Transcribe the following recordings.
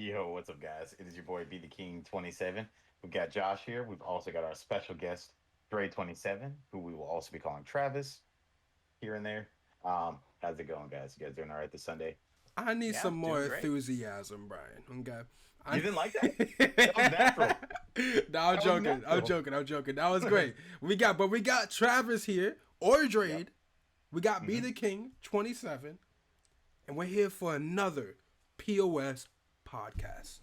Yo, what's up, guys? It is your boy Be the King 27. We've got Josh here. We've also got our special guest, Drade27, who we will also be calling Travis here and there. How's it going, guys? You guys doing all right this Sunday? I need Yeah, some more doing great. enthusiasm, Brian. Okay. You I... didn't like that? That was natural. no, I'm That was joking. I'm natural. joking. I'm joking. That was great. We got Travis here or Yep. Drade. We got Be Hmm. the King 27, and we're here for another POS podcast.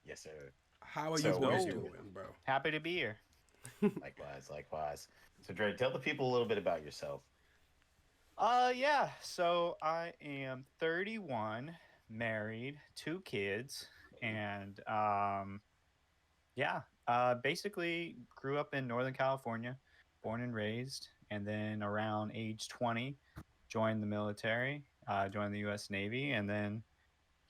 Yes, sir. How are you So, boys here's your doing, bro? Happy to be here. likewise, likewise. So, Drade, tell the people a little bit about yourself. Yeah. So I am 31, married, two kids, and yeah. Basically grew up in Northern California, born and raised, and then around age 20, joined the military, joined the U.S. Navy, and then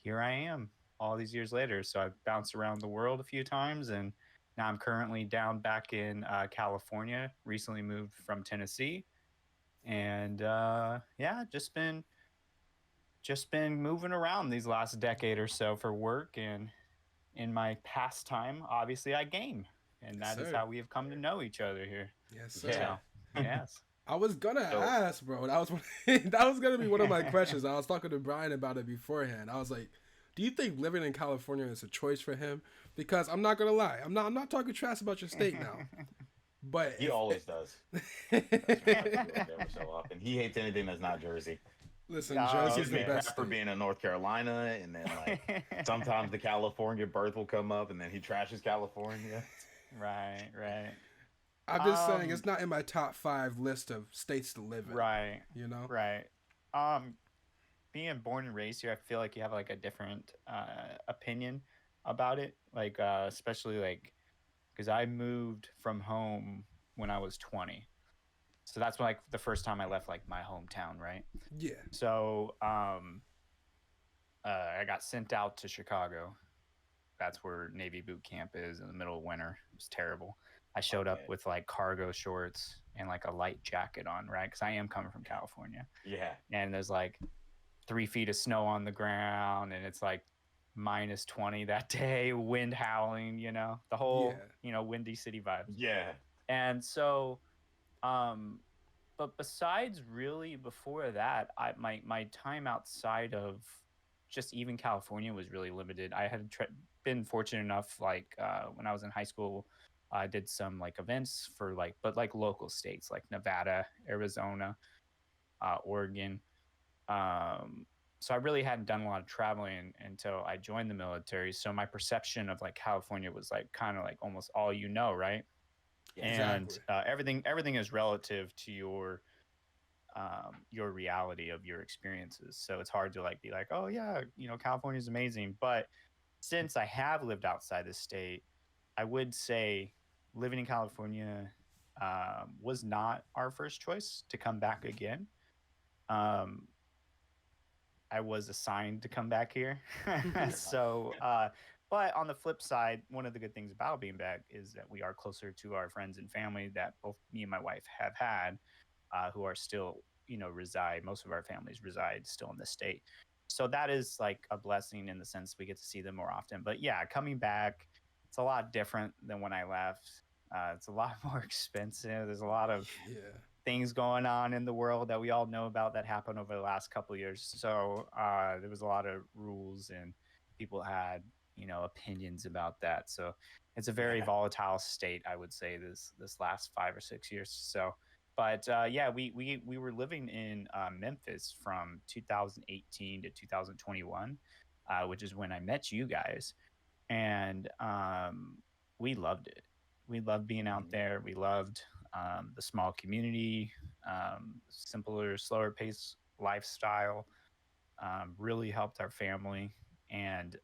here I am all these years later. So I've bounced around the world a few times, and now I'm currently down back in California. Recently moved from Tennessee, and yeah, just been moving around these last decade or so for work, and in my pastime, obviously, I game, and Yes, that is sir. how we have come to know each other here. Yes, sir. Yeah. So yes. I was gonna So, ask, bro. That was that was gonna be one of my questions. I was talking to Brian about it beforehand. I was like, "Do you think living in California is a choice for him?" Because I'm not gonna lie, I'm not talking trash about your state now. But he always does. That's right. I feel like every so often. He hates anything that's not Jersey. listen, He No. Jersey's gives the me best crap for state. being in North Carolina, and then sometimes the California birth will come up, and then he trashes California. Right, right. I'm just saying Um, it's not in my top 5 list of states to live in. right, You know? right. Being born and raised here, I feel like you have like a different opinion about it. Like, especially like because I moved from home when I was 20, so that's like the first time I left like my hometown, right? Yeah. So, I got sent out to Chicago. That's where Navy boot camp is in the middle of winter. It was terrible. I showed up Okay. with like cargo shorts and like a light jacket on, right? Because I am coming from California, Yeah. and there's like 3 feet of snow on the ground, and it's like minus 20 that day, wind howling, the whole, Yeah. windy city vibes. Yeah. And so, um, but besides really before that, my time outside of just even California was really limited. I had been fortunate enough, like when I was in high school, I did some like events for like local states like Nevada, Arizona, Oregon. So I really hadn't done a lot of traveling until I joined the military. So my perception of like California was like kind of like almost all right? Yeah. And Exactly. everything is relative to your reality of your experiences. So it's hard to like be like, oh yeah, California is amazing. But since I have lived outside the state, I would say living in California was not our first choice to come back again. Um, I was assigned to come back here. So, but on the flip side, one of the good things about being back is that we are closer to our friends and family that both me and my wife have had, who are still, reside. Most of our families reside still in the state. So that is like a blessing in the sense we get to see them more often. But yeah, coming back, it's a lot different than when I left. It's a lot more expensive. There's a lot of Yeah. things going on in the world that we all know about that happened over the last couple of years. So there was a lot of rules, and people had opinions about that. So it's a very Yeah. volatile state, I would say, this last 5 or 6 years. So, but yeah, we were living in Memphis from 2018 to 2021, which is when I met you guys, and we loved it. We loved being out Mhm. there. We loved the small community, simpler, slower pace lifestyle. Really helped our family, and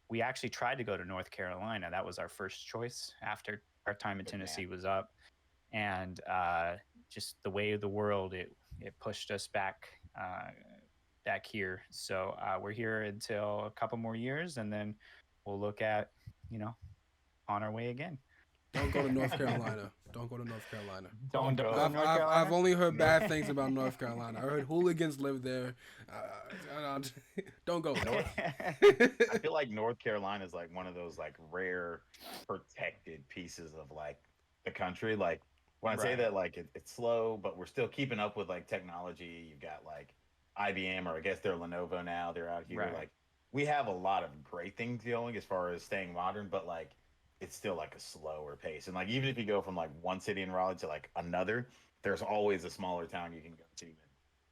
we actually tried to go to North Carolina. That was our first choice after our time in Good Tennessee man. was up, and just the way of the world, it pushed us back here. So we're here until a couple more years, and then we'll look at you know on our way again. Don't go to North Carolina. Don't go to North Carolina. Don't go to I've, North I've, Carolina. I've only heard bad things about North Carolina. I heard hooligans live there. Don't go there. I feel like North Carolina is like one of those like rare protected pieces of like the country. Like when I say Right. that, like it's slow, but we're still keeping up with like technology. You've got like IBM, or I guess they're Lenovo now. They're out here. Right. Like we have a lot of great things going as far as staying modern, but like it's still like a slower pace. And like even if you go from like one city in Raleigh to like another, there's always a smaller town you can go to and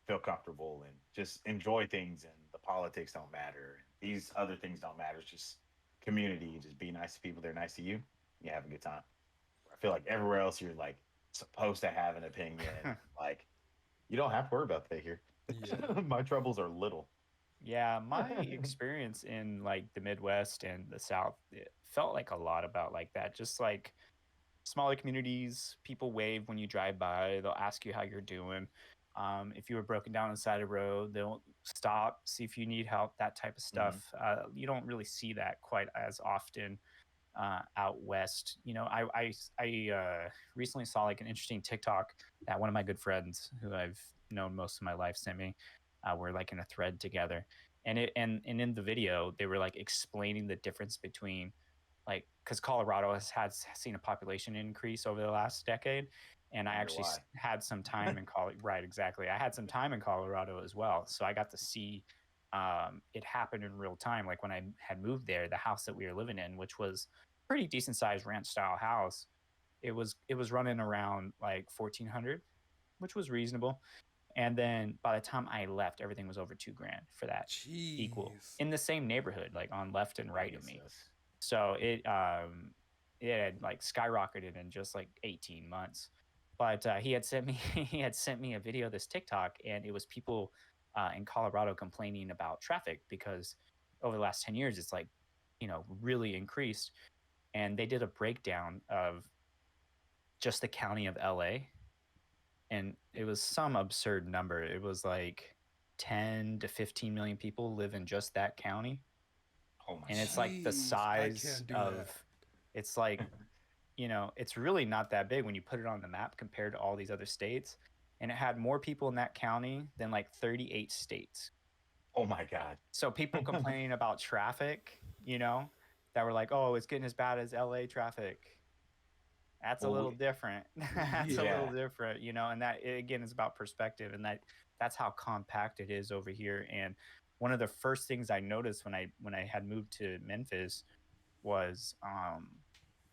feel comfortable and just enjoy things, and the politics don't matter. These other things don't matter. It's just community. You just be nice to people. They're nice to you. You have a good time. I feel like everywhere else you're like supposed to have an opinion. Like you don't have to worry about that here. Yeah. My troubles are little. Yeah, my experience in like the Midwest and the South, it felt like a lot about like that. Just like smaller communities, people wave when you drive by. They'll ask you how you're doing. If you were broken down on the side of the road, they'll stop, see if you need help, that type of Mhm. stuff. You don't really see that quite as often out west. You know, I recently saw like an interesting TikTok that one of my good friends who I've known most of my life sent me. We're like in a thread together, and in the video they were like explaining the difference between like because Colorado has had seen a population increase over the last decade. And I Wonder actually why. had some time in Colorado. Right, exactly. I had some time in Colorado as well, so I got to see it happen in real time. Like when I had moved there, the house that we were living in, which was pretty decent sized ranch style house, it was running around like 1400, which was reasonable. And then by the time I left, everything was over 2 grand for that equal Jeez. in the same neighborhood, like on left and right of me. Ridiculous. So it had like skyrocketed in just like 18 months. But he had sent me he had sent me a video of this TikTok, and it was people in Colorado complaining about traffic because over the last 10 years it's like really increased. And they did a breakdown of just the county of LA, and it was some absurd number. It was like 10 to 15 million people live in just that county, Oh my and it's god. like the Jeez. I size can't do of that. it's like it's really not that big when you put it on the map compared to all these other states. And it had more people in that county than like 38 states. Oh my god. So people complaining about traffic, that were like, oh, it's getting as bad as LA traffic. That's a Well, little different. That's a little yeah. different, and that again is about perspective, and that's how compact it is over here. And one of the first things I noticed when I had moved to Memphis was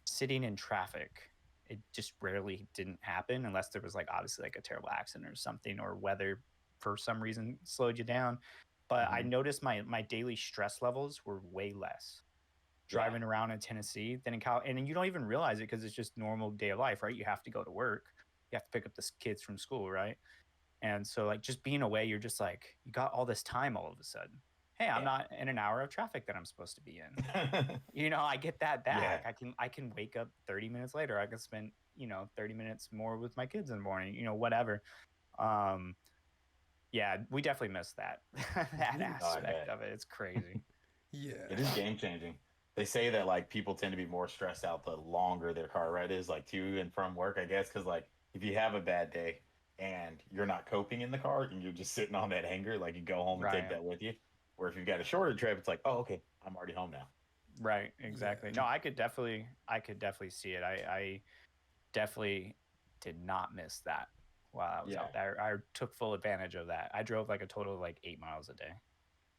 sitting in traffic. It just rarely didn't happen unless there was like obviously like a terrible accident or something, or weather for some reason slowed you down. But I Mhm. noticed my daily stress levels were way less Yeah. driving around in Tennessee than in Cal. And you don't even realize it because it's just normal day of life, right? You have to go to work, you have to pick up the kids from school, right? And so like just being away, you're just like you got all this time all of a sudden. Hey, I'm Yeah. not in an hour of traffic that I'm supposed to be in. I get that Yeah. back. I can wake up 30 minutes later. I can spend 30 minutes more with my kids in the morning, whatever. um yeah, we definitely miss that that Oh, I aspect bet. of it. It's crazy. It Yeah. is game changing. They say that like people tend to be more stressed out the longer their car ride is, like to and from work, I guess, because like if you have a bad day and you're not coping in the car and you're just sitting on that hanger, like you go home and take Right, that with you. Where if you've got a shorter trip, it's like, oh, okay, I'm already home now. right, Yeah. exactly. No, I could definitely see it. I definitely did not miss that while I was Yeah, out there. I took full advantage of that. I drove like a total of like 8 miles a day.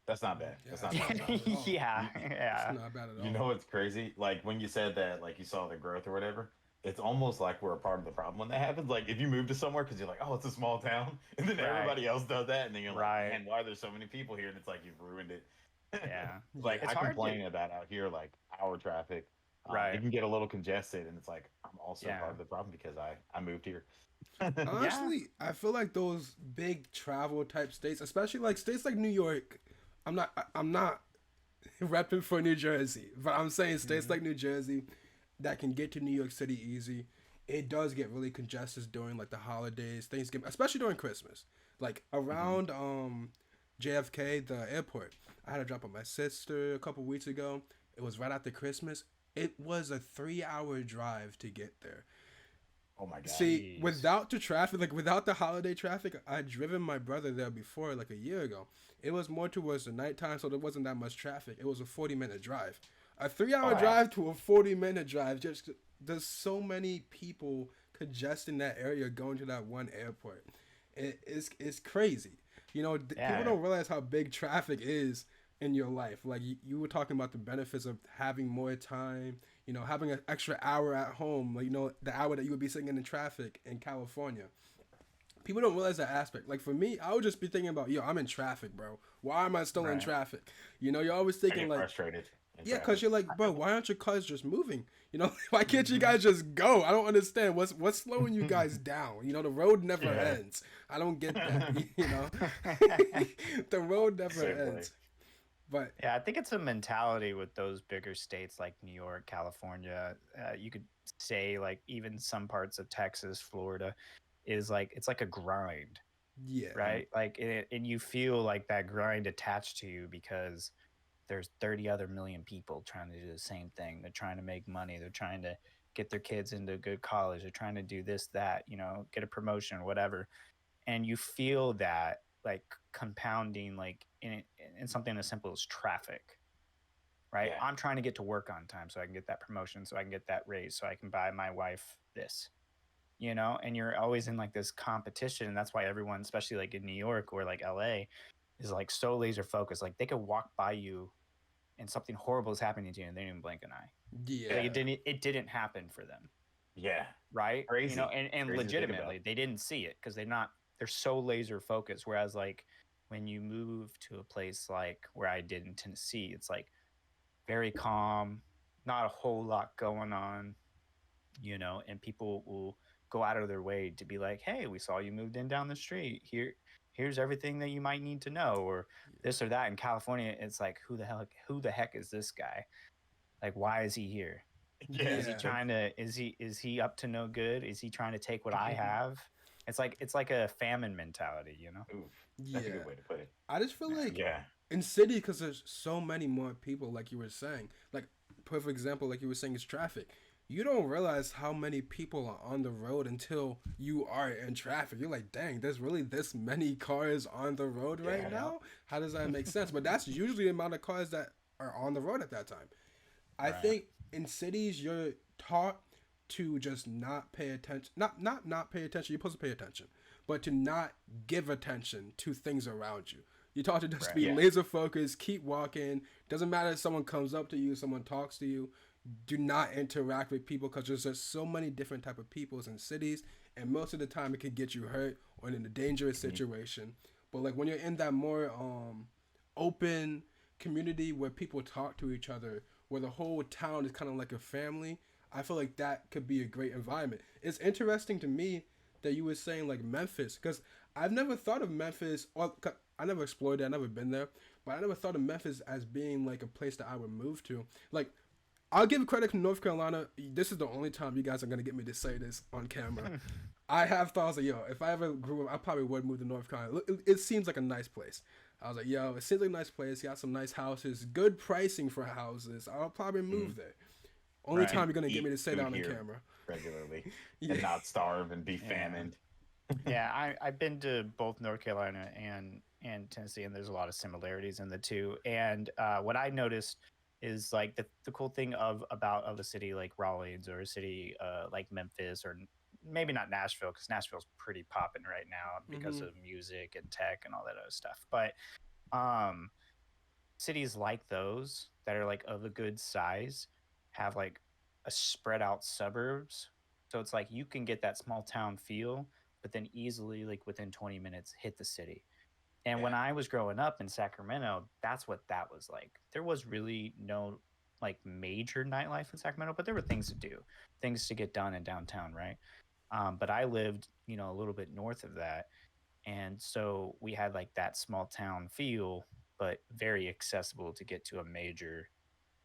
that's not bad. Yeah, That's that's not bad not at all. bad at all. Yeah, You, It's yeah, not bad at you all. know what's crazy? Like when you said that, like you saw the growth or whatever. It's almost like we're a part of the problem when that happens. Like if you move to somewhere because you're like, oh, it's a small town, and then right, everybody else does that, and then you're like, right. man, why are there so many people here? And it's like you've ruined it. Yeah, Like Yeah. it's I hard to. complain about out here, like our traffic. It Right. can get a little congested, and it's like I'm also Yeah. part of the problem because I moved here. Yeah. Honestly, I feel like those big travel type states, especially like states like New York. I'm not repping for New Jersey, but I'm saying states Mhm. like New Jersey that can get to New York City easy. It does get really congested during like the holidays, Thanksgiving, especially during Christmas. Like Mhm. around JFK, the airport. I had to drop off my sister a couple weeks ago. It was right after Christmas. It was a 3 hour drive to get there. Oh my god. See, Jeez. without the traffic, like without the holiday traffic, I'd driven my brother there before, like a year ago. It was more towards the nighttime, so there wasn't that much traffic. It was a 40-minute drive. A 3 hour Oh wow. drive to a 40-minute drive. Just there's so many people congesting that area going to that one airport. It's crazy. You know, people Yeah. don't realize how big traffic is in your life. Like you were talking about the benefits of having more time, you know, having an extra hour at home, like, you know, the hour that you would be sitting in the traffic in California. People don't realize that aspect. Like for me, I would just be thinking about, yo, I'm in traffic, bro. Why am I still in Right. traffic? You know, you're always I thinking get like, frustrated in yeah, because traffic. you're like, bro, why aren't your cars just moving? You know, why can't you Hmm. guys just go? I don't understand. What's slowing you guys down? You know, the road never Yeah. ends. I don't get that. You know, the road never Simply. ends. But Yeah, I think it's a mentality with those bigger states like New York, California. You could say like even some parts of Texas, Florida, is like it's like a grind, yeah, right? Like and you feel like that grind attached to you because there's 30 other million people trying to do the same thing. They're trying to make money. They're trying to get their kids into a good college. They're trying to do this, that, you know, get a promotion, whatever. And you feel that like compounding like in something as simple as traffic, right? Yeah. I'm trying to get to work on time so I can get that promotion, so I can get that raise, so I can buy my wife this, you know. And you're always in like this competition, and that's why everyone, especially like in New York or like LA, is like so laser focused. Like they could walk by you and something horrible is happening to you and they didn't even blink an eye. yeah, Like it didn't happen for them, Yeah. right? You know, Crazy. and Crazy to think about. legitimately they didn't see it because they're so laser focused. Whereas like when you move to a place like where I did in Tennessee, it's like very calm, not a whole lot going on, you know, and people will go out of their way to be like, hey, we saw you moved in down the street. Here's everything that you might need to know, or this or that. In California, it's like, who the heck is this guy? Like, why is he here? Yeah. Is he yeah, trying to is he up to no good? Is he trying to take what I have? It's like a famine mentality, you know? Oof. That's a yeah. good way to put it. I just feel like Yeah. in city, because there's so many more people, like you were saying. Like perfect example, like you were saying, is traffic. You don't realize how many people are on the road until you are in traffic. You're like, dang, there's really this many cars on the road right Yeah. now. How does that make sense? But that's usually the amount of cars that are on the road at that time. I Right. think in cities you're taught to just not pay attention. Not pay attention. You're supposed to pay attention, but to not give attention to things around you. You're taught to just Right. be Yeah. laser focused, keep walking. Doesn't matter if someone comes up to you, someone talks to you. Do not interact with people because there's just so many different type of peoples in cities, and most of the time it could get you hurt or in a dangerous Mhm. situation. But like when you're in that more open community where people talk to each other, where the whole town is kind of like a family, I feel like that could be a great environment. It's interesting to me that you were saying like Memphis, because I've never thought of Memphis, or I never explored it, I never been there, but I never thought of Memphis as being like a place that I would move to. Like, I'll give credit to North Carolina. This is the only time you guys are gonna get me to say this on camera. I have thoughts like, yo, if I ever grew up, I probably would move to North Carolina. It seems like a nice place. I was like, yo, it seems like a nice place. Got some nice houses, good pricing for houses. I'll probably move there. Only Right. time you're gonna get me to Eat say food that on the here camera. regularly Yeah, and not starve and be Yeah. famined. Yeah, I've been to both North Carolina and Tennessee, and there's a lot of similarities in the two. And what I noticed is like the cool thing of a city like Rawlins or a city like Memphis or maybe not Nashville because Nashville's pretty popping right now because hmm of music and tech and all that other stuff. But um, cities like those that are like of a good size have like a spread out suburbs. So it's like you can get that small town feel, but then easily, like within 20 minutes, hit the city. And when Yeah. I was growing up in Sacramento, that's what that was like. There was really no like major nightlife in Sacramento, but there were things to do, things to get done in downtown, right? But I lived, you know, a little bit north of that, and so we had like that small town feel, but very accessible to get to a major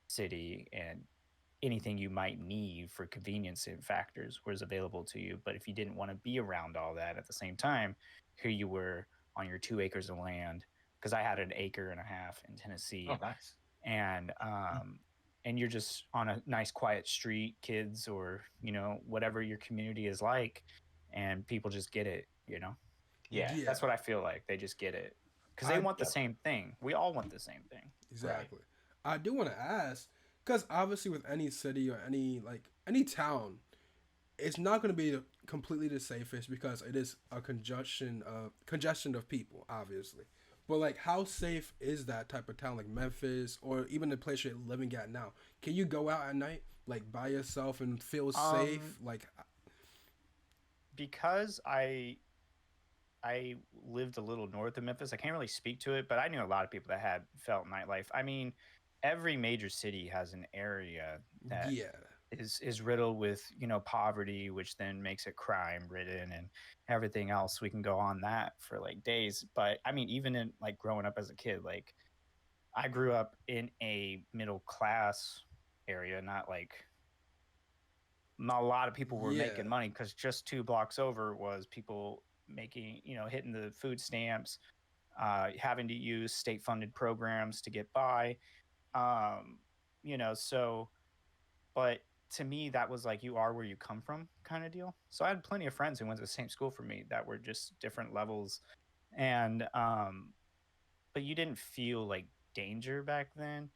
city, and anything you might need for convenience and factors was available to you. But if you didn't want to be around all that at the same time, here you were on your 2 acres of land, because I had an acre and a half in Oh, Tennessee, nice. and and you're just on a nice quiet street, kids or whatever your community is like, and people just get it. Yeah. Yeah, That's what I feel like. They just get it because they I want the Yep. same thing. We all want the same thing. Right. exactly. I do want to ask because obviously with any city or any town, it's not going to be completely the safest because it is a congestion of people, obviously. But like, how safe is that type of town, like Memphis, or even the place you're living at now? Can you go out at night, like by yourself, and feel safe? Like, Because I lived a little north of Memphis. I can't really speak to it, but I knew a lot of people that had felt nightlife. I mean, every major city has an area that yeah, is riddled with poverty, which then makes it crime ridden and everything else. We can go on that for like days. But I mean, even in like growing up as a kid, like I grew up in a middle class area, not a lot of people were yeah, making money because just 2 blocks over was people making, hitting the food stamps, having to use state funded programs to get by. Um, so, but to me, that was like you are where you come from kind of deal. So I had plenty of friends who went to the same school for me that were just different levels. And, but you didn't feel like danger back then.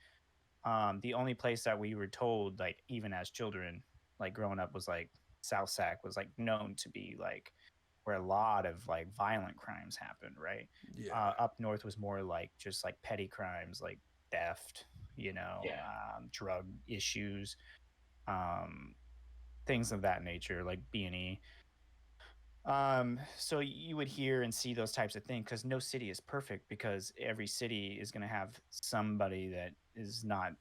The only place that we were told, like even as children, like growing up, was like South Sac was like known to be like where a lot of like violent crimes happened, right? yeah, Up north was more like just like petty crimes, like theft, Yeah. drug issues, um, things of that nature, like B&E. So you would hear and see those types of things because no city is perfect because every city is going to have somebody that is not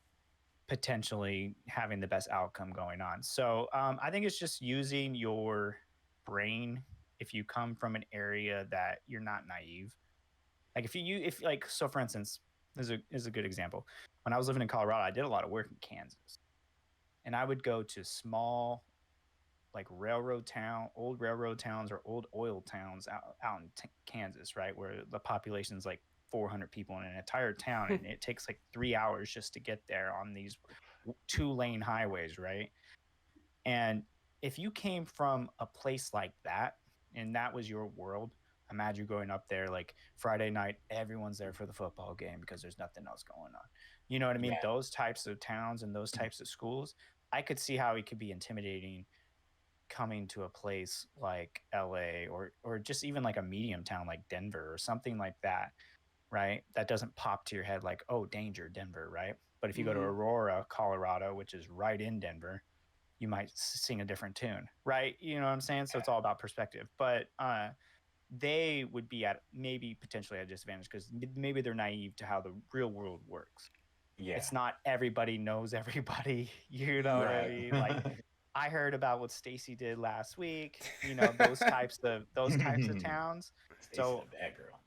potentially having the best outcome going on. So I think it's just using your brain if you come from an area that you're not naive. Like if like so for instance, is a good example. When I was living in Colorado, I did a lot of work in Kansas, and I would go to small like old railroad towns or old oil towns out in Kansas, right, where the population is like 400 people in an entire town, and it takes like 3 hours just to get there on these 2-lane highways, right? And if you came from a place like that and that was your world, imagine going up there like Friday night, everyone's there for the football game because there's nothing else going on. You know what I mean? Yeah. Those types of towns and those types of schools, I could see how it could be intimidating coming to a place like LA or just even like a medium town like Denver or something like that, right? That doesn't pop to your head like, oh, danger, Denver, right? But if you go to mm-hmm. Aurora, Colorado, which is right in Denver, you might sing a different tune, right? You know what I'm saying? So it's all about perspective. But they would be at maybe potentially at a disadvantage because maybe they're naive to how the real world works. Yeah. It's not everybody knows everybody. You know what I Right. mean? Like I heard about what Stacy did last week. Those types of towns. Stacy So the bad girl.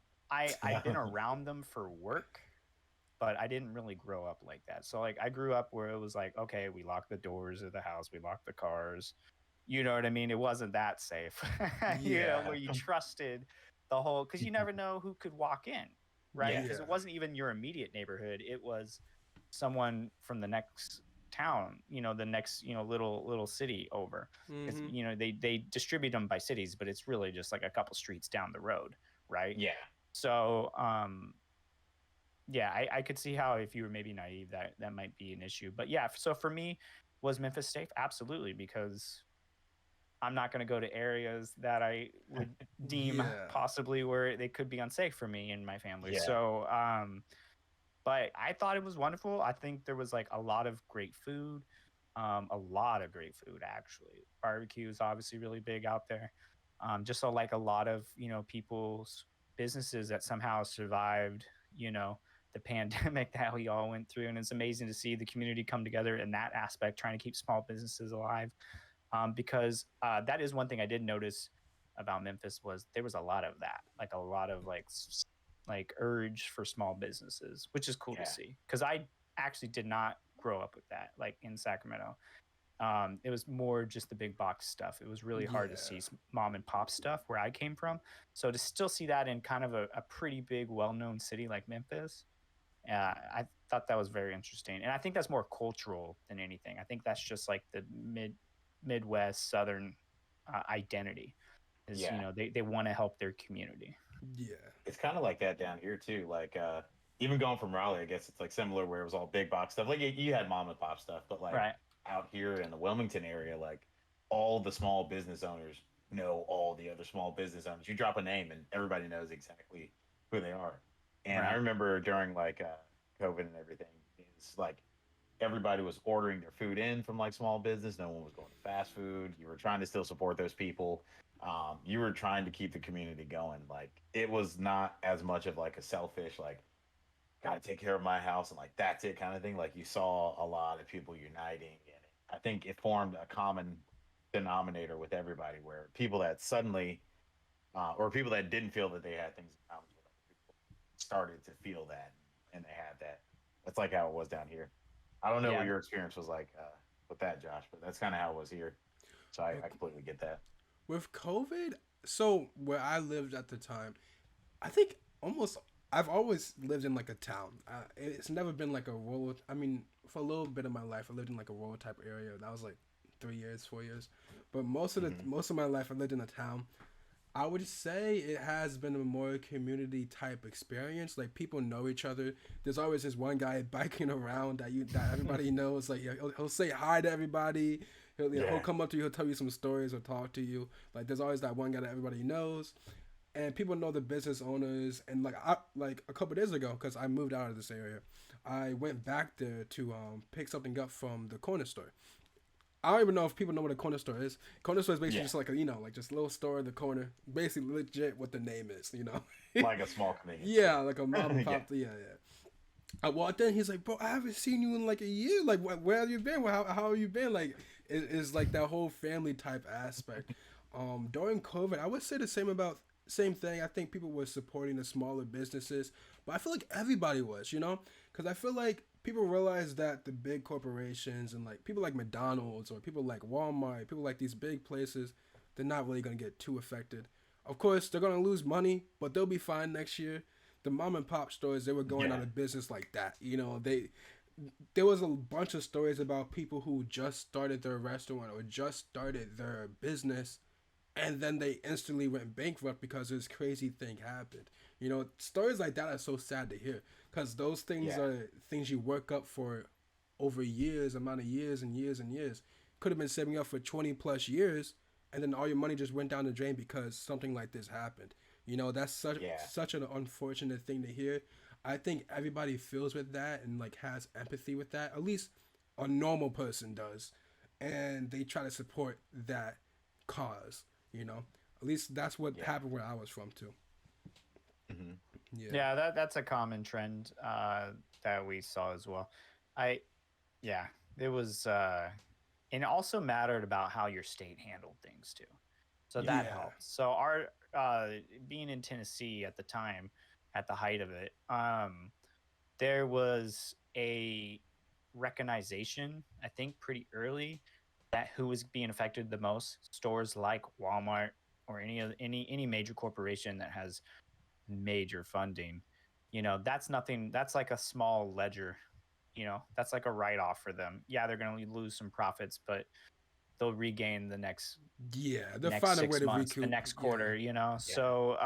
I've been around them for work, but I didn't really grow up like that. So like I grew up where it was like, okay, we lock the doors of the house, we lock the cars. You know what I mean? It wasn't that safe. Yeah, Where you trusted the whole because you never know who could walk in, right? Yeah. Because yeah, it wasn't even your immediate neighborhood. It was someone from the next town, the next, little city over. Because mm-hmm. they distribute them by cities, but it's really just like a couple streets down the road, right? Yeah. So yeah, I could see how if you were maybe naive that might be an issue. But yeah, so for me, was Memphis safe? Absolutely, because I'm not going to go to areas that I would deem Yeah, possibly where they could be unsafe for me and my family. Yeah. So but I thought it was wonderful. I think there was like a lot of great food, a lot of great food actually. Barbecue is obviously really big out there. Just so like a lot of people's businesses that somehow survived, the pandemic that we all went through, and it's amazing to see the community come together in that aspect, trying to keep small businesses alive. Because that is one thing I did notice about Memphis was there was a lot of that, like a lot of like urge for small businesses, which is cool to Yeah. see. Because I actually did not grow up with that, like in Sacramento. It was more just the big box stuff. It was really hard to see mom and pop stuff where I came from. So to still see that in kind of a pretty big, well known city like Memphis, thought that was very interesting, and I think that's more cultural than anything. I think that's just like the Midwest Southern identity. Is Yeah, they want to help their community. Yeah. it's kind of like that down here too. Like even going from Raleigh, I guess it's like similar where it was all big box stuff. Like you had mom and pop stuff, but like Right. out here in the Wilmington area, like all the small business owners know all the other small business owners. You drop a name and everybody knows exactly who they are. And I Right. remember during like COVID and everything, it's like everybody was ordering their food in from like small business. No one was going to fast food. You were trying to still support those people. You were trying to keep the community going. Like it was not as much of like a selfish, like gotta take care of my house and like that's it kind of thing. Like you saw a lot of people uniting, and I think it formed a common denominator with everybody, where people that suddenly, or people that didn't feel that they had things in common with other people, started to feel that, and they had that. That's like how it was down here. I don't know what Yeah. your experience was like with that, Josh, but that's kind of how it was here. So I completely get that. With COVID, so where I lived at the time, I think almost I've always lived in like a town. It's never been like a rural. I mean, for a little bit of my life, I lived in like a rural type area. That was like 3 years, 4 years. But most of my life, I lived in a town. I would say it has been a more community type experience. Like people know each other. There's always this one guy biking around that everybody knows. Like he'll say hi to everybody. He'll come up to you. He'll tell you some stories or talk to you. Like there's always that one guy that everybody knows, and people know the business owners. And like a couple days ago, because I moved out of this area, I went back there to pick something up from the corner store. I don't even know if people know what a corner store is. Corner store is basically just like like just a little store in the corner. Basically, legit what the name is. Like a small convenience. Yeah, like a mom and pop. Yeah. I walked in. He's like, "Bro, I haven't seen you in like a year. Like, where have you been? How have you been?" Like, it's like that whole family type aspect. During COVID, I would say the same thing. I think people were supporting the smaller businesses, but I feel like everybody was, because I feel like people realize that the big corporations and like people like McDonald's or people like Walmart, people like these big places, they're not really gonna get too affected. Of course, they're gonna lose money, but they'll be fine next year. The mom and pop stores, they were going out of business like that. There was a bunch of stories about people who just started their restaurant or just started their business, and then they instantly went bankrupt because this crazy thing happened. Stories like that are so sad to hear, because those things are things you work up for over amount of years and years and years. Could have been saving up for 20 plus years, and then all your money just went down the drain because something like this happened. That's such an unfortunate thing to hear. I think everybody feels with that and like has empathy with that. At least a normal person does, and they try to support that cause. At least that's what happened where I was from too. Mm-hmm. Yeah, that's a common trend that we saw as well. I yeah, it was and it also mattered about how your state handled things too. So that helped. So our being in Tennessee at the time, at the height of it, there was a recognition, I think, pretty early that who was being affected the most. Stores like Walmart or any major corporation that has major funding, that's nothing. That's like a small ledger. That's like a write off for them. Yeah, they're going to lose some profits, but they'll regain the next they'll find a way to recoup the next quarter. So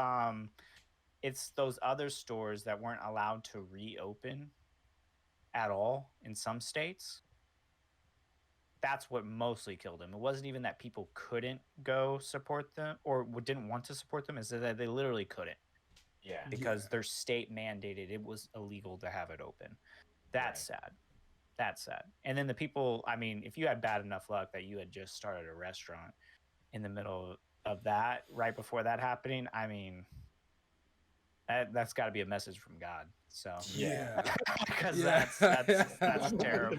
it's those other stores that weren't allowed to reopen at all in some states. That's what mostly killed them. It wasn't even that people couldn't go support them or didn't want to support them, is that they literally couldn't. Yeah. Because their state mandated it was illegal to have it open. That's sad. That's sad. And then the people, I mean, if you had bad enough luck that you had just started a restaurant in the middle of that, right before that happening, I mean, that's got to be a message from God. So because that's terrible.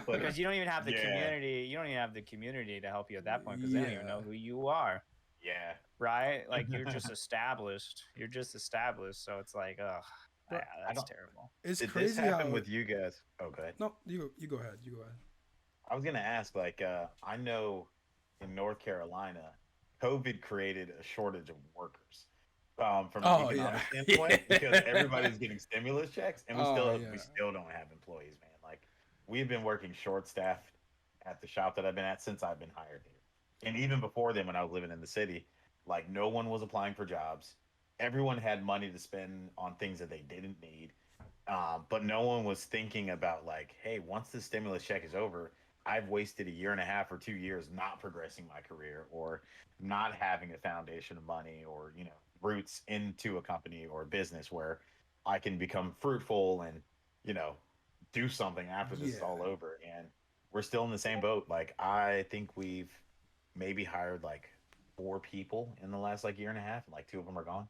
Because you don't even have the community. You don't even have the community to help you at that point because they don't even know who you are. Yeah. Right. Like you're just established. So it's like, that's terrible. It's Did crazy this happen how with you guys? Oh, go ahead. No, you go ahead. I was gonna ask, like, I know in North Carolina, COVID created a shortage of workers. from an Oh economic yeah. standpoint because everybody's getting stimulus checks and Oh we yeah. still don't have employees, man. Like we've been working short staffed at the shop that I've been at since I've been hired here. And even before then when I was living in the city, like no one was applying for jobs. Everyone had money to spend on things that they didn't need. But no one was thinking about like, hey, once the stimulus check is over, I've wasted a year and a half or 2 years not progressing my career or not having a foundation of money or roots into a company or a business where I can become fruitful and you know do something after this is Yeah. all over. And we're still in the same boat. Like I think we've maybe hired like 4 people in the last like year and a half, and like 2 of them are gone.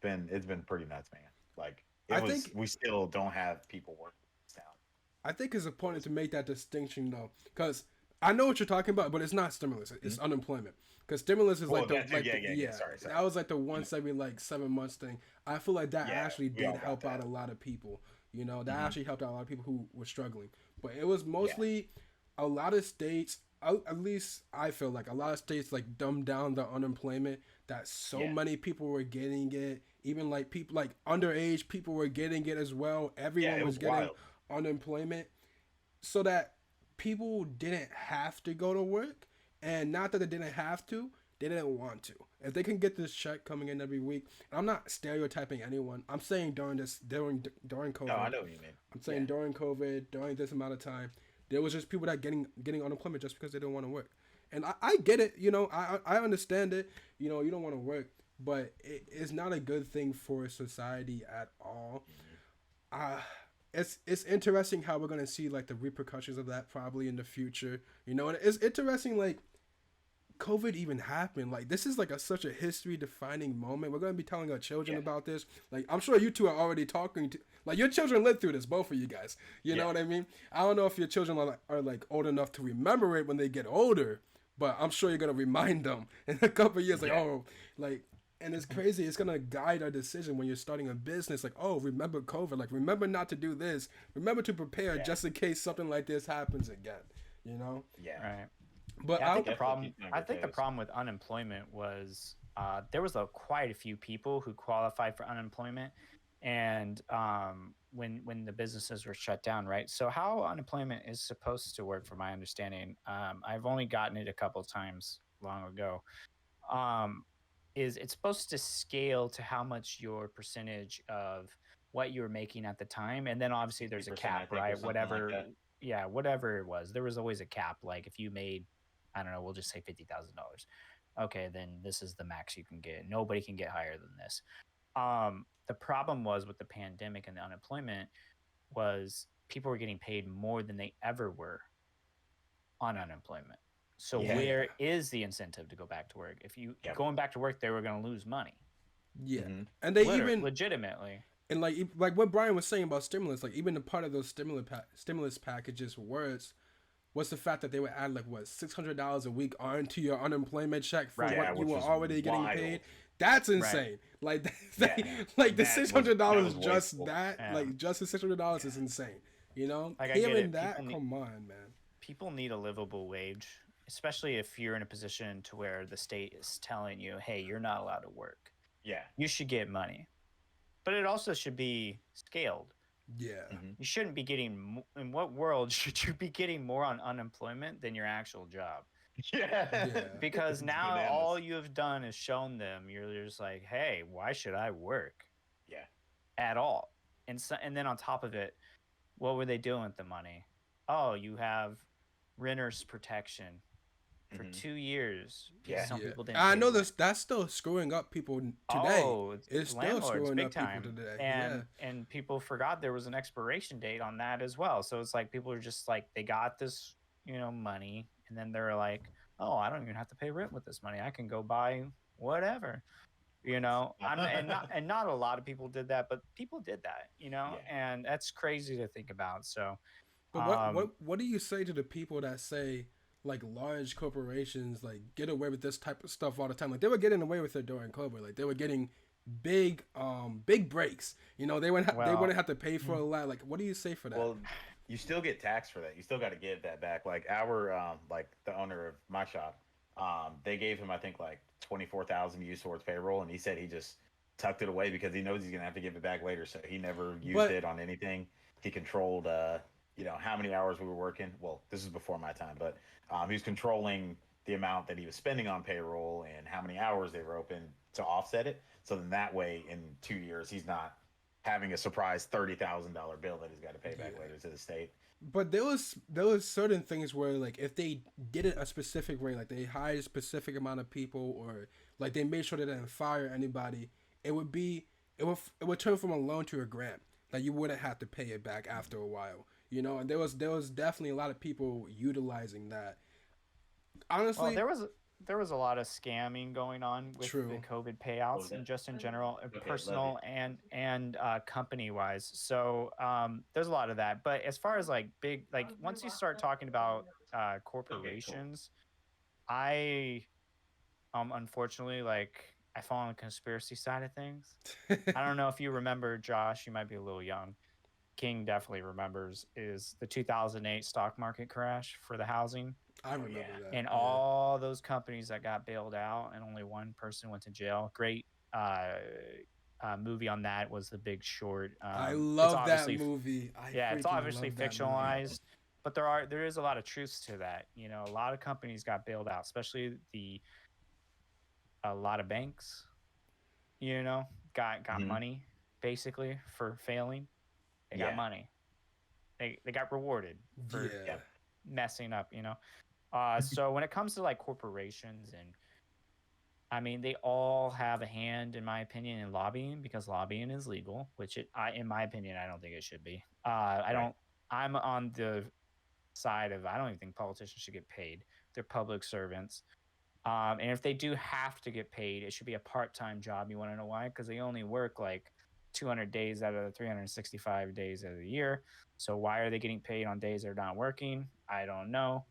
It's been pretty nuts, man. Like I it was. think We still don't have people working in this town. I think it's It important was. to make that distinction though, because I know what you're talking about, but it's not stimulus; it's Mhm. unemployment. Because stimulus is Well, like that too. Yeah, yeah, yeah. Sorry, sorry. that was like the You- once every like 7 months thing. I feel like that Yeah, actually we did all got help out that. a lot of people. You know, that Hmm. actually helped out a lot of people who were struggling. But it was Yeah, mostly a lot of states. At least I feel like a lot of states like dumbed down the unemployment that so yeah, many people were getting it. Even like people like underage people were getting it as well. yeah. Everyone It was was getting wild. unemployment so that people didn't have to go to work, and not that they didn't have to, they didn't want to. If they can get this check coming in every week, and I'm not stereotyping anyone, I'm saying during No, I COVID, know what you mean. I'm Yeah, saying during COVID, during this amount of time, there was just people that getting unemployment just because they didn't want to work. And I get it, I understand it. You don't want to work, but it's not a good thing for society at all. hmm, uh it's interesting how we're gonna see like the repercussions of that probably in the future. And it's interesting like COVID even happened. Like this is like such a history defining moment. We're gonna be telling our children yeah, about this. Like I'm sure you two are already talking to like your children lived through this, both of you guys. You know yeah, what I mean? I don't know if your children are like old enough to remember it when they get older, but I'm sure you're gonna remind them in a couple of years. Like yeah, like and it's crazy. It's gonna guide our decision when you're starting a business. Like, oh, remember COVID. Like, remember not to do this. Remember to prepare yeah, just in case something like this happens again. You know. yeah. Right. But Yeah, I think the Definitely problem. keep me on I your think the toes. problem with unemployment was there was quite a few people who qualified for unemployment, and when the businesses were shut down, right? So how unemployment is supposed to work, from my understanding, I've only gotten it a couple of times long ago. Um, is it's supposed to scale to how much your percentage of what you were making at the time, and then obviously there's a 50%, I cap, think, or right? something like Whatever, that. yeah, whatever it was, there was always a cap. Like if you made, I don't know, we'll just say $50,000. Okay, then this is the max you can get. Nobody can get higher than this. The problem was with the pandemic and the unemployment was people were getting paid more than they ever were on unemployment. So Yeah, Yeah. where is the incentive to go back to work? If you yeah. going back to work, they were going to lose money, Yeah. Hmm. And they even legitimately. and like what Brian was saying about stimulus. Like even a part of those stimulus packages was the fact that they would add like what $600 a week onto your unemployment check for Right. Yeah, what you which were was already getting paid. wild. That's Right. insane. Like Yeah, like the that six was hundred that dollars was just wasteful. that Yeah. like just the $600 is Yeah, insane. Like I get Hearing it. that, come on, man. People need a livable wage, especially if you're in a position to where the state is telling you, "Hey, you're not allowed to work. yeah. You should get money." But it also should be scaled. Yeah, Hmm. You shouldn't be getting in what world should you be getting more on unemployment than your actual job? Yeah, yeah, Because it's now all bananas. you have done is shown them you're just like, hey, why should I work Yeah, at all? And then on top of it, what were they doing with the money? Oh, you have renter's protection for hmm, 2 years because yeah, some yeah. people didn't I pay know rent. that's still screwing up people today. Oh, it's It's still landlords, screwing big up people time. today. Yeah, And people forgot there was an expiration date on that as well. So it's like people are just like they got this, money, and then they're like, "Oh, I don't even have to pay rent with this money. I can go buy whatever." And not a lot of people did that, but people did that, yeah. and that's crazy to think about. So, but what um what what do you say to the people that say like large corporations like get away with this type of stuff all the time? Like they were getting away with it during COVID. Like they were getting big breaks. They well, wouldn't have to pay for a lot. Like what do you say for that? Well, you still get taxed for that. You still got to give that back. Like like the owner of my shop, they gave him I think like 24,000 to use towards payroll, and he said he just tucked it away because he knows he's gonna have to give it back later. So he never used But it on anything. He controlled, how many hours we were working. Well, this is before my time, but he was controlling the amount that he was spending on payroll and how many hours they were open to offset it. So then that way, in 2 years, he's not having a surprise $30,000 bill that he's got to pay back later to the state. But there was certain things where like if they did it a specific way, like they hired a specific amount of people, or like they made sure they didn't fire anybody, it would turn from a loan to a grant that you wouldn't have to pay it back after a while. And there was definitely a lot of people utilizing that. Honestly, Well, there was a lot of scamming going on with true. the COVID payouts and just in general, personal and company wise. So there's a lot of that. But as far as like big, like once you start talking about corporations, I unfortunately like I fall on the conspiracy side of things. I don't know if you remember, Josh. You might be a little young. King definitely remembers is the 2008 stock market crash for the housing. I remember that. And all those companies that got bailed out and only one person went to jail. Great movie on that was The Big Short. I love that movie. It's obviously fictionalized, but there is a lot of truths to that. A lot of companies got bailed out, especially a lot of banks. Got money basically for failing. They got money. They got rewarded for messing up. So when it comes to like corporations they all have a hand, in my opinion, in lobbying because lobbying is legal, which in my opinion, I don't think it should be. I'm on the side of I don't even think politicians should get paid. They're public servants. And if they do have to get paid, it should be a part-time job. You want to know why? Because they only work like 200 days out of the 365 days of the year. So why are they getting paid on days they're not working? I don't know.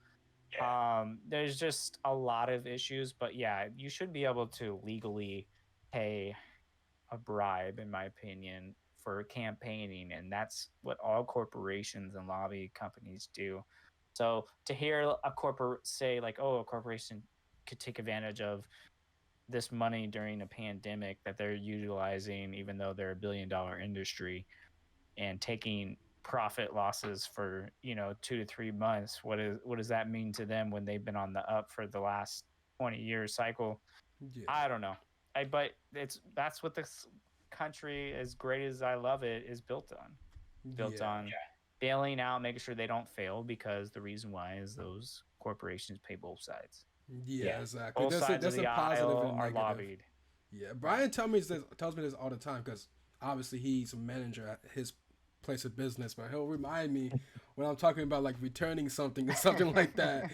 There's just a lot of issues, but yeah, you should be able to legally pay a bribe, in my opinion, for campaigning, and that's what all corporations and lobby companies do. So to hear a corporate say like, "Oh, a corporation could take advantage of this money during a pandemic that they're utilizing, even though they're $1 billion industry, and taking profit losses for 2 to 3 months. What does that mean to them when they've been on the up for the last 20-year cycle? I don't know. But that's what this country, as great as I love it, is built on bailing out, making sure they don't fail, because the reason why is those corporations pay both sides. Exactly. Both sides That's of the a positive aisle and are negative. lobbied. Brian tells me this all the time because obviously he's a manager at his place of business, but he'll remind me when I'm talking about like returning something or something like that.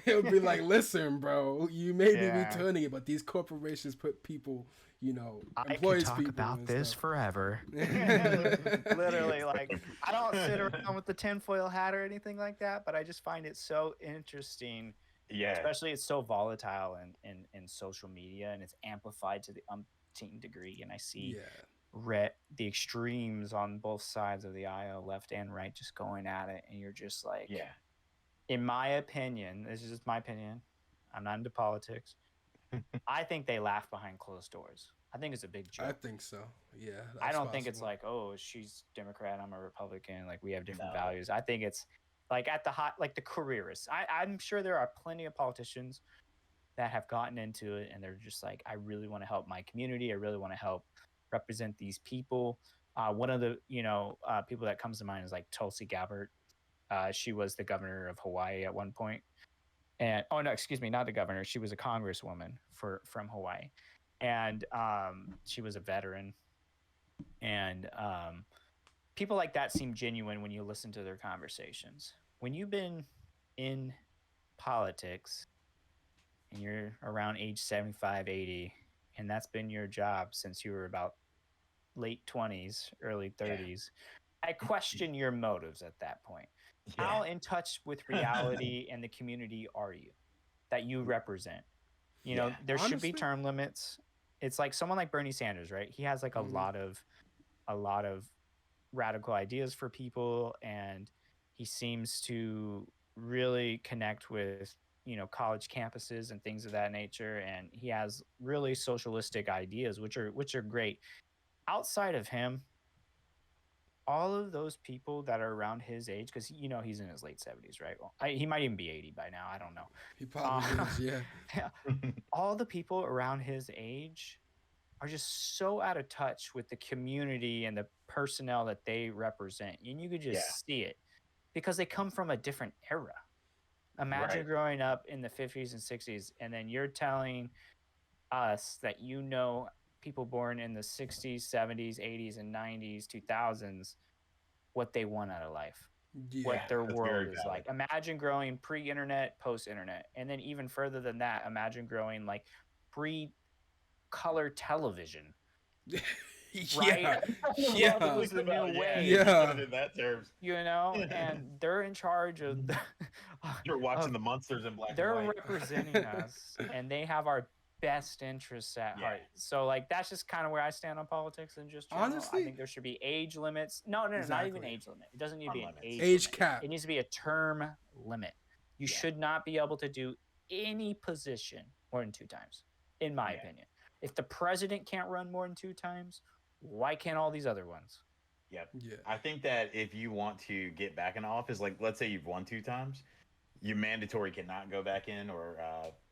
He'll be like, "Listen, bro, you may be returning it, but these corporations put people, employees I could talk people about this stuff. forever." Literally, like I don't sit around with the tinfoil hat or anything like that, but I just find it so interesting. Yeah. Especially it's so volatile in social media, and it's amplified to the umpteen degree. And I see the extremes on both sides of the aisle, left and right, just going at it, and you're just like, in my opinion, this is just my opinion, I'm not into politics. I think they laugh behind closed doors. I think it's a big joke. I think so. Yeah. I don't think it's like, oh, she's Democrat, I'm a Republican, like we have different values. I think it's like at the hot, like the careerists. I'm sure there are plenty of politicians that have gotten into it and they're just like, I really want to help my community. I really want to help represent these people. One of the people that comes to mind is like Tulsi Gabbard. She was the governor of Hawaii at one point. And excuse me, not the governor. She was a congresswoman from Hawaii, and she was a veteran. And people like that seem genuine when you listen to their conversations. When you've been in politics and you're around age 75, 80, and that's been your job since you were about late 20s, early 30s, I question your motives at that point. How in touch with reality and the community are you that you represent? There should be term limits. It's like someone like Bernie Sanders, right? He has like a lot of radical ideas for people, and he seems to really connect with college campuses and things of that nature, and he has really socialistic ideas, which are great. Outside of him, all of those people that are around his age, because he's in his late 70s, right? Well, he might even be 80 by now. I don't know. He probably is, yeah. All the people around his age are just so out of touch with the community and the personnel that they represent, and you could just see it because they come from a different era. Imagine growing up in the 50s and 60s, and then you're telling us that people born in the 60s, 70s, 80s, and 90s, 2000s, what they want out of life, what their world is like. Imagine growing pre-internet, post-internet, and then even further than that, imagine growing like pre-color television. Right? Yeah. Was the new way. Yeah. In that terms. And they're in charge of You're watching the monsters in black they're and white. representing us, and they have our best interests at heart. So like that's just kind of where I stand on politics and just general. Honestly, I think there should be age limits. No, not even age limit. It doesn't need to be an age cap. It needs to be a term limit. You should not be able to do any position more than 2 times, in my opinion. If the president can't run more than 2 times, why can't all these other ones? Yep. Yeah. I think that if you want to get back in office, like let's say you've won 2 times, you mandatory cannot go back in or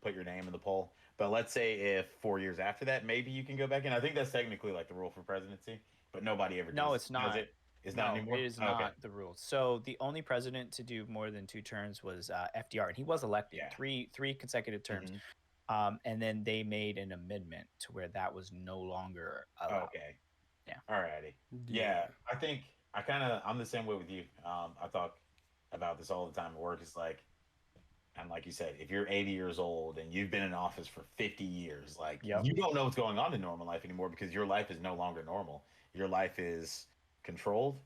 put your name in the poll. But let's say if 4 years after that, maybe you can go back in. I think that's technically like the rule for presidency, but nobody ever does. No, it's not. It's not anymore? It is not the rule. So the only president to do more than 2 terms was FDR, and he was elected 3 consecutive terms. And then they made an amendment to where that was no longer allowed. Okay. Yeah. Alrighty. Yeah. I think I'm the same way with you. I talk about this all the time at work. It's like, and like you said, if you're 80 years old and you've been in office for 50 years, like you don't know what's going on in normal life anymore because your life is no longer normal. Your life is controlled.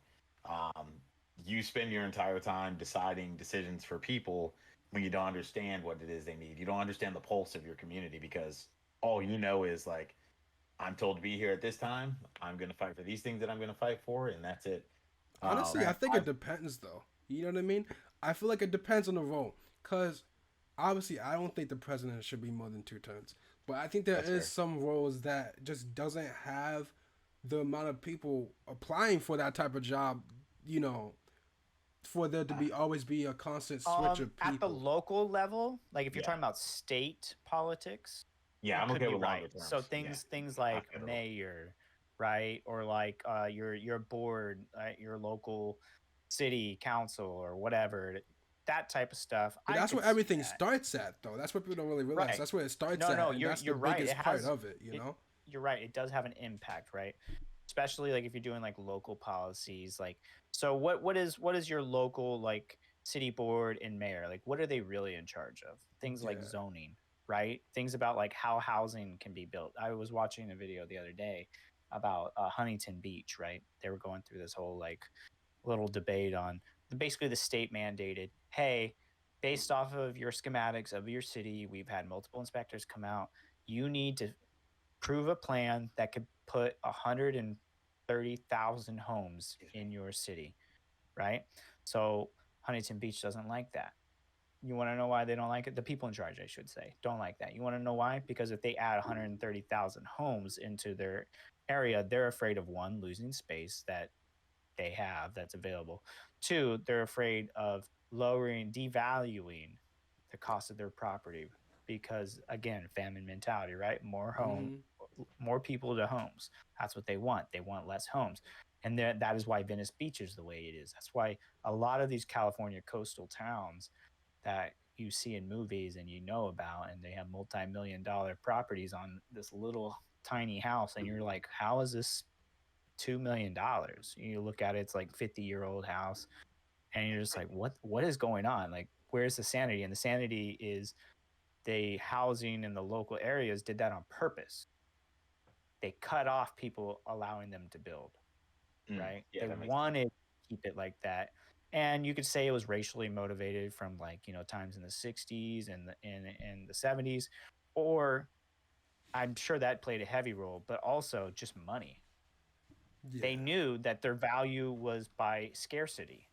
You spend your entire time deciding decisions for people when you don't understand what it is they need. You don't understand the pulse of your community because all you know is like, I'm told to be here at this time. I'm going to fight for these things that I'm going to fight for, and that's it. Honestly, I think it depends, though. You know what I mean? I feel like it depends on the role. Because, obviously, I don't think the president should be more than 2 terms. But I think there is some roles that just doesn't have the amount of people applying for that type of job, for there to always be a constant switch of people. At the local level, like if you're talking about state politics, I'm okay with right. So things like mayor, right, or like your board, your local city council or whatever, that type of stuff. But that's where everything starts at, though. That's what people don't really realize. Right. That's where it starts at. No, that's you're the right. biggest part of it. You're right. It does have an impact, right? Especially like if you're doing like local policies, like so. What is your local like city board and mayor, like what are they really in charge of? Things like zoning, right? Things about like how housing can be built. I was watching a video the other day about Huntington Beach, right? They were going through this whole like little debate on basically the state mandated, hey, based off of your schematics of your city, we've had multiple inspectors come out. You need to prove a plan that could put 130,000 homes in your city, right? So Huntington Beach doesn't like that. You want to know why they don't like it? The people in charge, I should say, don't like that. You want to know why? Because if they add 130,000 homes into their area, they're afraid of 1, losing space that they have that's available. 2, they're afraid of devaluing the cost of their property because, again, famine mentality, right? More more people to homes. That's what they want. They want less homes. And that is why Venice Beach is the way it is. That's why a lot of these California coastal towns that you see in movies and about, and they have multi-million-dollar properties on this little tiny house, and you're like, how is this $2 million? You look at it, it's like 50-year-old house, and you're just like, what is going on? Like, where's the sanity? And the sanity is the housing in the local areas did that on purpose. They cut off people allowing them to build, right? They wanted to keep it like that. And you could say it was racially motivated from like, times in the 60s and the 70s, or I'm sure that played a heavy role, but also just money. Yeah. They knew that their value was by scarcity,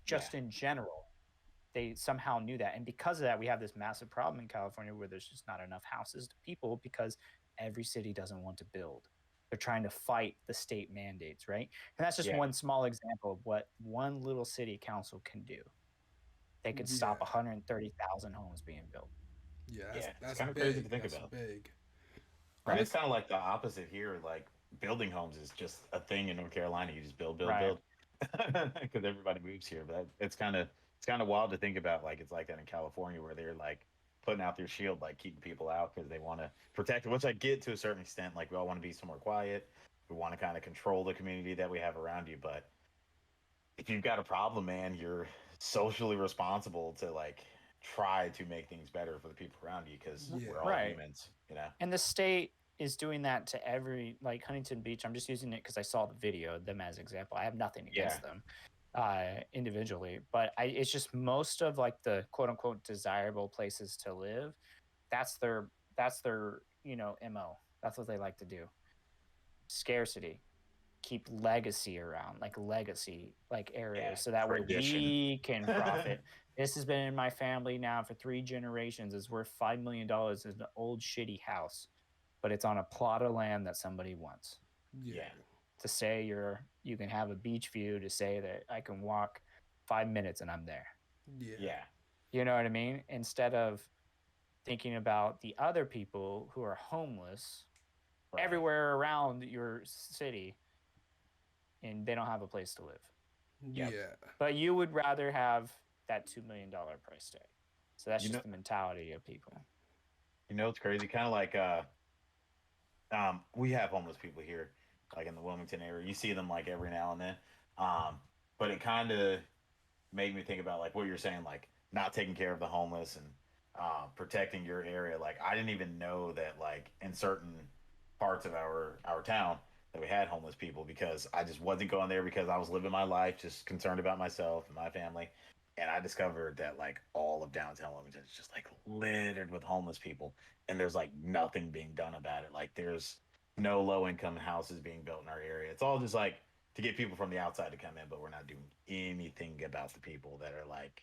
just in general. they somehow knew that. And because of that, we have this massive problem in California where there's just not enough houses to people because every city doesn't want to build. They're trying to fight the state mandates, right? And that's just Yeah. one small example of what one little city council can do. They could stop Yeah. 130,000 homes being built. Yeah, Yeah, it's that's kind of big. crazy to think That's about. big. Right. It's Honest, kind of like the opposite here. Like building homes is just a thing in North Carolina. You just build, build, Right. build, because everybody moves here. But it's kind of wild to think about. Like it's like that in California, where they're like putting out their shield, like keeping people out because they want to protect it. Which I get to a certain extent. Like we all want to be somewhere quiet. We want to kind of control the community that we have around you. But if you've got a problem, man, you're socially responsible to like try to make things better for the people around you because Yeah. we're all Right. humans. You know. And the state is doing that to every, like Huntington Beach. I'm just using it because I saw the video, them as example. I have nothing against them individually, but it's just most of like the quote unquote desirable places to live. That's their MO. That's what they like to do. Scarcity, keep legacy around, like legacy areas, Yeah, so that way tradition. we can profit. This has been in my family now for 3 generations. It's worth $5 million. It's an old shitty house, but it's on a plot of land that somebody wants. yeah. To say you can have a beach view, to say that I can walk 5 minutes and I'm there. Yeah. Yeah. You know what I mean? Instead of thinking about the other people who are homeless Right. everywhere around your city and they don't have a place to live. Yeah. But you would rather have that $2 million price tag. So that's You just know- the mentality of people. You know, it's crazy. Kind of like we have homeless people here, like in the Wilmington area. You see them like every now and then. But it kind of made me think about like what you're saying, like not taking care of the homeless and protecting your area. Like I didn't even know that like in certain parts of our town that we had homeless people because I just wasn't going there because I was living my life just concerned about myself and my family. And I discovered that like all of downtown Wilmington is just like littered with homeless people, and there's like nothing being done about it. Like there's no low income houses being built in our area. It's all just like to get people from the outside to come in, but we're not doing anything about the people that are like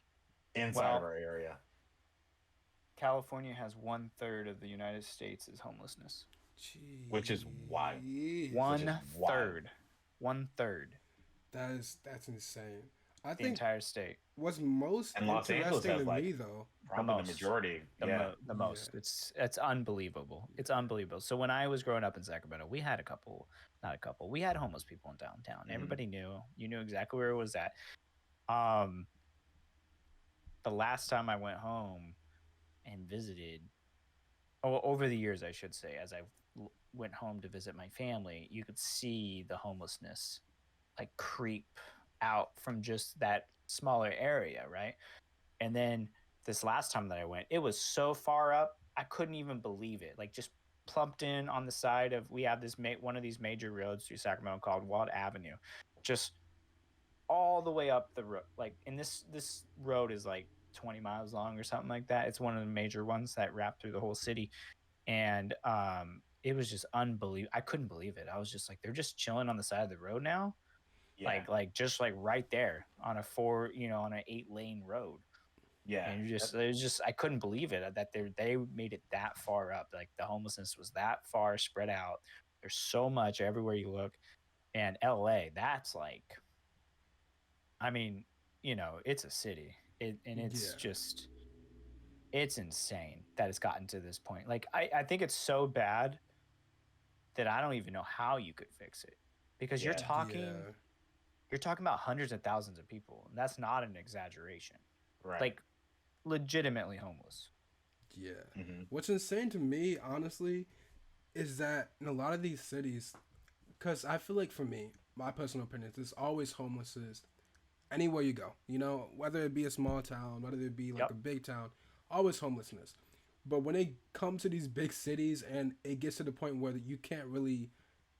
inside of Well, our area. California has 1/3 of the United States is homelessness. Which is wild. Jeez. One is wild. third. 1/3. That's insane. I The think entire state. what's most And Los Angeles interesting has, to like, me though. Probably the most. majority. The, Yeah. the most. It's unbelievable. It's unbelievable. So when I was growing up in Sacramento, we had we had homeless people in downtown. Mhm. Everybody knew. You knew exactly where it was at. The last time I went home and visited, over the years, I should say, as I went home to visit my family, you could see the homelessness like creep out from just that smaller area, right? And then this last time that I went, it was so far up, I couldn't even believe it. Like just plumped in on the side of, we have this one of these major roads through Sacramento called Walt Avenue, just all the way up the road. Like, and this road is like 20 miles long or something like that. It's one of the major ones that wrap through the whole city. And it was just unbelievable. I couldn't believe it. I was just like, they're just chilling on the side of the road now. Yeah. Like just like right there on a on an 8-lane road. Yeah. And it was just I couldn't believe it that they made it that far up. Like the homelessness was that far spread out. There's so much everywhere you look. And LA, that's like, I mean, it's a city. And it's just, it's insane that it's gotten to this point. Like I think it's so bad that I don't even know how you could fix it. Because you're talking about hundreds of thousands of people. And that's not an exaggeration. Right. Like legitimately homeless. Yeah. Mhm. What's insane to me, honestly, is that in a lot of these cities, because I feel like for me, my personal opinion, there's always homelessness anywhere you go. Whether it be a small town, whether it be like a big town, always homelessness. But when it comes to these big cities and it gets to the point where you can't really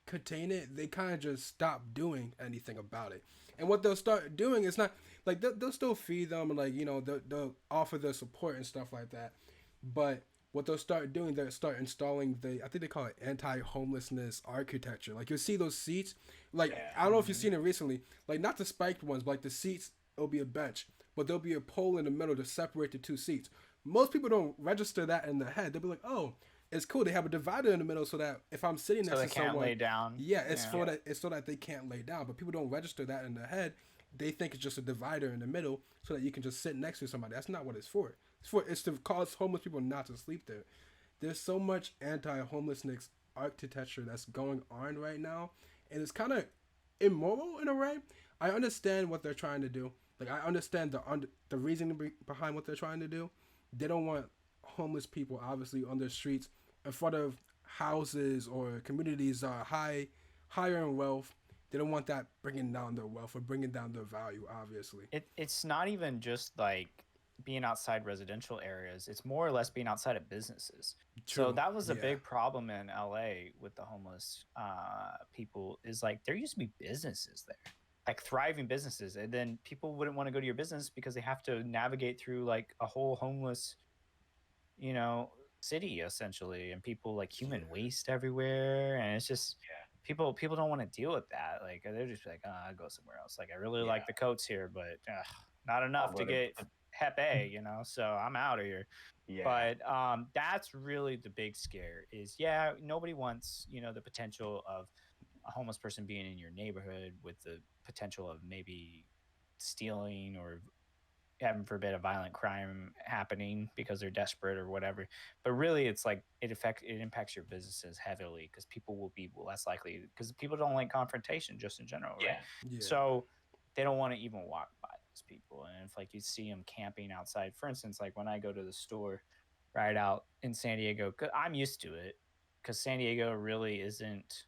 contain it, they kind of just stop doing anything about it. And what they'll start doing is not like they'll still feed them and like they'll offer their support and stuff like that. But what they'll start doing, they'll start installing I think they call it anti-homelessness architecture. Like you'll see those seats, like I don't know if you've seen it recently, like not the spiked ones, but like the seats, it'll be a bench, but there'll be a pole in the middle to separate the two seats. Most people don't register that in their head. They'll be like, oh, it's cool. They have a divider in the middle so that if I'm sitting So next they to can't someone, lay down. yeah, it's Yeah. for that. It's so that they can't lay down. But people don't register that in their head. They think it's just a divider in the middle so that you can just sit next to somebody. That's not what it's for. It's to cause homeless people not to sleep there. There's so much anti-homelessness architecture that's going on right now, and it's kind of immoral in a way. I understand what they're trying to do. Like I understand the reasoning behind what they're trying to do. They don't want homeless people obviously on the streets in front of houses or communities that are higher in wealth. They don't want that bringing down their wealth or bringing down their value. Obviously, It's not even just like being outside residential areas. It's more or less being outside of businesses. So true. that was a Yeah. big problem in LA with the homeless people. Is like there used to be businesses there, like thriving businesses, and then people wouldn't want to go to your business because they have to navigate through like a whole homeless, you know, city essentially, and people like human waste everywhere, and it's just people don't want to deal with that. Like they're just like, oh, I'll go somewhere else. Like I really like the coats here, but not enough to get Hep A, you know. So I'm out of here. Yeah. But that's really the big scare. Is nobody wants the potential of a homeless person being in your neighborhood with the potential of maybe stealing or heaven forbid a violent crime happening because they're desperate or whatever. But really it's like it impacts your businesses heavily because people will be less likely because people don't like confrontation just in general, right? Yeah. So they don't want to even walk by those people. And if like you see them camping outside, for instance, like when I go to the store right out in San Diego, I'm used to it because San Diego really isn't,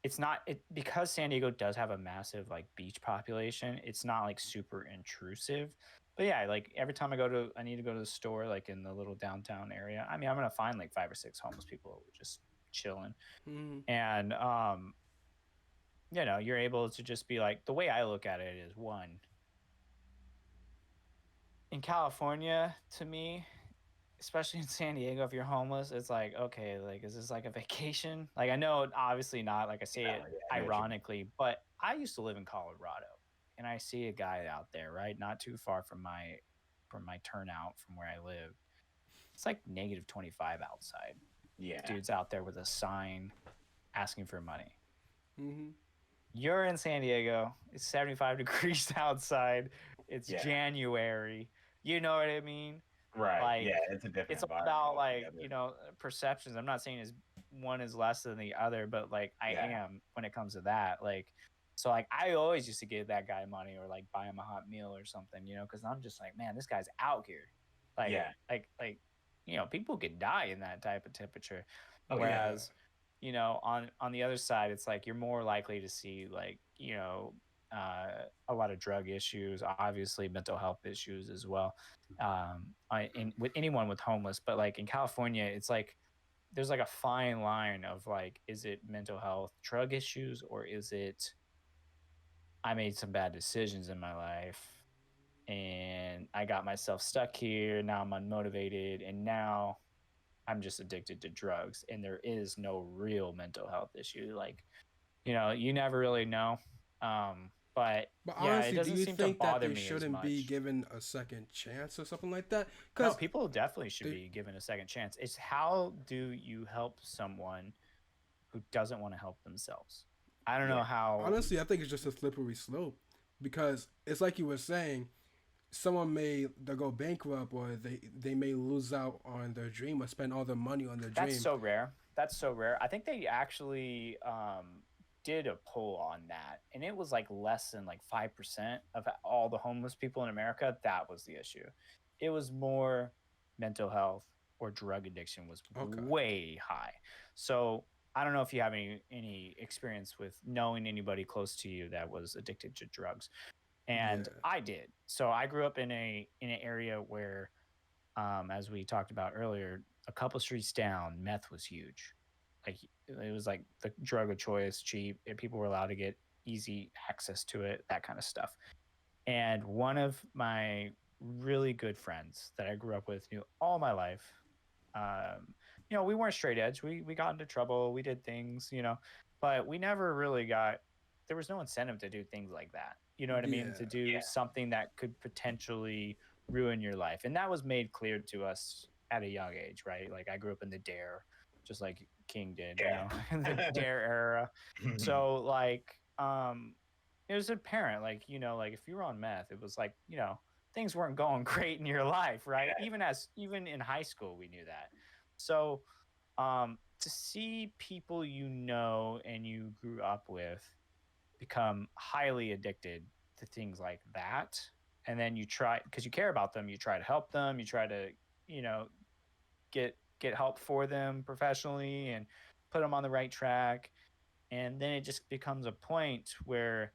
it's not it because San Diego does have a massive like beach population. It's not like super intrusive, but yeah, like every time I need to go to the store, like in the little downtown area. I mean, I'm gonna find like 5 or 6 homeless people just chilling, Mm-hmm. and you're able to just be like, the way I look at it is one in California to me, especially in San Diego, if you're homeless, it's like, okay, like, is this like a vacation? Like, I know, obviously not. Like, I say it ironically, but I used to live in Colorado, and I see a guy out there, right, not too far from my turnout from where I live. It's like -25 outside. Yeah. Dude's out there with a sign asking for money. Mm-hmm. You're in San Diego. It's 75 degrees outside. It's January. You know what I mean? Right. Like, yeah, it's a different. It's all about like perceptions. I'm not saying one is less than the other, but like I am when it comes to that. Like, so like I always used to give that guy money or like buy him a hot meal or something, because I'm just like, man, this guy's out here. Like, people could die in that type of temperature. Whereas, on the other side, it's like you're more likely to see like a lot of drug issues, obviously mental health issues as well, with anyone with homeless. But like in California, it's like there's like a fine line of like, is it mental health drug issues, or is it I made some bad decisions in my life and I got myself stuck here, now I'm unmotivated, and now I'm just addicted to drugs, and there is no real mental health issue. Like, you never really know. But honestly, it doesn't do you seem think to bother that they me shouldn't be given a second chance or something like that? No, people definitely should be given a second chance. It's how do you help someone who doesn't want to help themselves? I don't know how. Honestly, I think it's just a slippery slope, because it's like you were saying, someone they'll go bankrupt, or they may lose out on their dream or spend all their money on their dream. That's so rare. I think they actually did a poll on that, and it was like less than like 5% of all the homeless people in America. That was the issue. It was more mental health or drug addiction was way high. So I don't know if you have any experience with knowing anybody close to you that was addicted to drugs. And I did. So I grew up in an area where, as we talked about earlier, a couple streets down, meth was huge. Like it was like the drug of choice, cheap, and people were allowed to get easy access to it, that kind of stuff. And one of my really good friends that I grew up with, knew all my life. We weren't straight edge. We got into trouble. We did things, but we never really there was no incentive to do things like that. You know what I mean? To Yeah. do something that could potentially ruin your life. And that was made clear to us at a young age, right? Like I grew up in the Dare, just like King did, you know, in the Dare era. So like it was apparent, like, you know, like if you were on meth, it was like, you know, things weren't going great in your life, right? Even in high school we knew that. So to see people you know and you grew up with become highly addicted to things like that, and then you try, because you care about them, you try to help them, you try to, you know, get help for them professionally and put them on the right track, and then it just becomes a point where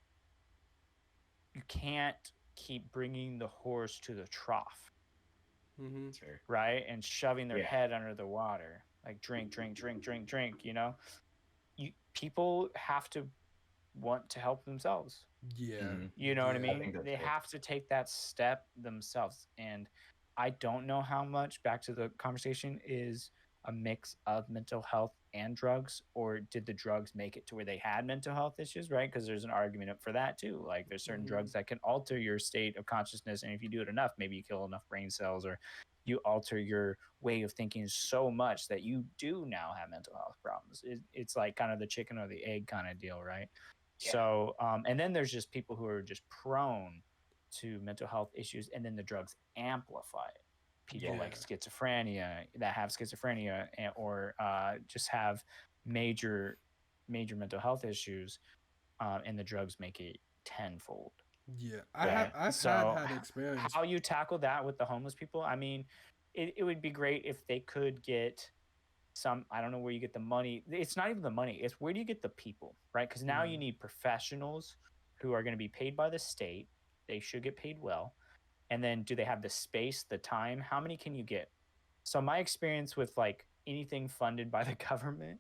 you can't keep bringing the horse to the trough, Mm-hmm. right, and shoving their Yeah. head under the water, like drink, drink, drink, drink, drink, you know. People have to want to help themselves. Yeah. You know what I Yeah. I mean? think that's They good. have to take that step themselves. And I don't know how much, back to the conversation, is a mix of mental health and drugs, or did the drugs make it to where they had mental health issues, right? Because there's an argument for that too. Like there's certain Mm-hmm. drugs that can alter your state of consciousness. And if you do it enough, maybe you kill enough brain cells, or you alter your way of thinking so much that you do now have mental health problems. It's like kind of the chicken or the egg kind of deal, right? Yeah. So, and then there's just people who are just prone to mental health issues, and then the drugs amplify it. People like schizophrenia, that have schizophrenia, or just have major, major mental health issues, and the drugs make it tenfold. Yeah. Yeah. I've So, had experience. how you tackle that with the homeless people? I mean, it would be great if they could get some, I don't know where you get the money. It's not even the money, it's where do you get the people, right? Because now you need professionals who are going to be paid by the state. They should get paid well. And then do they have the space, the time? How many can you get? So my experience with like anything funded by the government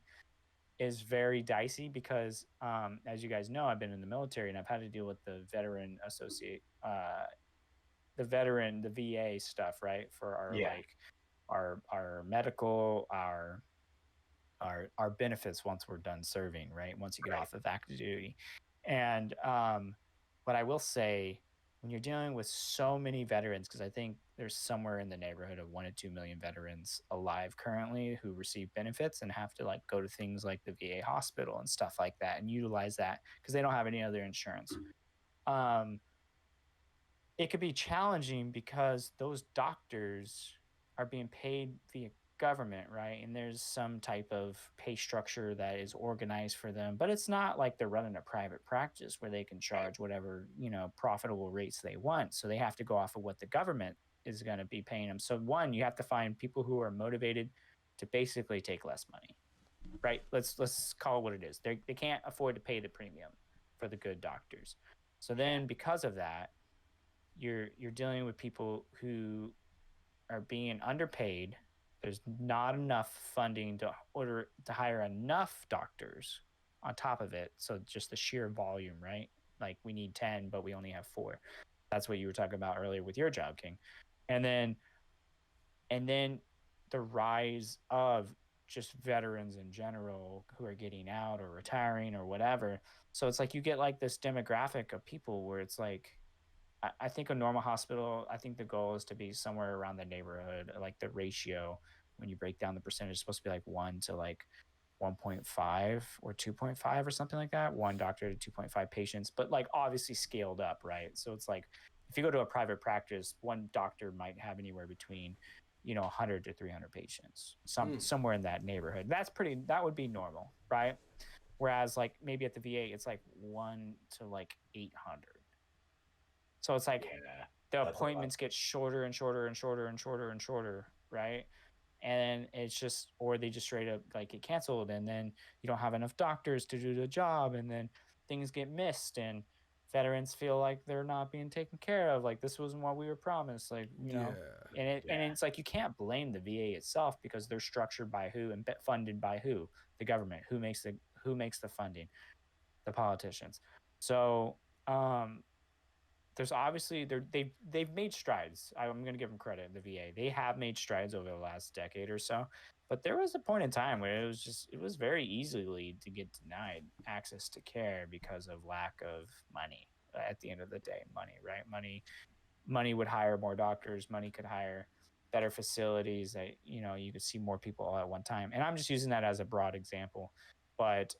is very dicey because, as you guys know, I've been in the military and I've had to deal with the veteran associate, the VA stuff, right? For our Yeah. like our medical, our benefits once we're done serving, right? Once you get off of active duty. And what I will say, when you're dealing with so many veterans, because I think there's somewhere in the neighborhood of 1 to 2 million veterans alive currently who receive benefits and have to like go to things like the VA hospital and stuff like that and utilize that because they don't have any other insurance. It could be challenging because those doctors are being paid via government, right? And there's some type of pay structure that is organized for them, but it's not like they're running a private practice where they can charge whatever, you know, profitable rates they want. So they have to go off of what the government is going to be paying them. So one, you have to find people who are motivated to basically take less money, right? Let's call it what it is. They can't afford to pay the premium for the good doctors. So then because of that, you're dealing with people who are being underpaid. There's not enough funding to hire enough doctors on top of it. So just the sheer volume, right? Like we need 10, but we only have 4. That's what you were talking about earlier with your job, King. And then the rise of just veterans in general who are getting out or retiring or whatever. So it's like you get like this demographic of people where it's like, I think a normal hospital, I think the goal is to be somewhere around the neighborhood, like the ratio when you break down the percentage is supposed to be like 1 to like 1.5 or 2.5 or something like that. One doctor to 2.5 patients, but like obviously scaled up, right? So it's like if you go to a private practice, one doctor might have anywhere between, you know, 100 to 300 patients, somewhere in that neighborhood. That would be normal, right? Whereas like maybe at the VA, it's like 1 to like 800. So it's like the appointments get shorter and shorter and shorter and shorter and shorter, right? And it's just, or they just straight up like get canceled, and then you don't have enough doctors to do the job, and then things get missed, and veterans feel like they're not being taken care of. Like this wasn't what we were promised, like, you know. And it's like you can't blame the VA itself because they're structured by who and funded by who? The government. Who makes the funding? The politicians. So there's obviously they've made strides. I'm going to give them credit. The VA, they have made strides over the last decade or so, but there was a point in time where it was very easily to get denied access to care because of lack of money, at the end of the day, money, right? Money would hire more doctors. Money could hire better facilities that, you could see more people all at one time. And I'm just using that as a broad example. But,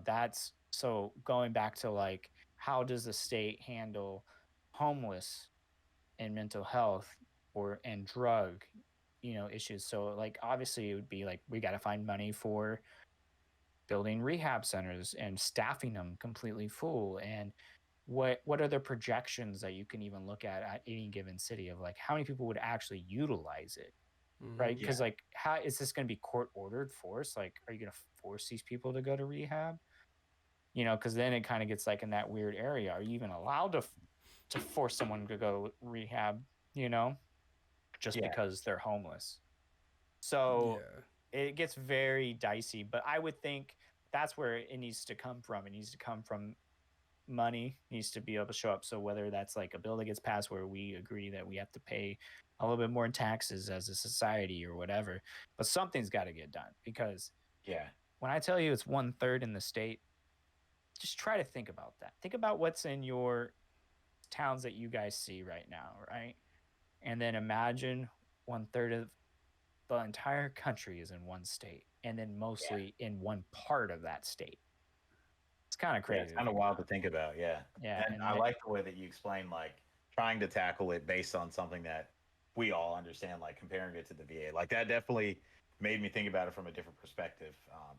that's so going back to like, how does the state handle homeless and mental health and drug, issues? So like, obviously it would be like, we got to find money for building rehab centers and staffing them completely full. And what are the projections that you can even look at any given city of like how many people would actually utilize it, right? Because like, how is this going to be court ordered force? Like, are you going to force these people to go to rehab? Because then it kind of gets like in that weird area. Are you even allowed to force someone to go rehab? Just because they're homeless. So it gets very dicey. But I would think that's where it needs to come from. It needs to come from money, needs to be able to show up. So whether that's like a bill that gets passed where we agree that we have to pay a little bit more in taxes as a society or whatever, but something's got to get done. Because when I tell you it's 1/3 in the state, just try to think about that. Think about what's in your towns that you guys see right now, right? And then imagine 1/3 of the entire country is in one state, and then mostly in one part of that state. It's kind of crazy. It's kind of wild to think about. Yeah. And I like the way that you explain, like, trying to tackle it based on something that we all understand, like comparing it to the VA. Like, that definitely made me think about it from a different perspective,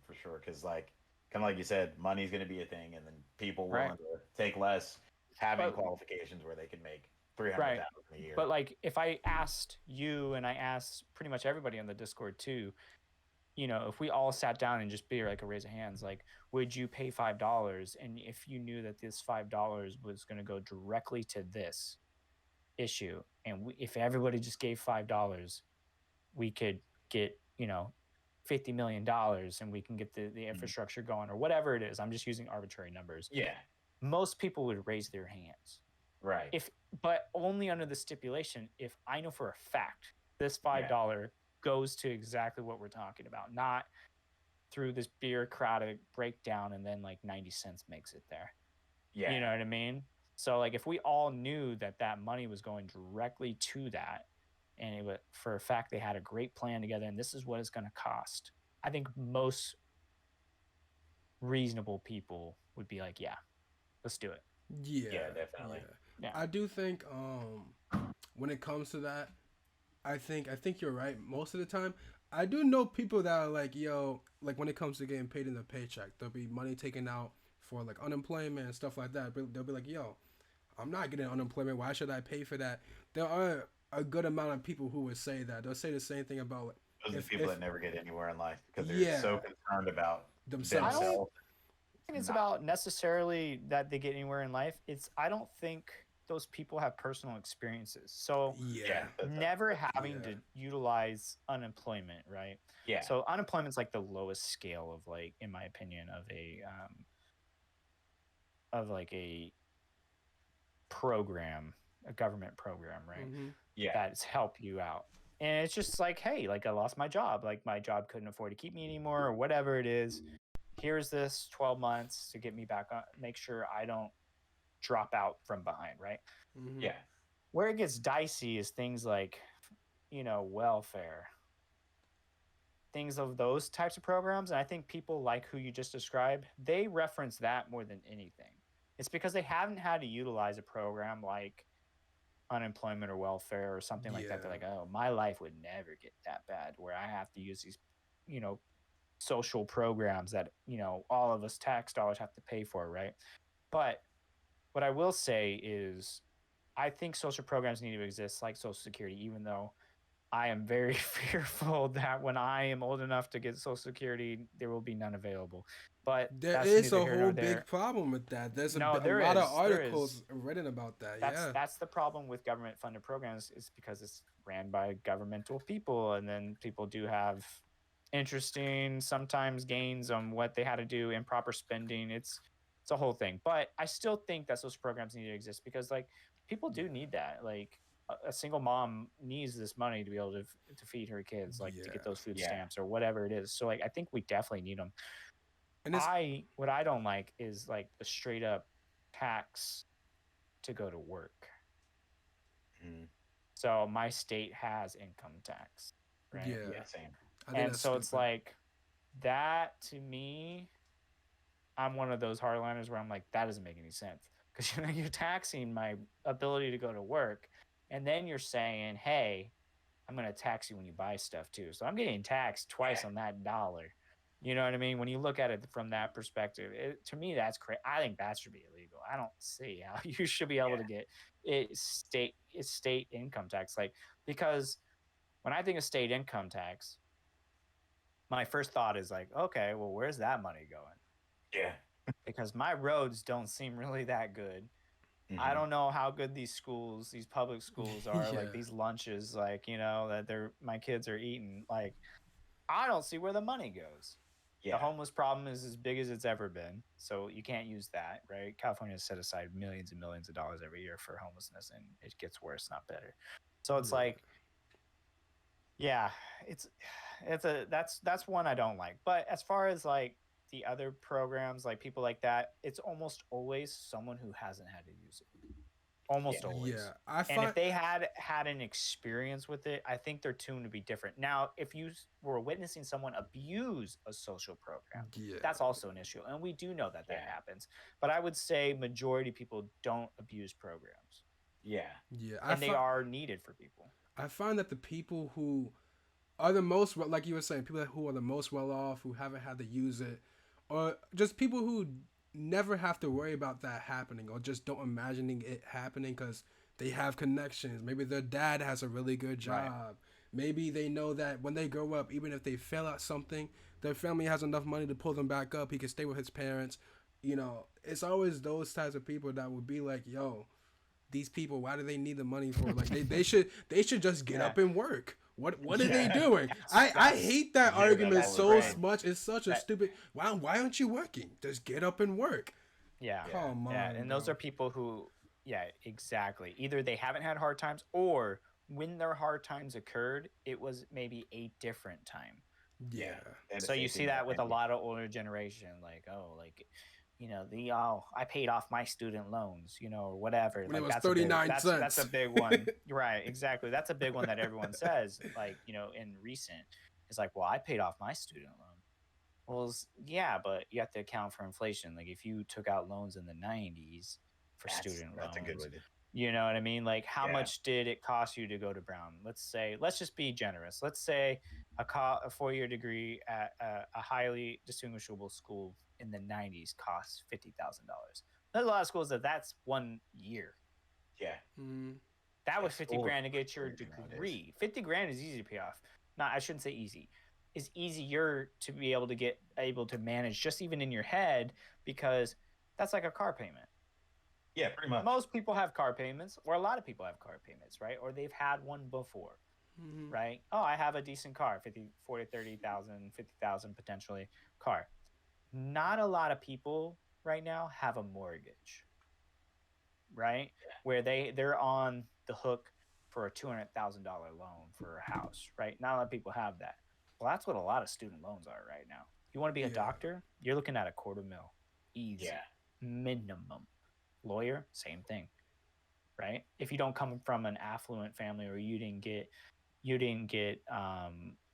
for sure. Because, like, kind of like you said, money's going to be a thing, and then people willing to take less, having qualifications where they can make $300,000 a year. But like, if I asked you, and I asked pretty much everybody on the Discord too, if we all sat down and just be like a raise of hands, like, would you pay $5? And if you knew that this $5 was going to go directly to this issue, and if everybody just gave $5, we could get, $50 million, and we can get the infrastructure going, or whatever it is. I'm just using arbitrary numbers. Yeah. Most people would raise their hands. Right. But only under the stipulation, if I know for a fact this $5 goes to exactly what we're talking about, not through this bureaucratic breakdown and then like 90 cents makes it there. Yeah. You know what I mean? So like, if we all knew that money was going directly to that, and it would, for a fact, they had a great plan together, and this is what it's going to cost, I think most reasonable people would be like, yeah, let's do it. Yeah, definitely. Yeah. I do think when it comes to that, I think you're right most of the time. I do know people that are like, yo, like when it comes to getting paid in the paycheck, there'll be money taken out for like unemployment and stuff like that. But they'll be like, yo, I'm not getting unemployment. Why should I pay for that? There are a good amount of people who would say that. They'll say the same thing about like, those are the people that never get anywhere in life because they're so concerned about themselves. I don't think it's about necessarily that they get anywhere in life. I don't think those people have personal experiences. So never having to utilize unemployment, right? Yeah. So unemployment's like the lowest scale of, like, in my opinion, of a program, a government program, right? Mm-hmm. Yeah. That's helped you out. And it's just like, hey, like, I lost my job. Like, my job couldn't afford to keep me anymore, or whatever it is. Here's this 12 months to get me back on, make sure I don't drop out from behind, right? Mm-hmm. Yeah. Where it gets dicey is things like, welfare, things of those types of programs. And I think people like who you just described, they reference that more than anything. It's because they haven't had to utilize a program like unemployment or welfare or something like that. They're like, oh, my life would never get that bad where I have to use these, social programs that, all of us tax dollars have to pay for, right? But what I will say is, I think social programs need to exist, like Social Security, even though I am very fearful that when I am old enough to get Social Security, there will be none available. But there is a whole big problem with that. There's a lot of articles written about that. That's the problem with government-funded programs, is because it's ran by governmental people, and then people do have interesting sometimes gains on what they had to do, improper spending. It's a whole thing. But I still think that those programs need to exist because, like, people do need that. Like, a single mom needs this money to be able to feed her kids, like, to get those food stamps or whatever it is. So, like, I think we definitely need them. And what I don't like is, like, the straight up tax to go to work. Mm. So my state has income tax, right? Yeah. Yeah, same. I think And that's so it's stupid. like that to me. I'm one of those hardliners where I'm like, that doesn't make any sense because you're taxing my ability to go to work, and then you're saying, hey, I'm going to tax you when you buy stuff too. So I'm getting taxed twice on that dollar. You know what I mean? When you look at it from that perspective, to me, that's crazy. I think that should be illegal. I don't see how you should be able to get state income tax. Like, because when I think of state income tax, my first thought is like, okay, well, where's that money going? Yeah. Because my roads don't seem really that good. I Mhm. don't know how good these schools, these public schools are, Yeah. like these lunches, like, that my kids are eating. Like, I don't see where the money goes. The Yeah. homeless problem is as big as it's ever been. So you can't use that, right? California has set aside millions and millions of dollars every year for homelessness, and it gets worse, not better. So it's Yeah. like, yeah, that's one I don't like. But as far as like the other programs, like people like that, it's almost always someone who hasn't had to use it. Almost always. Yeah, I And if find they had an experience with it, I think they're tuned to be different. Now, if you were witnessing someone abuse a social program, yeah, that's also an issue, and we do know that Yeah. happens. But I would say majority of people don't abuse programs, Yeah. yeah. and they are needed for people. I find that the people who are the most, like you were saying, people who are the most well off, who haven't had to use it, or just people who never have to worry about that happening, or just don't imagining it happening because they have connections. Maybe their dad has a really good job. Right. Maybe they know that when they grow up, even if they fail at something, their family has enough money to pull them back up. He can stay with his parents. It's always those types of people that would be like, yo, these people, why do they need the money for? Like they should just get up and work. What are they doing? I hate that Yeah, argument that's so right. much. It's such a stupid. Why aren't you working? Just get up and work. Yeah. Come on. Yeah, and those bro. are people who, yeah, exactly. Either they haven't had hard times, or when their hard times occurred, it was maybe a different time. Yeah. And So the you same see thing that with a happened. lot of older generation, like, oh, like, I paid off my student loans, or whatever. When Like it was that's a big, 39 that's cents. a big one, right? Exactly. That's a big one that everyone says, like, in recent, it's like, well, I paid off my student loan. Well, yeah, but you have to account for inflation. Like if you took out loans in the 90s for student That's a good loans, way to. you know what I mean? Like how Yeah. much did it cost you to go to Brown? Let's just be generous. Let's say a 4-year degree at a highly distinguishable school in the 90s costs $50,000. There's a lot of schools that's 1 year. Yeah. Mm, That was Yeah, 50 school grand to is get your crazy nowadays. degree. 50 grand is easy to pay off. No, I shouldn't say easy. It's easier to be able to manage just even in your head, because that's like a car payment. Yeah, pretty much. Most people have car payments, or a lot of people have car payments, right? Or they've had one before, mhm. right? Oh, I have a decent car, 50, 40, 30,000, 50,000 potentially car. Not a lot of people right now have a mortgage, right? Where they're on the hook for a $200,000 loan for a house, right? Not a lot of people have that. Well, that's what a lot of student loans are right now. You want to be a Yeah. doctor? You're looking at $250,000, easy, Yeah. minimum. Lawyer, same thing, right? If you don't come from an affluent family, or you didn't get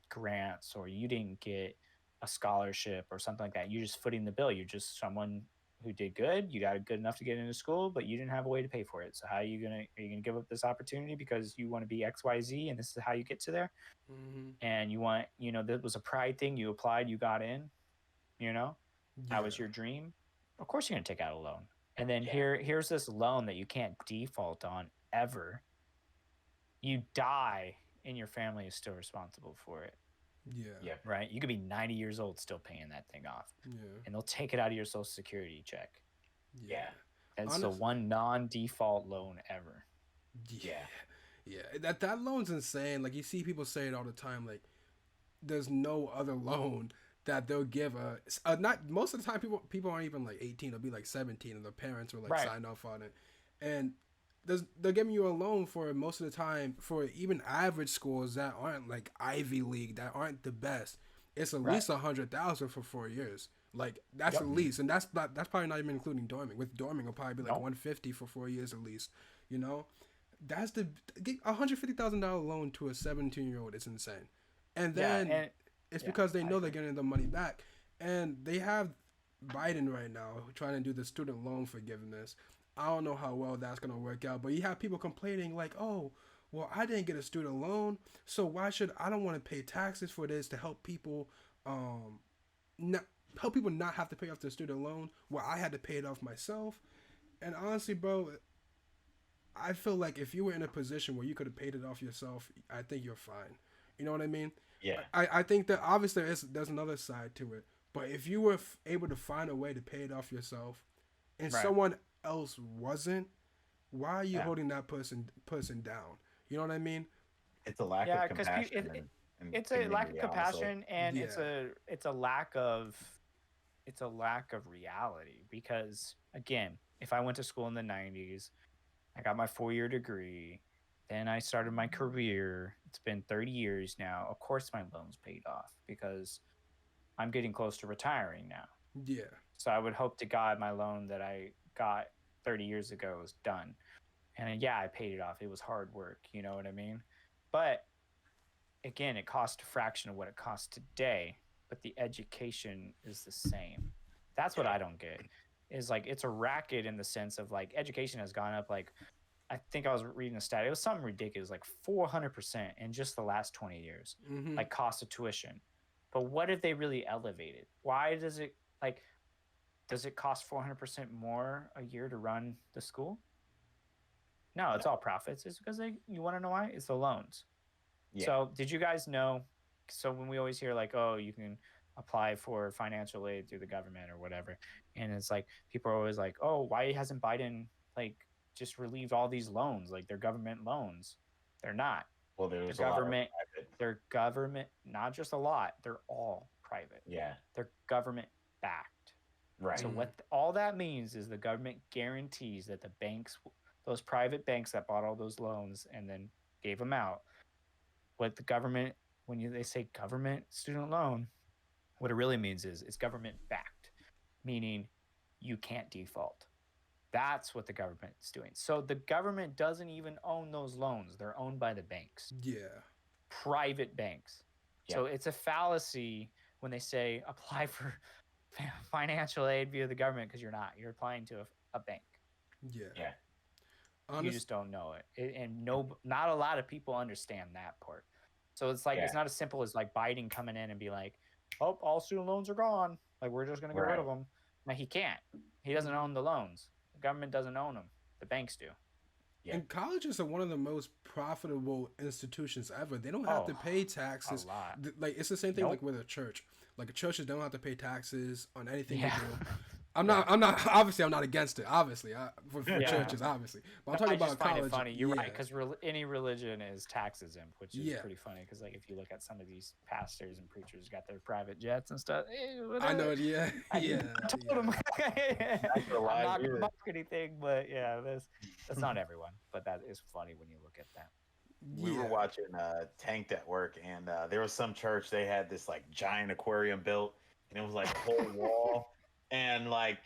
grants, or you didn't get a scholarship or something like that, you're just footing the bill. You're just someone who did good. You got good enough to get into school, but you didn't have a way to pay for it. So are you gonna give up this opportunity because you want to be XYZ, and this is how you get to there? Mhm. And you want, that was a pride thing. You applied, you got in, that was your dream. Of course you're gonna take out a loan. And then here's this loan that you can't default on ever. You die, and your family is still responsible for it. Yeah. Right? You could be 90 years old still paying that thing off. Yeah. And they'll take it out of your Social Security check. Yeah. That's the one non-default loan ever. Yeah. Yeah. That loan's insane. Like you see people say it all the time. Like there's no other loan that they'll give not most of the time people aren't even like 18. They'll be like 17, and their parents will like sign off on it. And they're giving you a loan for most of the time for even average schools that aren't like Ivy League, that aren't the best. It's at least 100,000 for 4 years. Like that's the least, and that's probably not even including dorming. With dorming, it'll probably be like Nope. 150 for 4 years at least. You know, that's the $150,000 loan to a 17-year-old is insane. And then and it's yeah, because they I know they're agree. getting the money back, and they have Biden right now trying to do the student loan forgiveness. I don't know how well that's gonna work out, but you have people complaining like, "Oh, well, I didn't get a student loan, so why should I don't want to pay taxes for this to help people, not help people not have to pay off their student loan? Well, I had to pay it off myself." And honestly, bro, I feel like if you were in a position where you could have paid it off yourself, I think you're fine. You know what I mean? Yeah. I think that obviously there's another side to it, but if you were able to find a way to pay it off yourself, and Right. someone else wasn't, why are you Yeah. holding that person down? You know what I mean? It's a lack Yeah, of 'cause compassion it's a lack of community, honestly. compassion, and Yeah. it's a lack of reality. Because again, if I went to school in the 90s, I got my 4-year degree, then I started my career. It's been 30 years now. Of course, my loan's paid off because I'm getting close to retiring now. Yeah. So I would hope to God my loan that I got 30 years ago is done. And yeah, I paid it off. It was hard work. You know what I mean? But again, it cost a fraction of what it costs today, but the education is the same. That's what I don't get. Is like it's a racket in the sense of like education has gone up like I think I was reading a stat. It was something ridiculous, like 400% in just the last 20 years, Mm-hmm. like cost of tuition. But what have they really elevated? Why does it like? Does it cost 400% more a year to run the school? No, it's all profits. It's because you want to know why? It's the loans. Yeah. So did you guys know? So when we always hear like, oh, you can apply for financial aid through the government or whatever, and it's like people are always like, oh, why hasn't Biden like just relieved all these loans? Like they're government loans. They're not. Well, The there's a lot of government, private. they're government, not just a lot. They're all private. Yeah. They're government backed. Right. So what all that means is the government guarantees that the banks, those private banks that bought all those loans and then gave them out, what the government, they say government student loan, what it really means is it's government backed, meaning you can't default. That's what the government is doing. So the government doesn't even own those loans. They're owned by the banks, Yeah. private banks. Yeah. So it's a fallacy when they say apply for financial aid via the government because you're not. You're applying to a bank. Yeah. Yeah. You just don't know it. And not a lot of people understand that part. So it's like it's not as simple as like Biden coming in and be like, "Oh, all student loans are gone. Like we're just gonna get rid of them." Now he can't. He doesn't own the loans. The government doesn't own them. The banks do. Yeah. And colleges are one of the most profitable institutions ever. They don't have to pay taxes. A lot. Like it's the same thing Nope. like with a church. Like a churches don't have to pay taxes on anything Yeah. you do. I'm not obviously I'm not against it. Obviously, for Yeah. churches, obviously. But I'm I talking just about find college. it funny. You're right, yeah. because any religion is tax exempt, which is Yeah. pretty funny. Because like if you look at some of these pastors and preachers got their private jets and stuff. I know it. Yeah. Yeah. I told them. gonna I'm lie, not we gonna were- mock anything, but yeah, that's not everyone. But that is funny when you look at that. We were Yeah. watching Tanked at work, and there was some church. They had this like giant aquarium built, and it was like a whole wall. And like,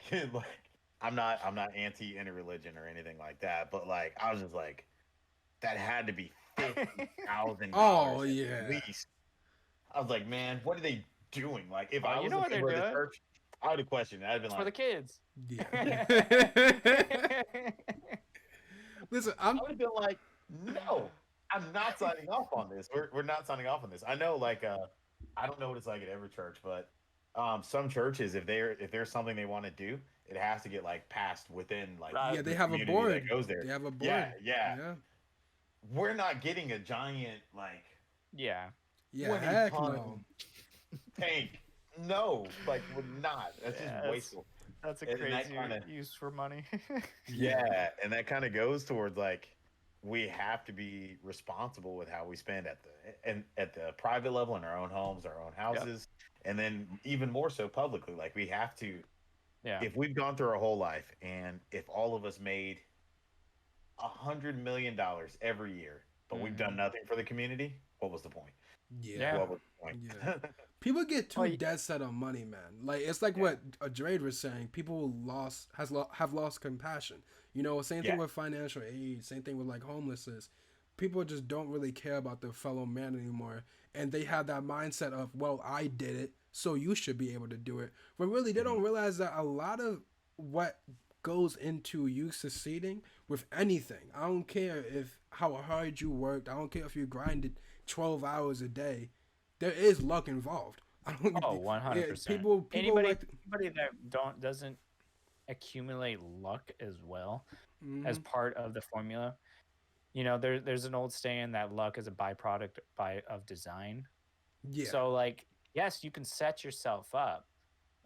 I'm not anti any religion or anything like that, but like, I was just like, that had to be $50,000. Oh, yeah. At least. I was like, man, what are they doing? Like, if Oh, I you was know a what they're member of the doing. church, I would have questioned it. I'd have been It's for the like, kids. Yeah. Listen, I would have been like, no, I'm not signing off on this. We're not signing off on this. I know, like, I don't know what it's like at every church, but some churches, if there's something they want to do, it has to get like passed within like Right. yeah, the they have a community board. that goes there. They have a board. Yeah. We're not getting a giant like Yeah. Yeah, 20 heck ton no. tank. No, like we're not. That's Yeah, just that's- wasteful. That's a And that crazy kinda- use for money. Yeah, and that kind of goes towards like we have to be responsible with how we spend at the private level in our own homes, our own houses, and then even more so publicly. Like we have to, Yeah. if we've gone through our whole life, and if all of us made $100 million every year, but we've done nothing for the community, what was the point? Yeah. What was the point? Yeah. People get too Well, dead set on money, man. Like it's like Yeah. what Drade was saying. People have lost compassion. You know, same thing Yeah. with financial aid. Same thing with like homelessness. People just don't really care about their fellow man anymore, and they have that mindset of, well, I did it, so you should be able to do it. But really, they Mhm. don't realize that a lot of what goes into you succeeding with anything. I don't care if how hard you worked. I don't care if you grinded 12 hours a day. There is luck involved. I don't. Oh, Yeah, 100%. people like. Anybody that doesn't accumulate luck as well as Mhm. part of the formula. There's an old saying that luck is a byproduct of design. Yeah. So like, yes, you can set yourself up,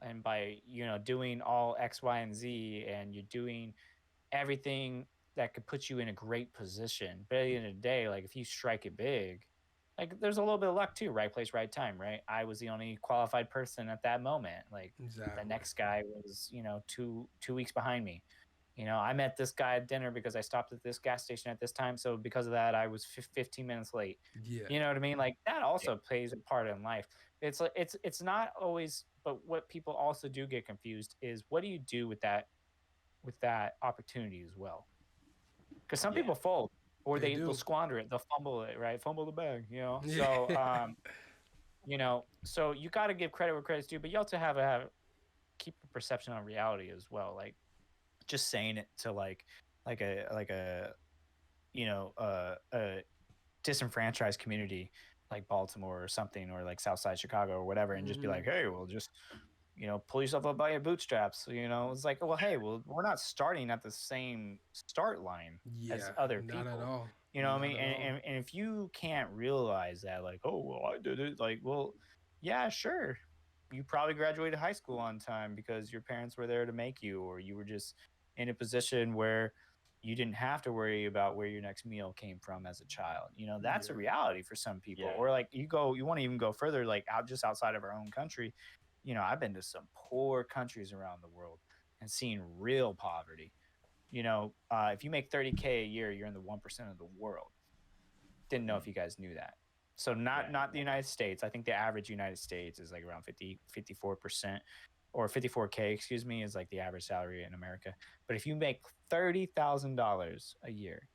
and by doing all X, Y, and Z, and you're doing everything that could put you in a great position. But at the end of the day, like if you strike it big, like there's a little bit of luck too, right place, right time, right? I was the only qualified person at that moment. Like the Exactly. next guy was, two weeks behind me. I met this guy at dinner because I stopped at this gas station at this time. So because of that, I was 15 minutes late. Yeah. You know what I mean? Like that Yeah. also plays a part in life. It's like it's not always, but what people also do get confused is what do you do with that opportunity as well? Because some Yeah. people fold or They they'll do. squander it, they'll fumble it, right? Fumble the bag, Yeah. So you got to give credit where credit's due, but you also have keep a perception on reality as well. Like just saying it to like a a disenfranchised community like Baltimore or something, or like Southside Chicago or whatever, and just be Mhm. like, hey, well, just pull yourself up by your bootstraps. It's like, well, hey, well, we're not starting at the same start line as Yeah. other Not at people. all. You know what I Not mean? at all. And if you can't realize that, like, oh, well, I did it, like, well, yeah, sure. You probably graduated high school on time because your parents were there to make you, or you were just in a position where you didn't have to worry about where your next meal came from as a child. That's a Yeah. reality for some people. Yeah. Or like you want to even go further, like just outside of our own country. I've been to some poor countries around the world and seen real poverty. If you make 30K a year, you're in the 1% of the world. Didn't know if you guys knew that. So not Yeah. the United States. I think the average United States is like around 54%, or 54K, excuse me, is like the average salary in America. But if you make $30,000 a year,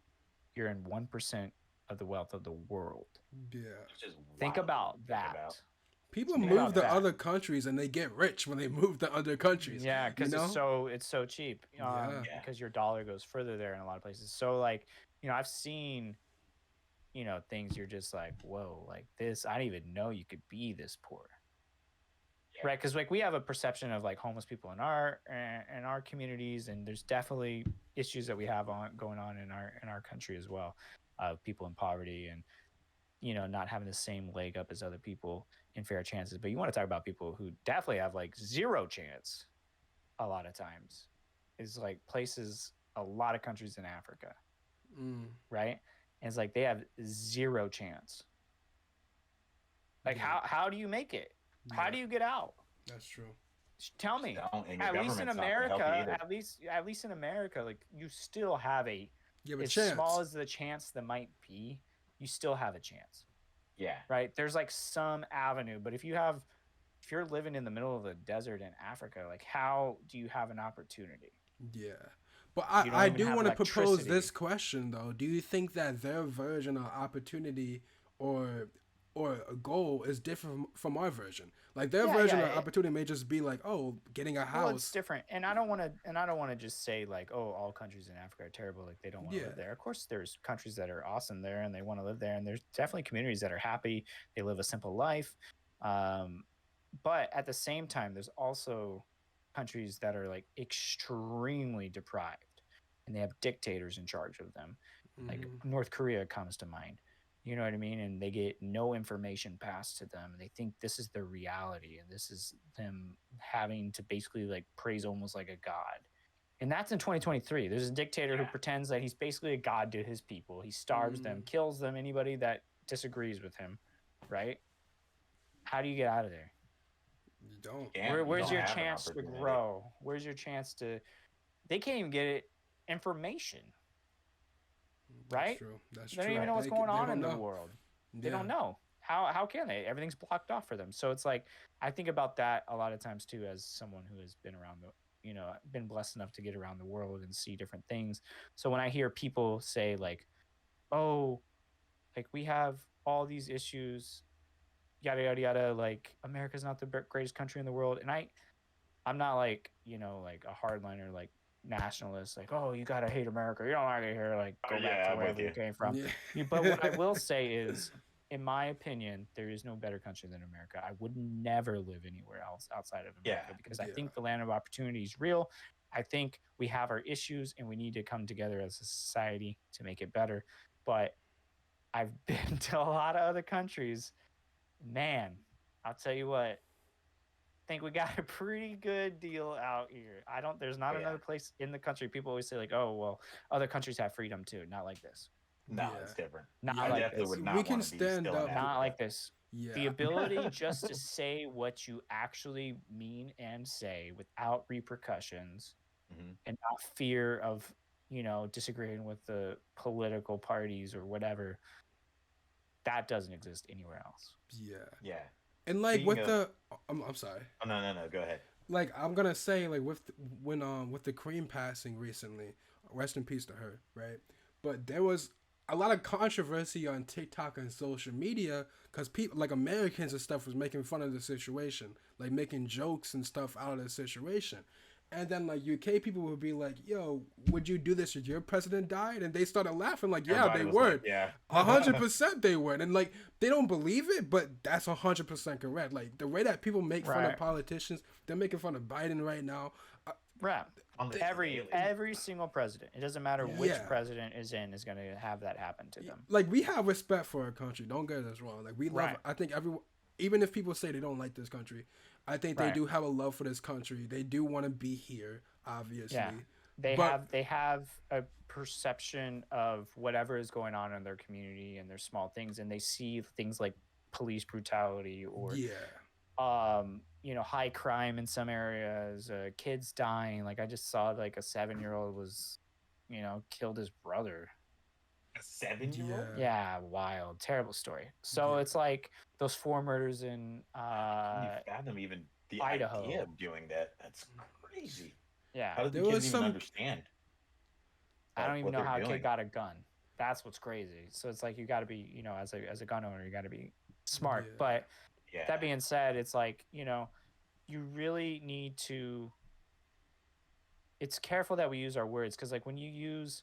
you're in 1% of the wealth of the world. Yeah. It's just Think wild about to think that. about. People Think move about to that. other countries and they get rich when they move to other countries. Yeah, You because know? it's so cheap. Yeah. Yeah. Because your dollar goes further there in a lot of places. So like, I've seen, things you're just like, whoa, like this. I didn't even know you could be this poor. Yeah. Right? Because like we have a perception of like homeless people in our communities, and there's definitely issues that we have going on in our country as well, of people in poverty and not having the same leg up as other people in fair chances. But you want to talk about people who definitely have like zero chance a lot of times, is like places, a lot of countries in Africa, Mm. right? And it's like they have zero chance. Like Yeah. how do you make it? How Yeah. do you get out? That's true. Tell me. Don't, and your At least in government's not gonna help you America, either. at least in America, like you still have You have a as chance. small as the chance that might be, you still have a chance. Yeah. Right? There's like some avenue, but if you're living in the middle of the desert in Africa, like how do you have an opportunity? Yeah. But You don't I even do have want to propose electricity. this question though. Do you think that their version of opportunity or a goal is different from our version? Like their Yeah, version yeah. of opportunity may just be like, oh, getting a Well, it's house. different, and I don't want to just say like, oh, all countries in Africa are terrible, like they don't want to Yeah. live there. Of course, there's countries that are awesome there, and they want to live there, and there's definitely communities that are happy. They live a simple life, but at the same time, there's also countries that are like extremely deprived, and they have dictators in charge of them. Like Mhm. North Korea comes to mind. You know what I mean? And they get no information passed to them. And they think this is their reality, and this is them having to basically like praise almost like a god. And that's in 2023. There's a dictator who Yeah. pretends that he's basically a god to his people. He starves them, kills them, anybody that disagrees with him, right? How do you get out of there? You don't. You Where's don't your have an chance to opportunity. grow? Where's your chance to? They can't even get it information, right? That's true. That's They don't true. even know what's They going on don't in the know. world. They Yeah. don't know. how can they? Everything's blocked off for them. So it's like I think about that a lot of times too, as someone who has been around the been blessed enough to get around the world and see different things. So when I hear people say like, oh, like we have all these issues, yada yada yada, like America's not the greatest country in the world, and I'm not like like a hardliner like nationalist, like, oh, you gotta hate America, you don't like it here, like go back to I'm with wherever you you. came from. Yeah. But what I will say is, in my opinion, there is no better country than America. I would never live anywhere else outside of America Yeah. because I Yeah. think the land of opportunity is real. I think we have our issues and we need to come together as a society to make it better. But I've been to a lot of other countries. Man, I'll tell you what, think we got a pretty good deal out here. There's not Oh, yeah. another place in the country. People always say like, oh, well, other countries have freedom too. Not like this. No, Yeah. it's different. Not Yeah, I like definitely this. would We not can want to be stand still up in for- Not Africa. like this. Yeah. The ability just to say what you actually mean and say without repercussions Mhm. and not fear of, disagreeing with the political parties or whatever, that doesn't exist anywhere else. Yeah. Yeah. And like Speaking with the, I'm sorry. Oh no, go ahead. Like I'm gonna say like with with the Queen passing recently, rest in peace to her, right? But there was a lot of controversy on TikTok and social media because people like Americans and stuff was making fun of the situation, like making jokes and stuff out of the situation. And then like UK people would be like, "Yo, would you do this if your president died?" And they started laughing like, "Yeah, Everybody they was would." like, yeah. 100% they would. And like they don't believe it, but that's 100% correct. Like the way that people make fun of Right. politicians, they're making fun of Biden right now. Right. On the daily. Every single president, it doesn't matter which Yeah. president is in, is going to have that happen to them. Like we have respect for our country. Don't get us wrong. Like we love. Right. I think everyone, even if people say they don't like this country, I think they Right. do have a love for this country. They do want to be here. Obviously. Yeah. They But- have a perception of whatever is going on in their community and their small things, and they see things like police brutality or Yeah. high crime in some areas, kids dying. Like I just saw like a 7-year-old was killed his brother. A 7-year-old? Yeah, wild, terrible story. So Yeah. it's like those 4 murders in Can you fathom even the Idaho. idea of doing that? That's crazy. yeah. How did the There kids was even some- understand? I don't even what know they're how a kid doing? got a gun. That's what's crazy. So it's like you got to be, as a gun owner, you got to be smart. Yeah. But Yeah. that being said, it's like, you really need to. It's careful that we use our words because, like, when you use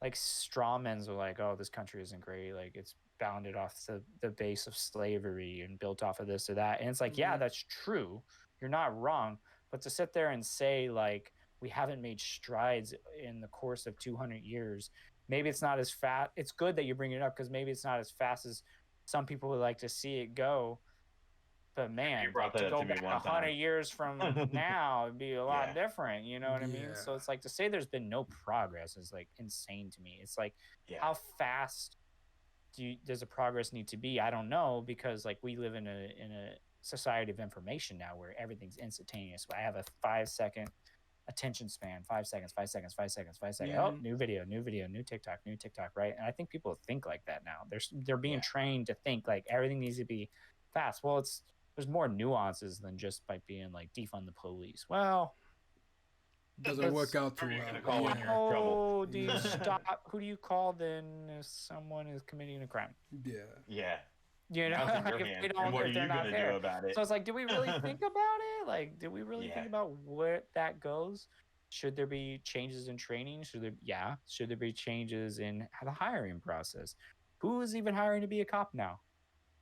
like straw men's are like, oh, this country isn't great. Like, it's bounded off the base of slavery and built off of this or that. And it's like, yeah, Mhm. that's true. You're not wrong. But to sit there and say, like, we haven't made strides in the course of 200 years, maybe it's not as fast. It's good that you bring it up because maybe it's not as fast as some people would like to see it go. But man, brought like, to that up go to me back one 100 time. years from now would be a lot Yeah. different. You know what I mean? Yeah. So it's like to say there's been no progress is like insane to me. It's like Yeah. how fast does a progress need to be? I don't know because like we live in a society of information now where everything's instantaneous. I have a 5-second attention span, 5 seconds, 5 seconds, 5 seconds, 5 seconds. Yeah. Oh, new video, new TikTok, right? And I think people think like that now. They're being Yeah. trained to think like everything needs to be fast. Well, there's more nuances than just by being like defund the police. Well, Doesn't work out too Who are you well. gonna call when Yeah. you're in trouble? oh, do you Yeah. stop? Who do you call then if someone is committing a crime? Yeah. Yeah. You know, Now's in your if hands. we And don't, what are if you they're not gonna there. do about it? So it's like, do we really think about it? Like, do we really Yeah. think about where that goes? Should there be changes in training? Should there be changes in the hiring process? Who is even hiring to be a cop now?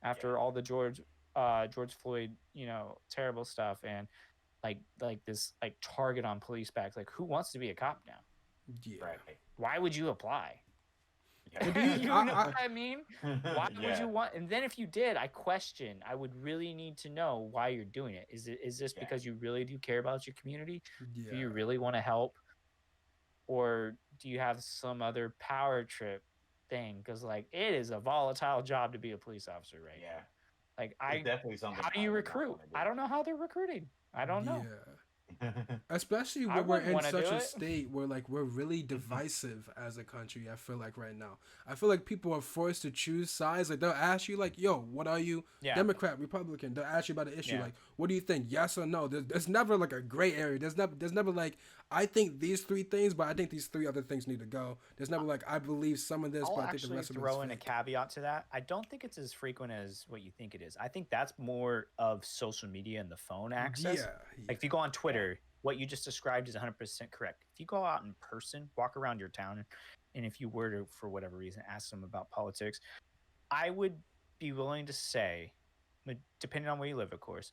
After all the George Floyd, terrible stuff and like this like target on police backs. Like, who wants to be a cop now? Yeah. Right. Why would you apply? Yeah. Well, do you- You know I- what I mean? Why would Yeah. you want? And then if you did, I would really need to know why you're doing it. Is this Yeah. because you really do care about your community? Yeah. Do you really want to help? Or do you have some other power trip thing? Because like it is a volatile job to be a police officer right Yeah. now. Like It's definitely something. how do I you would not recruit? wanna do. I don't know how they're recruiting. I don't know. Yeah. Especially I when we're wouldn't in want to such do a it. state where like we're really divisive as a country. I feel like right now, I feel like people are forced to choose sides. Like they'll ask you like, "Yo, what are you? Yeah, Democrat, Republican?" They'll ask you about an issue yeah. like, "What do you think? Yes or no?" There's never like a gray area. There's never like I think these three things, but I think these three other things need to go. There's never like I believe some of this, I'll but I think the actually rest of it is throw in a fake. caveat to that. I don't think it's as frequent as what you think it is. I think that's more of social media and the phone access. Yeah, Like if you yeah, go on Yeah. Twitter, what you just described is 100% correct. If you go out in person, walk around your town, and if you were to, for whatever reason, ask them about politics, I would be willing to say, depending on where you live, of course,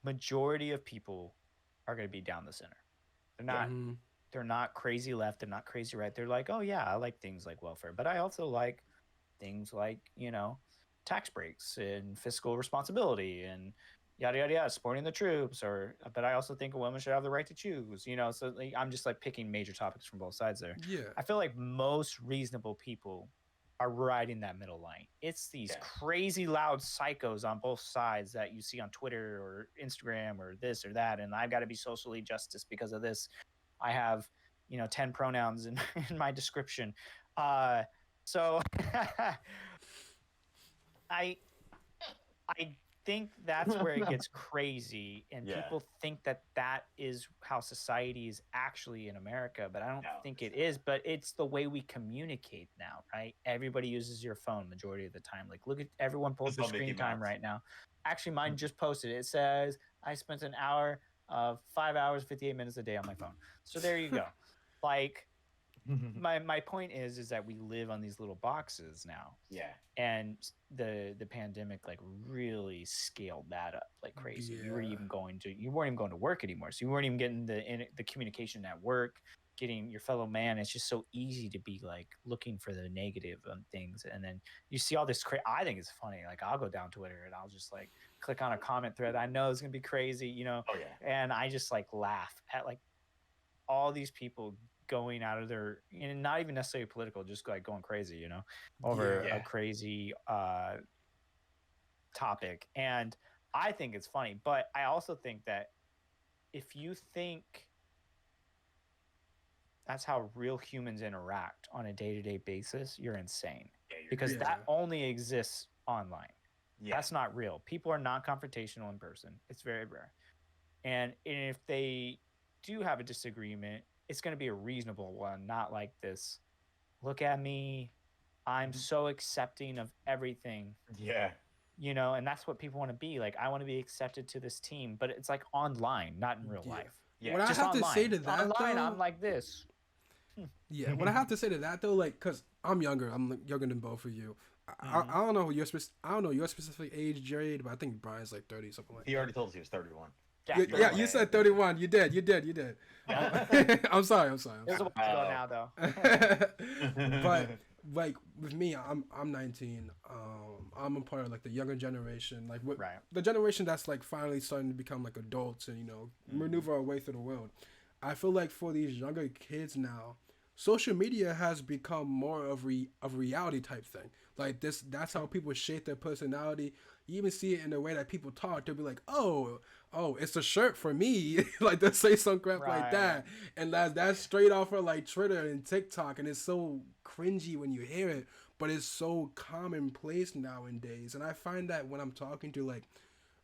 majority of people are going to be down the center. They're Yeah. not they're not crazy left, they're not crazy right. They're like, "Oh yeah, I like things like welfare, but I also like things like, tax breaks and fiscal responsibility and yada yada yada, supporting the troops or but I also think a woman should have the right to choose, so like, I'm just like picking major topics from both sides there. yeah, I feel like most reasonable people are right in that middle line. It's these Yeah. crazy loud psychos on both sides that you see on Twitter or Instagram or this or that, and I've got to be socially justice because of this. I have, 10 pronouns in, in my description. So I I think that's where it gets crazy, and Yeah. people think that that is how society is actually in America, but I don't No, think it's it is. But it's the way we communicate now, right? Everybody uses your phone majority of the time. Like, look at everyone pulls It's their all Mickey screen time Mouse. right now. Actually, mine just posted. It says I spent an hour, 5 hours, 58 minutes a day on my phone. So there you go. Like, my point is that we live on these little boxes now, Yeah. and the pandemic like really scaled that up like crazy. yeah, You weren't even going to work anymore, so you weren't even getting the communication at work, getting your fellow man. It's just so easy to be like looking for the negative on things, and then you see all this I think it's funny, like I'll go down Twitter and I'll just like click on a comment thread I know is gonna be crazy, Oh yeah. and I just like laugh at like all these people going out of their, not even necessarily political, just like going crazy, over yeah. a crazy topic. And I think it's funny, but I also think that if you think that's how real humans interact on a day-to-day basis, you're insane, Yeah. You're because Yeah. that only exists online. Yeah. That's not real. People are not confrontational in person. It's very rare. And if they do have a disagreement, it's going to be a reasonable one, not like this. Look at me. I'm so accepting of everything, Yeah. and that's what people want to be. Like, I want to be accepted to this team, but it's like online, not in real Yeah. life. Yeah. What I Just have to say online. to that Online, though, I'm like this. yeah, what I have to say to that though, like, cause I'm younger than both of you. I don't know I don't know your specific age, Jared, but I think Brian's like 30, something like He that. already told us he was 31. Yeah, you said 31. You did. I'm sorry. There's a while ago now, though. But like with me, I'm 19. I'm a part of like the younger generation, like Right. the generation that's like finally starting to become like adults and maneuver our way through the world. I feel like for these younger kids now, social media has become more of a reality type thing. Like that's how people shape their personality. You even see it in the way that people talk. They'll be like, "Oh, it's a shirt for me." Like they'll say some crap like Right. that, and that's straight off of like Twitter and TikTok, and it's so cringy when you hear it, but it's so commonplace nowadays. And I find that when I'm talking to like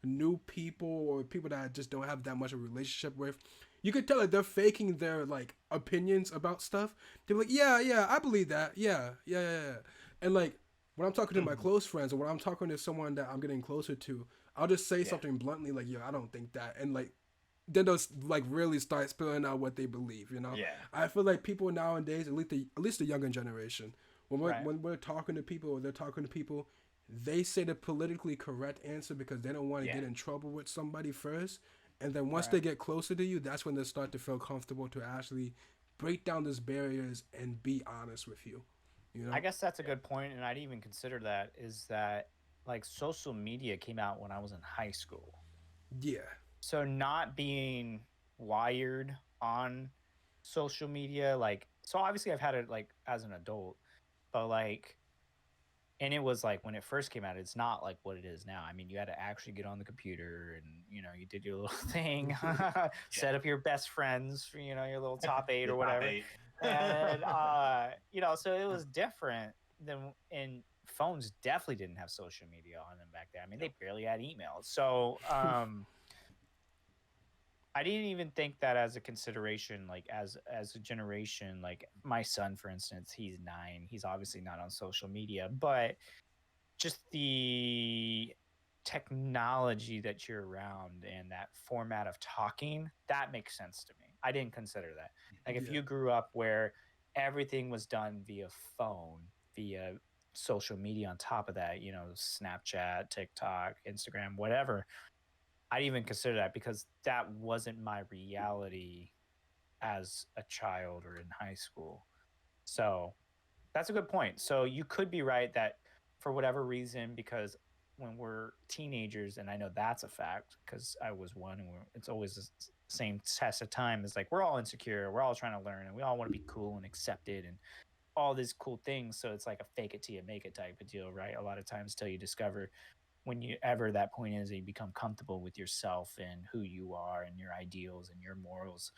new people or people that I just don't have that much of a relationship with, you could tell that they're faking their like opinions about stuff. They're like, yeah, I believe that. Yeah. And like when I'm talking to my close friends or when I'm talking to someone that I'm getting closer to, I'll just say something bluntly like, yo, I don't think that. And like then they'll like really start spilling out what they believe. Yeah. I feel like people nowadays, at least the younger generation, Right. when we're talking to people or they're talking to people, they say the politically correct answer because they don't want to Yeah. get in trouble with somebody first. And then once Right. they get closer to you, that's when they start to feel comfortable to actually break down those barriers and be honest with you. I guess that's a good point, and I'd even consider that is that like social media came out when I was in high school. Yeah. So not being wired on social media, like, so obviously I've had it like as an adult, but like And it was like when it first came out, it's not like what it is now. I mean, you had to actually get on the computer and, you know, you did your little thing, set up your best friends for, you know, your little top 8 The or top whatever. 8. And, you know, so it was different than in phones definitely didn't have social media on them back then. I mean, they barely had emails. So, I didn't even think that as a consideration, like as a generation. Like my son, for instance, he's 9. He's obviously not on social media, but just the technology that you're around and that format of talking, that makes sense to me. I didn't consider that. Like if you grew up where everything was done via phone, via social media on top of that, you know, Snapchat, TikTok, Instagram, whatever, I didn't even consider that because that wasn't my reality as a child or in high school. So that's a good point. So you could be right that for whatever reason, because when we're teenagers, and I know that's a fact because I was one, and it's always the same test of time. Is like we're all insecure, we're all trying to learn, and we all want to be cool and accepted, and all these cool things. So it's like a fake it till you make it type of deal, right? A lot of times till you discover when you ever that point is that you become comfortable with yourself and who you are and your ideals and your morals.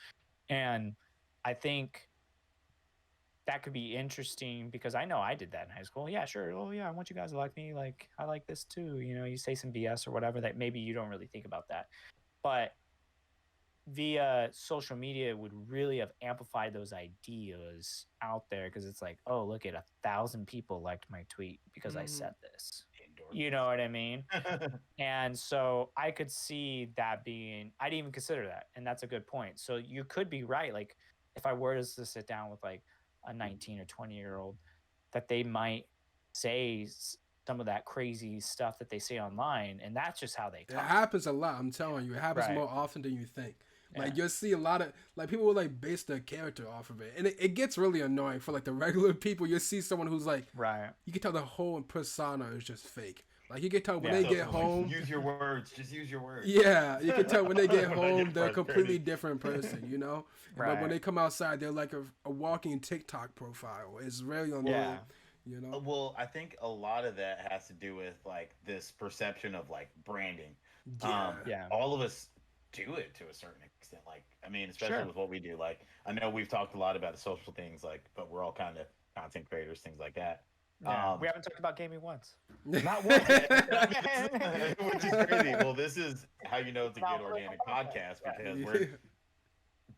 And I think that could be interesting because I know I did that in high school. Yeah, sure. Oh yeah, I want you guys to like me. Like I like this too. You know, you say some BS or whatever that maybe you don't really think about that. But via social media it would really have amplified those ideas out there because it's like, oh, look at 1,000 people liked my tweet because I said this. You know what I mean? And so I could see that being, I didn't even consider that. And that's a good point. So you could be right. Like if I were to sit down with like a 19 or 20-year-old, that they might say some of that crazy stuff that they say online. And that's just how they talk. It happens a lot. I'm telling you, it happens more often than you think. Like you'll see a lot of like people will like base their character off of it, and it gets really annoying for like the regular people. You'll see someone who's like, you can tell the whole persona is just fake. Like you can tell when they get home. Use your words. Just use your words. Yeah, you can tell when they get home they're a completely different person. You know, but when they come outside, they're like a walking TikTok profile. It's really annoying. Yeah. You know. Well, I think a lot of that has to do with like this perception of like branding. Yeah. All of us do it to a certain extent. Like, I mean, especially with what we do. Like, I know we've talked a lot about the social things, like, but we're all kind of content creators, things like that. Yeah. We haven't talked about gaming once. Not once. Which is crazy. Well, this is how you know it's a good organic podcast because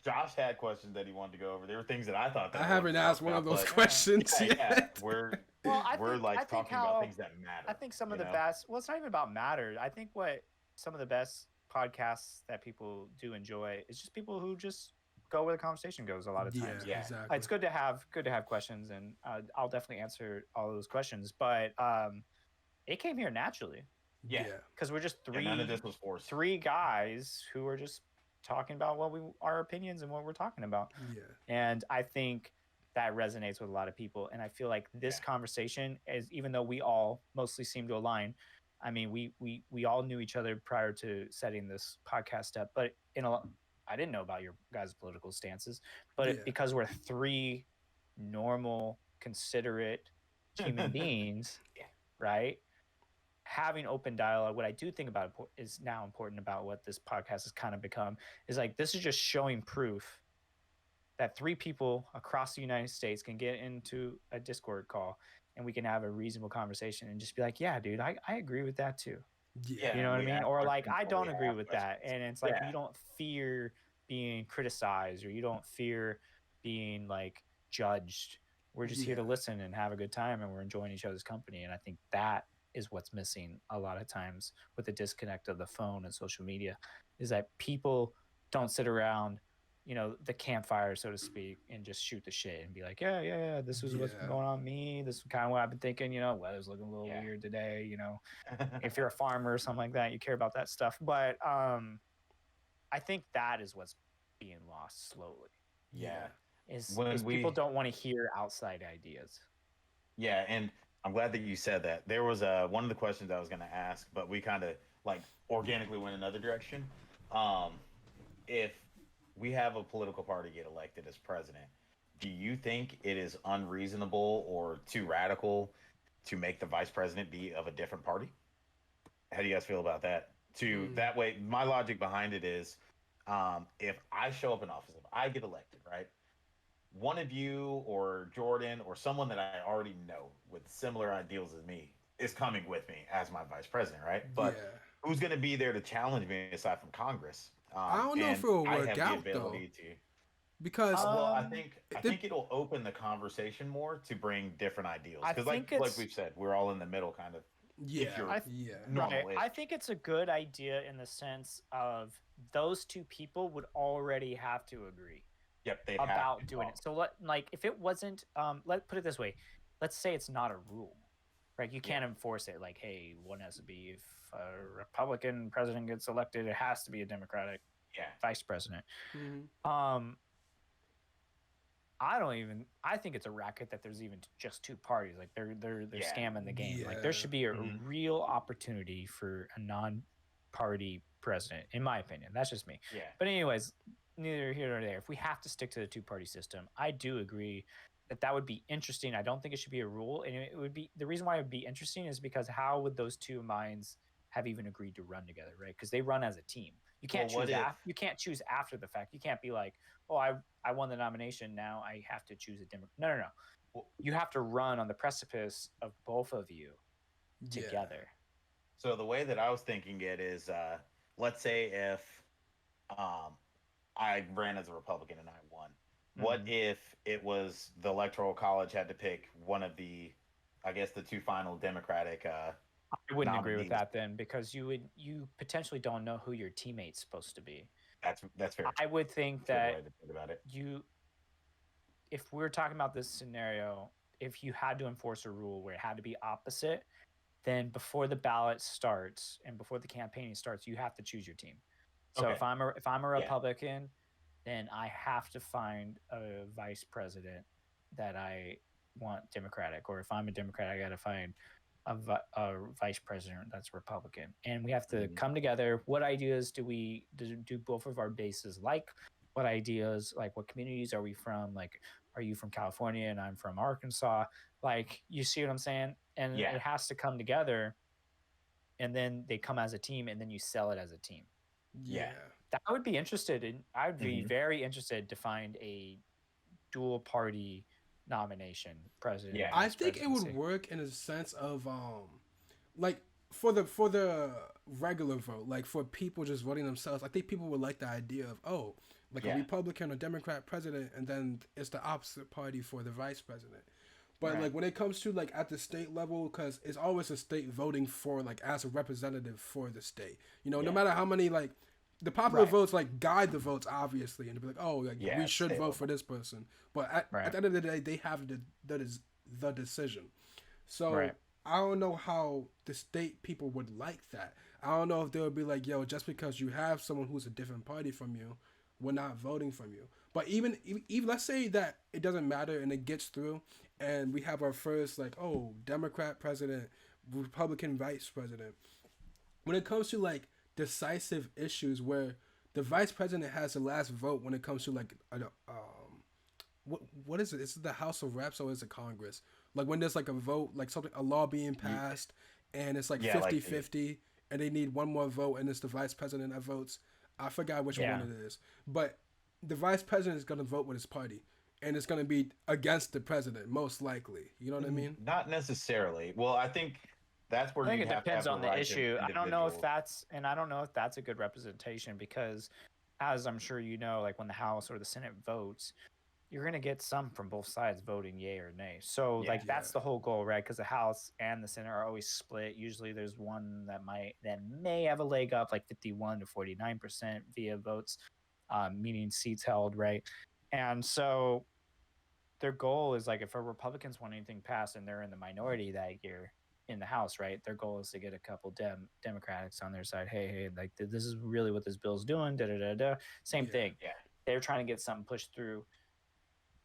Josh had questions that he wanted to go over. There were things that I thought that I haven't asked one of those questions yet. Yeah, we're talking about things that matter. I think some of the best. Well, it's not even about matter. I think what some of the best podcasts that people do enjoy is just people who just go where the conversation goes a lot of times. Yeah, exactly. It's good to have questions, and I'll definitely answer all of those questions. But it came here naturally. Yeah, because we're just none of this was forced. 3 guys who are just talking about our opinions and what we're talking about. Yeah, and I think that resonates with a lot of people. And I feel like this conversation is, even though we all mostly seem to align. I mean, we all knew each other prior to setting this podcast up, but I didn't know about your guys' political stances, but because we're 3 normal, considerate human beings, right? Having open dialogue, what I do think about is now important about what this podcast has kind of become is like, this is just showing proof that 3 people across the United States can get into a Discord call and we can have a reasonable conversation and just be like, yeah, dude, I agree with that too. Yeah, you know what I mean? Or like, I don't agree with that. And it's like, you don't fear being criticized or you don't fear being like judged. We're just here to listen and have a good time, and we're enjoying each other's company. And I think that is what's missing a lot of times with the disconnect of the phone and social media, is that people don't sit around, you know, the campfire, so to speak, and just shoot the shit and be like, yeah, this is what's been going on with me. This is kind of what I've been thinking, you know, weather's looking a little weird today, you know. If you're a farmer or something like that, you care about that stuff. But I think that is what's being lost slowly. Is people don't want to hear outside ideas. Yeah, and I'm glad that you said that. There was one of the questions I was going to ask, but we kind of like organically went another direction. If we have a political party get elected as president, do you think it is unreasonable or too radical to make the vice president be of a different party. How do you guys feel about that? To that way, my logic behind it is, if I show up in office, if I get elected, right, one of you or Jordan or someone that I already know with similar ideals as me is coming with me as my vice president, right? But Yeah. who's going to be there to challenge me aside from Congress? I don't know And if it will I work have the out though, ability to. because Well, I the, think it'll open the conversation more to bring different ideals I because, think like it's we've said, we're all in the middle, kind of. yeah, If you're I yeah, normal, right. I think it's a good idea in the sense of those two people would already have to agree yep, they have about to doing talk. it. So like if it wasn't let put it this way, let's say it's not a rule. Right? You Yeah, can't enforce it like, hey, one has to be if a Republican president gets elected, it has to be a Democratic yeah, vice president. hmm Um I think it's a racket that there's even just two parties. Like they're yeah. scamming the game. Like there yeah, should be a Mhm. real opportunity for a non-party president, in my opinion. That's just me. Yeah. But anyways, neither here nor there. If we have to stick to the two-party system, I do agree that that would be interesting. I don't think it should be a rule, and it would be the reason why it would be interesting is because how would those two minds have even agreed to run together, right? Because they run as a team. You can't Well, what choose if? you can't choose after the fact. You can't be like, oh, I won the nomination. Now I have to choose a Democrat. No, no, no. Well, You have to run on the precipice of both of you yeah, together. so the way that I was thinking it is, let's say if um, I ran as a Republican and I won. What Mhm. if it was the Electoral College had to pick one of the, I guess, the two final Democratic I wouldn't agree with nominees? that then because you potentially don't know who your teammate's supposed to be. That's fair. I would think That's a good way that to think about it. you if we're talking about this scenario, if you had to enforce a rule where it had to be opposite, then before the ballot starts and before the campaigning starts, you have to choose your team. So Okay. if I'm a Yeah. Republican, then I have to find a vice president that I want Democratic, or if I'm a Democrat, I got to find a vice president that's Republican, and we have to Mhm. come together. What ideas do both of our bases like? What ideas like? What communities are we from? Like, are you from California and I'm from Arkansas? Like, you see what I'm saying? And Yeah. it has to come together, and then they come as a team, and then you sell it as a team. yeah. That I would be interested in. I would be Mhm. very interested to find a dual party nomination, president and Yeah. I vice think it would presidency. work in a sense of like for the regular vote, like for people just voting themselves. I think people would like the idea of, oh, like a Yeah. Republican or Democrat president, and then it's the opposite party for the vice president. But Right. like when it comes to like at the state level, because it's always a state voting for like as a representative for the state. No Yeah. matter how many like the popular Right. votes like guide the votes obviously, and to be like, oh, like Yeah, we it's should state vote level. for this person. But at Right. the end of the day, they have the decision. So Right. I don't know how the state people would like that. I don't know if they would be like, yo, just because you have someone who's a different party from you, we're not voting from you. But even let's say that it doesn't matter and it gets through, and we have our first like, oh, Democrat president, Republican vice president. When it comes to like decisive issues where the vice president has the last vote when it comes to like what is it? Is it the House of Reps or is it Congress? Like when there's like a vote, like something a law being Ye- passed, and it's like Yeah, like 50-50, and they need one more vote, and it's the vice president that votes. I forgot which one Yeah. it is, but the vice president is gonna vote with his party, and it's gonna be against the president most likely. You know what I mean? Not necessarily. Well, I think that's where I think you'd it have to have depends the on the right issue. I don't know if individuals. I don't know if that's a good representation because, as I'm sure you know, like when the House or the Senate votes, you're going to get some from both sides voting yay or nay. So, Yeah. like, that's the whole goal, right? Because the House and the Senate are always split. Usually there's one that may have a leg up, like 51 to 49% via votes, meaning seats held, right? And so their goal is like if a Republicans want anything passed and they're in the minority that year in the House, right? Their goal is to get a couple Democrats on their side. Hey, like this is really what this bill's doing. Da da da da. Same Yeah. thing. Yeah. They're trying to get something pushed through.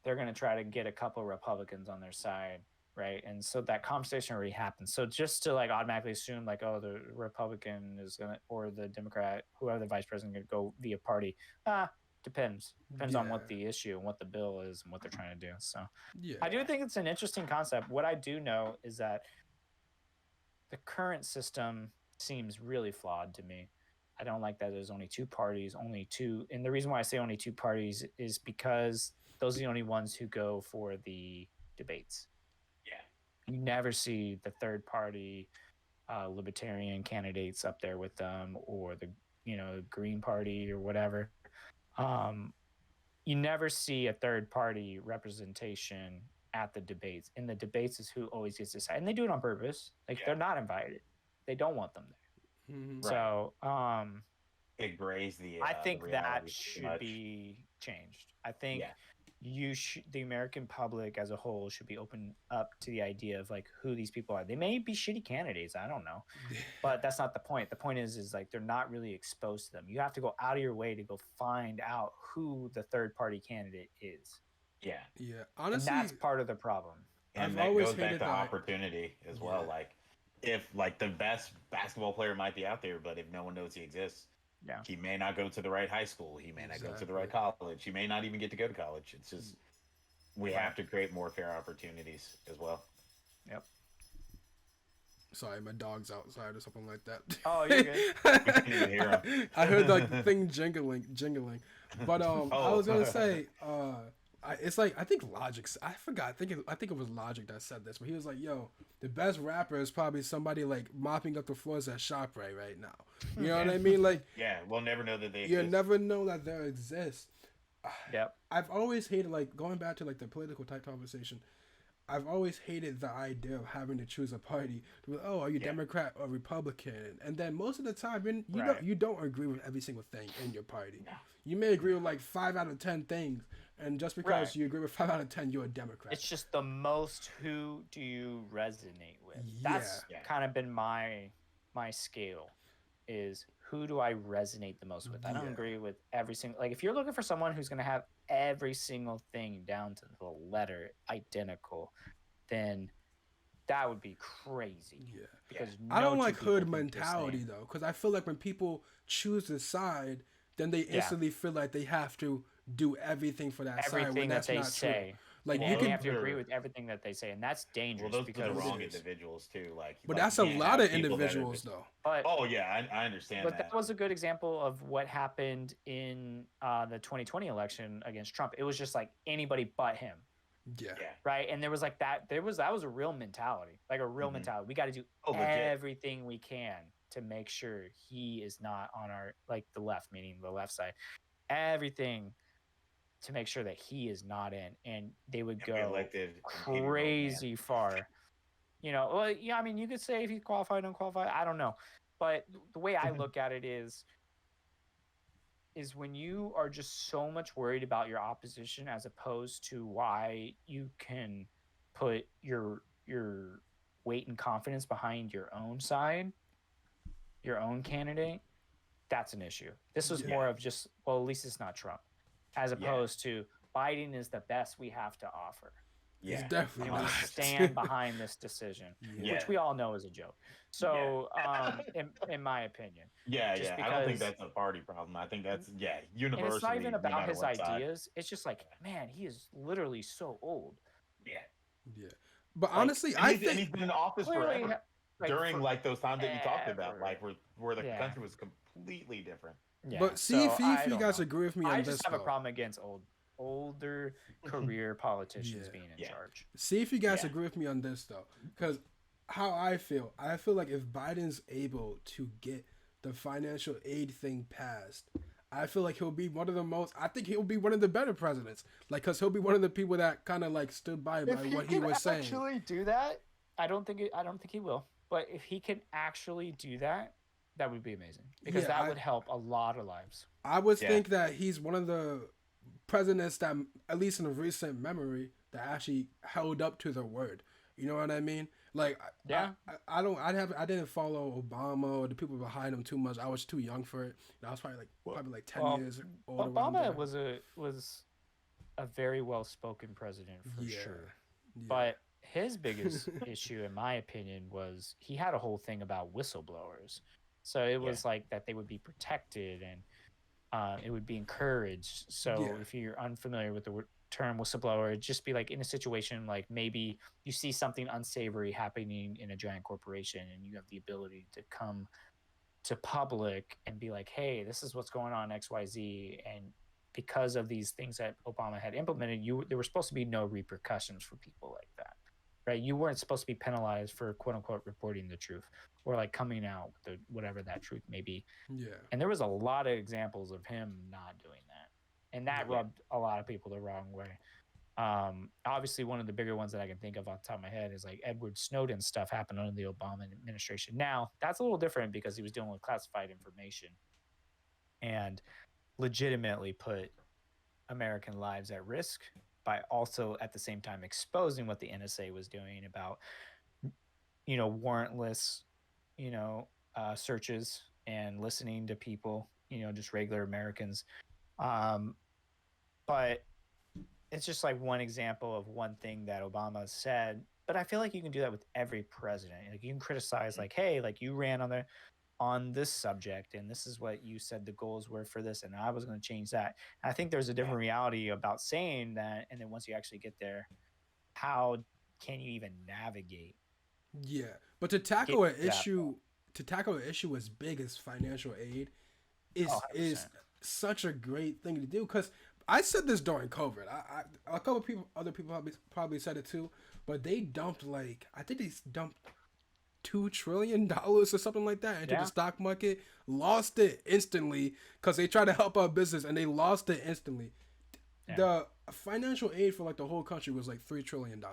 They're going to try to get a couple Republicans on their side, right? And so that conversation already happened. So just to like automatically assume like, oh, the Republican is gonna or the Democrat, whoever the vice president, gonna go via party. Depends on Yeah. what the issue and what the bill is and what they're trying to do. So Yeah. I do think it's an interesting concept. What I do know is that the current system seems really flawed to me. I don't like that there's only two parties, only two. And the reason why I say only two parties is because those are the only ones who go for the debates. Yeah. You never see the third party libertarian candidates up there with them, or the Green Party or whatever. You never see a third party representation at the debates. And the debates is who always gets to decide, and they do it on purpose. Like they're not invited; they don't want them there. Mhm. So, it grays the. I think the that reality too should much. be changed. I think Yeah. the American public as a whole should be open up to the idea of like who these people are. They may be shitty candidates, I don't know, but that's not the point. The point is like they're not really exposed to them. You have to go out of your way to go find out who the third party candidate is. Yeah. Yeah, And honestly, that's part of the problem. And I've that always goes back hated to that. opportunity as well. Yeah. Like, if like the best basketball player might be out there, but if no one knows he exists, Yeah. he may not go to the right high school. He may not go to the right college. He may not even get to go to college. It's just we have to create more fair opportunities as well. Yep. Sorry, my dog's outside or something like that. Oh, you're good. We can't even hear him. I heard like the thing jingling. But I Oh. was gonna say, it's like I think Logic. I forgot. I think it was Logic that said this, but he was like, "Yo, the best rapper is probably somebody like mopping up the floors at ShopRite right now." You know what I mean? Like, Yeah, we'll never know that they you exist. never know that there exists. Yep. I've always hated, like, going back to like the political type conversation. I've always hated the idea of having to choose a party. Oh, are you Democrat or Republican? And then most of the time, you don't agree with every single thing in your party. No. You may agree with like 5 out of 10 things, and just because you agree with 5 out of 10, you're a Democrat. It's just the most who do you resonate with. That's kind of been my scale, is who do I resonate the most with. I don't agree with every single, like if you're looking for someone who's going to have every single thing down to the letter identical, then that would be crazy. Yeah. Because I don't no like two people hood think the mentality same. though, because I feel like when people choose a side, then they instantly feel like they have to do everything for that side when Everything that that's they not say. true. Like And you they can, have to agree with everything that they say, and that's dangerous. Well, those because are the wrong it is. individuals too. Like, but like, that's you a can't lot have of people that are individuals just- though. But Oh yeah, I understand But that. that was a good example of what happened in the 2020 election against Trump. It was just like anybody but him, Yeah. Yeah. right? And there was like that was a real mentality, like a real Mhm. mentality. We got to do Oh, legit. everything we can to make sure he is not on our, like the left, meaning the left side. Everything to make sure that he is not in, and they would And be go elected in any vote, man. crazy far. Well, yeah, I mean, you could say if he's qualified, unqualified, I don't know. But the way I look at it is when you are just so much worried about your opposition as opposed to why you can put your weight and confidence behind your own side, your own candidate, that's an issue. This was more of just, well, at least it's not Trump, as opposed to Biden is the best we have to offer. It's Yeah. definitely And we not. stand behind this decision, Yeah. which we all know is a joke. So, in my opinion, Yeah, just I don't think because- that's a party problem. I think that's and universally. it's not even no about matter his what side. ideas. It's just like, man, he is literally so old. Yeah. Yeah. But Like, honestly, And I he's, and he's think been in office Clearly, forever. like, During like those times that you talked about, forever. like where the Yeah. country was completely different. Yeah, but see so if I you don't guys know. agree with me on I this just have a though. problem against older career politicians Yeah. being in Yeah. charge. See if you guys Yeah. agree with me on this though, because how I feel like if Biden's able to get the financial aid thing passed, I feel like he'll be one of the most. I think he'll be one of the better presidents, like because he'll be one of the people that kind of like stood by what he was saying. Actually, do that. I don't think he will. But if he can actually do that, that would be amazing because Yeah, that would help a lot of lives. I would Yeah. think that he's one of the presidents that, at least in a recent memory, that actually held up to their word. You know what I mean? Like, Yeah. I didn't follow Obama or the people behind him too much. I was too young for it. I was probably like 10 Well, years older. when Obama that- was a very well spoken president for sure. Yeah. But his biggest issue, in my opinion, was he had a whole thing about whistleblowers. So it was like that they would be protected and it would be encouraged. So Yeah. if you're unfamiliar with term whistleblower. It'd just be like in a situation like maybe you see something unsavory happening in a giant corporation and you have the ability to come to public and be like, hey, this is what's going on XYZ. And because of these things that Obama had implemented, there were supposed to be no repercussions for people like that. Right? You weren't supposed to be penalized for quote unquote reporting the truth or like coming out with whatever that truth may be. Yeah. And there was a lot of examples of him not doing that. And that rubbed a lot of people the wrong way. Obviously, one of the bigger ones that I can think of off the top of my head is like Edward Snowden stuff happened under the Obama administration. Now, that's a little different because he was dealing with classified information and legitimately put American lives at risk by also at the same time exposing what the NSA was doing about, warrantless, searches and listening to people, just regular Americans. But it's just like one example of one thing that Obama said. But I feel like you can do that with every president. Like you can criticize, like, hey, like you ran on this subject, and this is what you said the goals were for this, and I was going to change that. And I think there's a different reality about saying that, and then once you actually get there, how can you even navigate? Yeah, but to tackle an issue as big as financial aid is such a great thing to do. Because I said this during COVID. A couple people, other people probably said it too, but they dumped I think they dumped $2 trillion or something like that into the stock market, lost it instantly because they tried to help out business and they lost it instantly. Yeah. The financial aid for the whole country was like $3 trillion.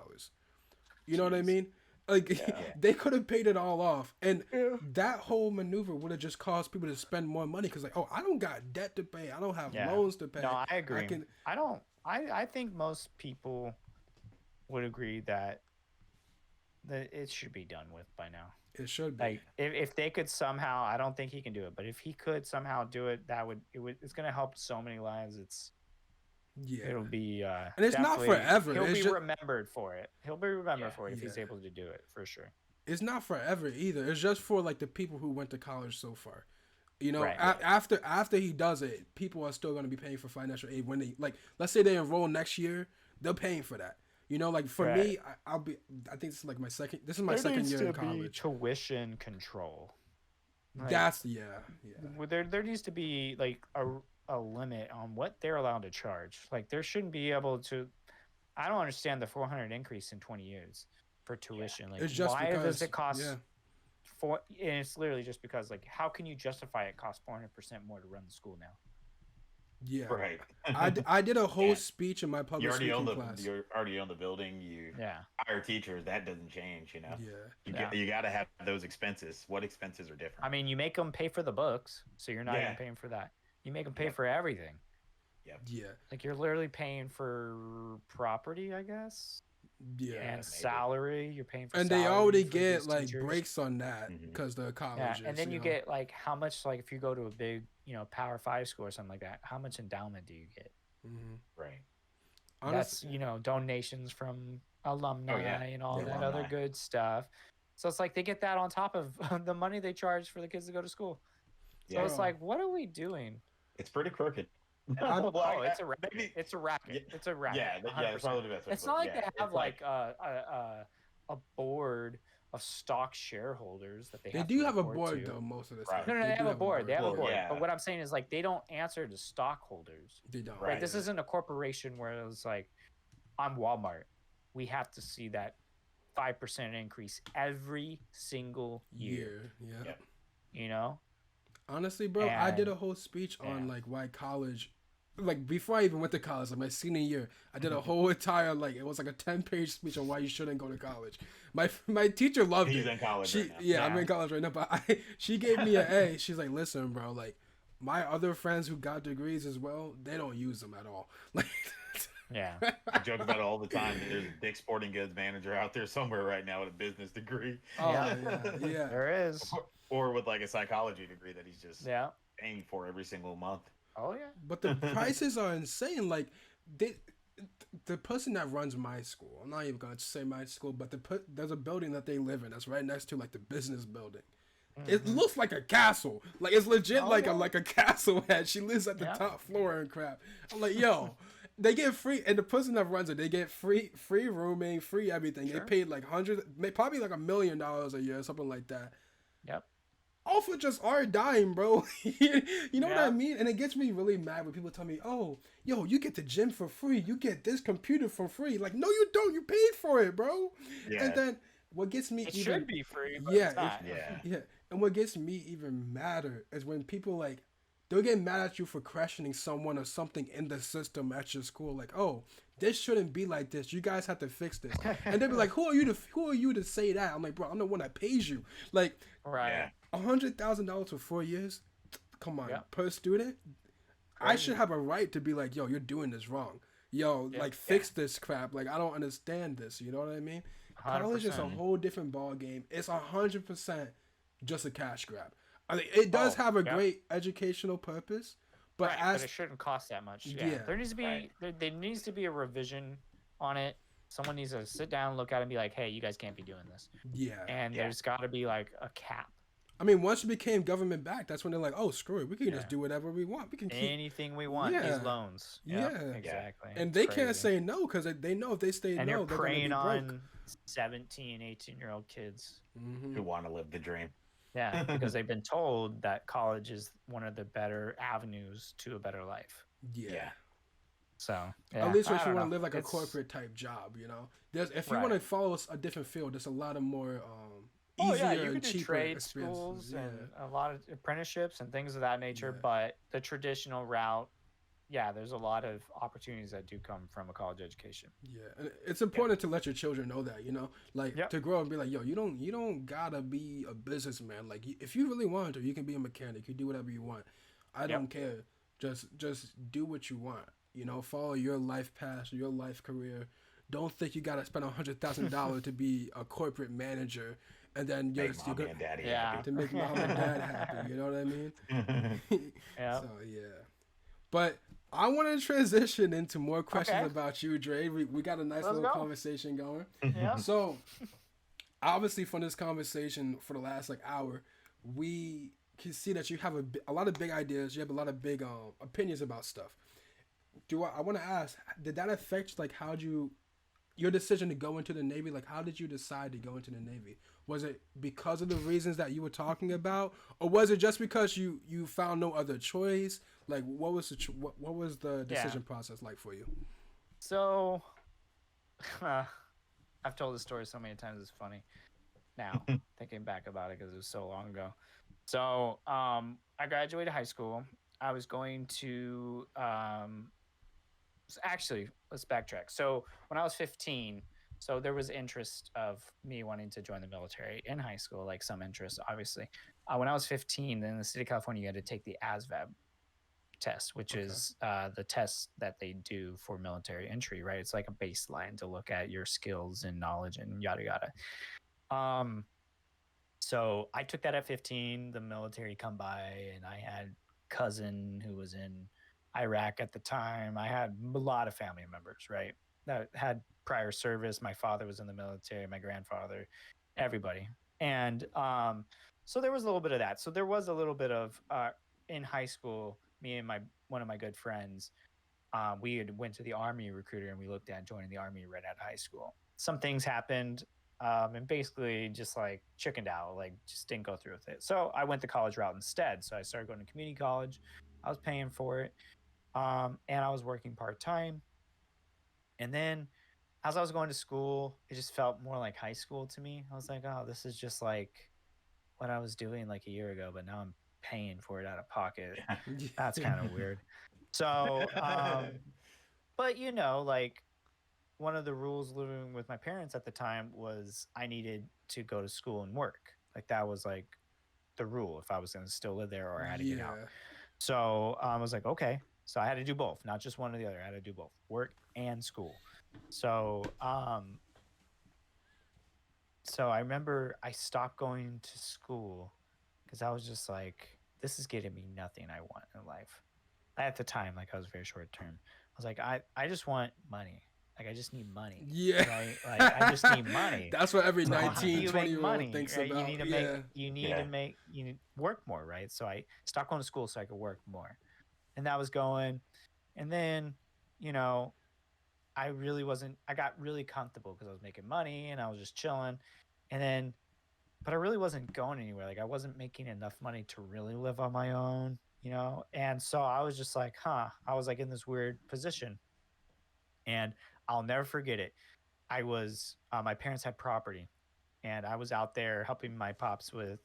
You know what I mean? They could have paid it all off, and that whole maneuver would have just caused people to spend more money because I don't got debt to pay, I don't have loans to pay. No, I agree. I think most people would agree that it should be done with by now. It should be. Like if they could somehow, I don't think he can do it, but if he could somehow do it, it's going to help so many lives. It'll be and it's not forever. He'll be remembered for it. He'll be remembered for it if he's able to do it, for sure. It's not forever either. It's just for the people who went to college so far. Right. After he does it, people are still going to be paying for financial aid when they let's say they enroll next year, they're paying for that. For me, I think this is my second year in college. Tuition control. There needs to be a limit on what they're allowed to charge. There shouldn't be able to. I don't understand the 400 increase in 20 years for tuition. It's just why because, does it cost? And it's literally just because how can you justify it costs 400% more to run the school now? Yeah, right. I did a whole speech in my public speaking class. You already own the building. You hire teachers. That doesn't change. You got to have those expenses. What expenses are different? I mean, you make them pay for the books, so you're not even paying for that. You make them pay for everything. Yeah. You're literally paying for property, I guess. Yeah. And salary, you're paying for. And they already get breaks on that because the colleges. Yeah, and then you get how much if you go to a big Power 5 school or something like that, how much endowment do you get? Mm-hmm. Right. Honestly, that's donations from alumni and all that other good stuff. So it's they get that on top of the money they charge for the kids to go to school. So it's what are we doing? It's pretty crooked. It's a racket. It's a racket. It's a racket. Yeah, it's probably the best way. It's not they have a board of stock shareholders that they do have a board though most of the time. No, they have a board. They have a board. But what I'm saying is they don't answer to stockholders. They don't. Right. This isn't a corporation where it's I'm Walmart. We have to see that 5% increase every single year. Yeah. Honestly, bro, I did a whole speech on why college, before I even went to college, my senior year, I did a whole entire it was a 10-page speech on why you shouldn't go to college. My teacher loved it. He's in college right now. I'm in college right now, but she gave me an A. She's like, listen, bro, my other friends who got degrees as well, they don't use them at all. I joke about it all the time. There's a Dick's Sporting Goods manager out there somewhere right now with a business degree. Oh, yeah. There is. Or with a psychology degree that he's just paying for every single month. Oh yeah. But the prices are insane. The person that runs my school, I'm not even gonna say my school, but there's a building that they live in that's right next to the business building. Mm-hmm. It looks like a castle. It's legit a castle head. She lives at the top floor and crap. I'm yo. they get free, and the person that runs it, they get free rooming, free everything. Sure. They paid like hundreds, probably like $1 million a year, something like that. Yep. All for just our dime, bro. You know what I Yeah. mean? And it gets me really mad when people tell me, "Oh, yo, you get the gym for free. You get this computer for free." Like, no, you don't. You paid for it, bro. Yeah. And then what gets me It even should be free, but yeah, it's not. Yeah. yeah. And what gets me even madder is when people like they'll get mad at you for questioning someone or something in the system at your school. Like, oh, this shouldn't be like this. You guys have to fix this. And they'll be like, who are you to say that? I'm like, bro, I'm the one that pays you. Like, Right. Yeah. $100,000 for 4 years. Come on, Yep. per student. I should have a right to be like, yo, you're doing this wrong. Yo, Yeah. like fix this crap. Like, I don't understand this. You know what I mean? College is a 100%. whole different ball game. It's 100% just a cash grab. I mean, it does have a yeah. great educational purpose, but Right, as but it shouldn't cost that much. Yeah. Yeah. There needs to be Right. there needs to be a revision on it. Someone needs to sit down, look at it, and be like, "Hey, you guys can't be doing this." yeah, And Yeah. there's got to be like a cap. I mean, once it became government backed, that's when they're like, oh, screw it, we can Yeah. just do whatever we want. We can keep, Anything we want. Yeah. These loans. Yep, Yeah. exactly. and It's they can't crazy. say no because they know if they say And no, they're they're gonna be preying broke. on 17, 18-year-old kids. Mhm. Who want to live the dream? Yeah, because they've been told that college is one of the better avenues to a better life. Yeah. Yeah. So yeah, At least I if you don't want to know. live like a It's- corporate type job, you know. There's if you Right. want to follow a different field, there's a lot of more Oh easier yeah, you and can do cheaper trade experiences. schools Yeah. and a lot of apprenticeships and things of that nature. Yeah. But the traditional route, yeah, there's a lot of opportunities that do come from a college education. Yeah, and it's important to let your children know that, you know, like Yep. to grow up and be like, yo, you don't gotta be a businessman. Like, if you really want to, you can be a mechanic. You do whatever you want. I don't care. Just do what you want. You know, follow your life path, your life career. Don't think you gotta spend $100,000 to be a corporate manager, and then Make you're mommy gonna and daddy Yeah. to make mom and dad happy. You know what I mean? happy. Yeah. So yeah, but I want to transition into more questions Okay. about you, Dre. We got a nice Let's little go. conversation going. Yeah. So obviously from this conversation for the last like hour, we can see that you have a lot of big ideas. You have a lot of big opinions about stuff. I want to ask, did that affect like your decision to go into the Navy? Like, how did you decide to go into the Navy? Was it because of the reasons that you were talking about, or was it just because you found no other choice? Like, what was the decision process like for you? So, I've told this story so many times. It's funny now thinking back about it because it was so long ago. So, I graduated high school. I was going to actually, let's backtrack. So when I was 15, so there was interest of me wanting to join the military in high school, like some interest, obviously. When I was 15, then in the state of California, you had to take the ASVAB test, which is the test that they do for military entry, right? It's like a baseline to look at your skills and knowledge and yada yada. So I took that at 15. The military come by, and I had cousin who was in Iraq at the time. I had a lot of family members, right, that had prior service. My father was in the military, my grandfather, everybody. And so there was a little bit of that. So there was a little bit of in high school, me and one of my good friends, we had went to the Army recruiter and we looked at joining the Army right out of high school. Some things happened and basically just like chickened out, like just didn't go through with it. So I went the college route instead. So I started going to community college. I was paying for it. And I was working part-time. And then as I was going to school, it just felt more like high school to me. I was like, oh, this is just like what I was doing like a year ago, but now I'm paying for it out of pocket. That's kind of weird. So, but you know, like one of the rules living with my parents at the time was I needed to go to school and work. Like that was like the rule if I was going to still live there or I had to get out. So I was like, okay. So I had to do both, not just one or the other. I had to do both, work and school. So, so I remember I stopped going to school because I was just like, this is getting me nothing I want in life. At the time, like I was very short term. I was like, I just want money. Like I just need money. Yeah. Right. Like I just need money. That's what every So how do 19, you 20 make year money, old thinks right? about. You need to yeah. you need to work more, right? So I stopped going to school so I could work more. And that was going. And then you know, I really wasn't, I got really comfortable because I was making money and I was just chilling. And then, but I really wasn't going anywhere. Like I wasn't making enough money to really live on my own, you know? And so I was just like, huh, I was like in this weird position. And I'll never forget it. I was, my parents had property and I was out there helping my pops with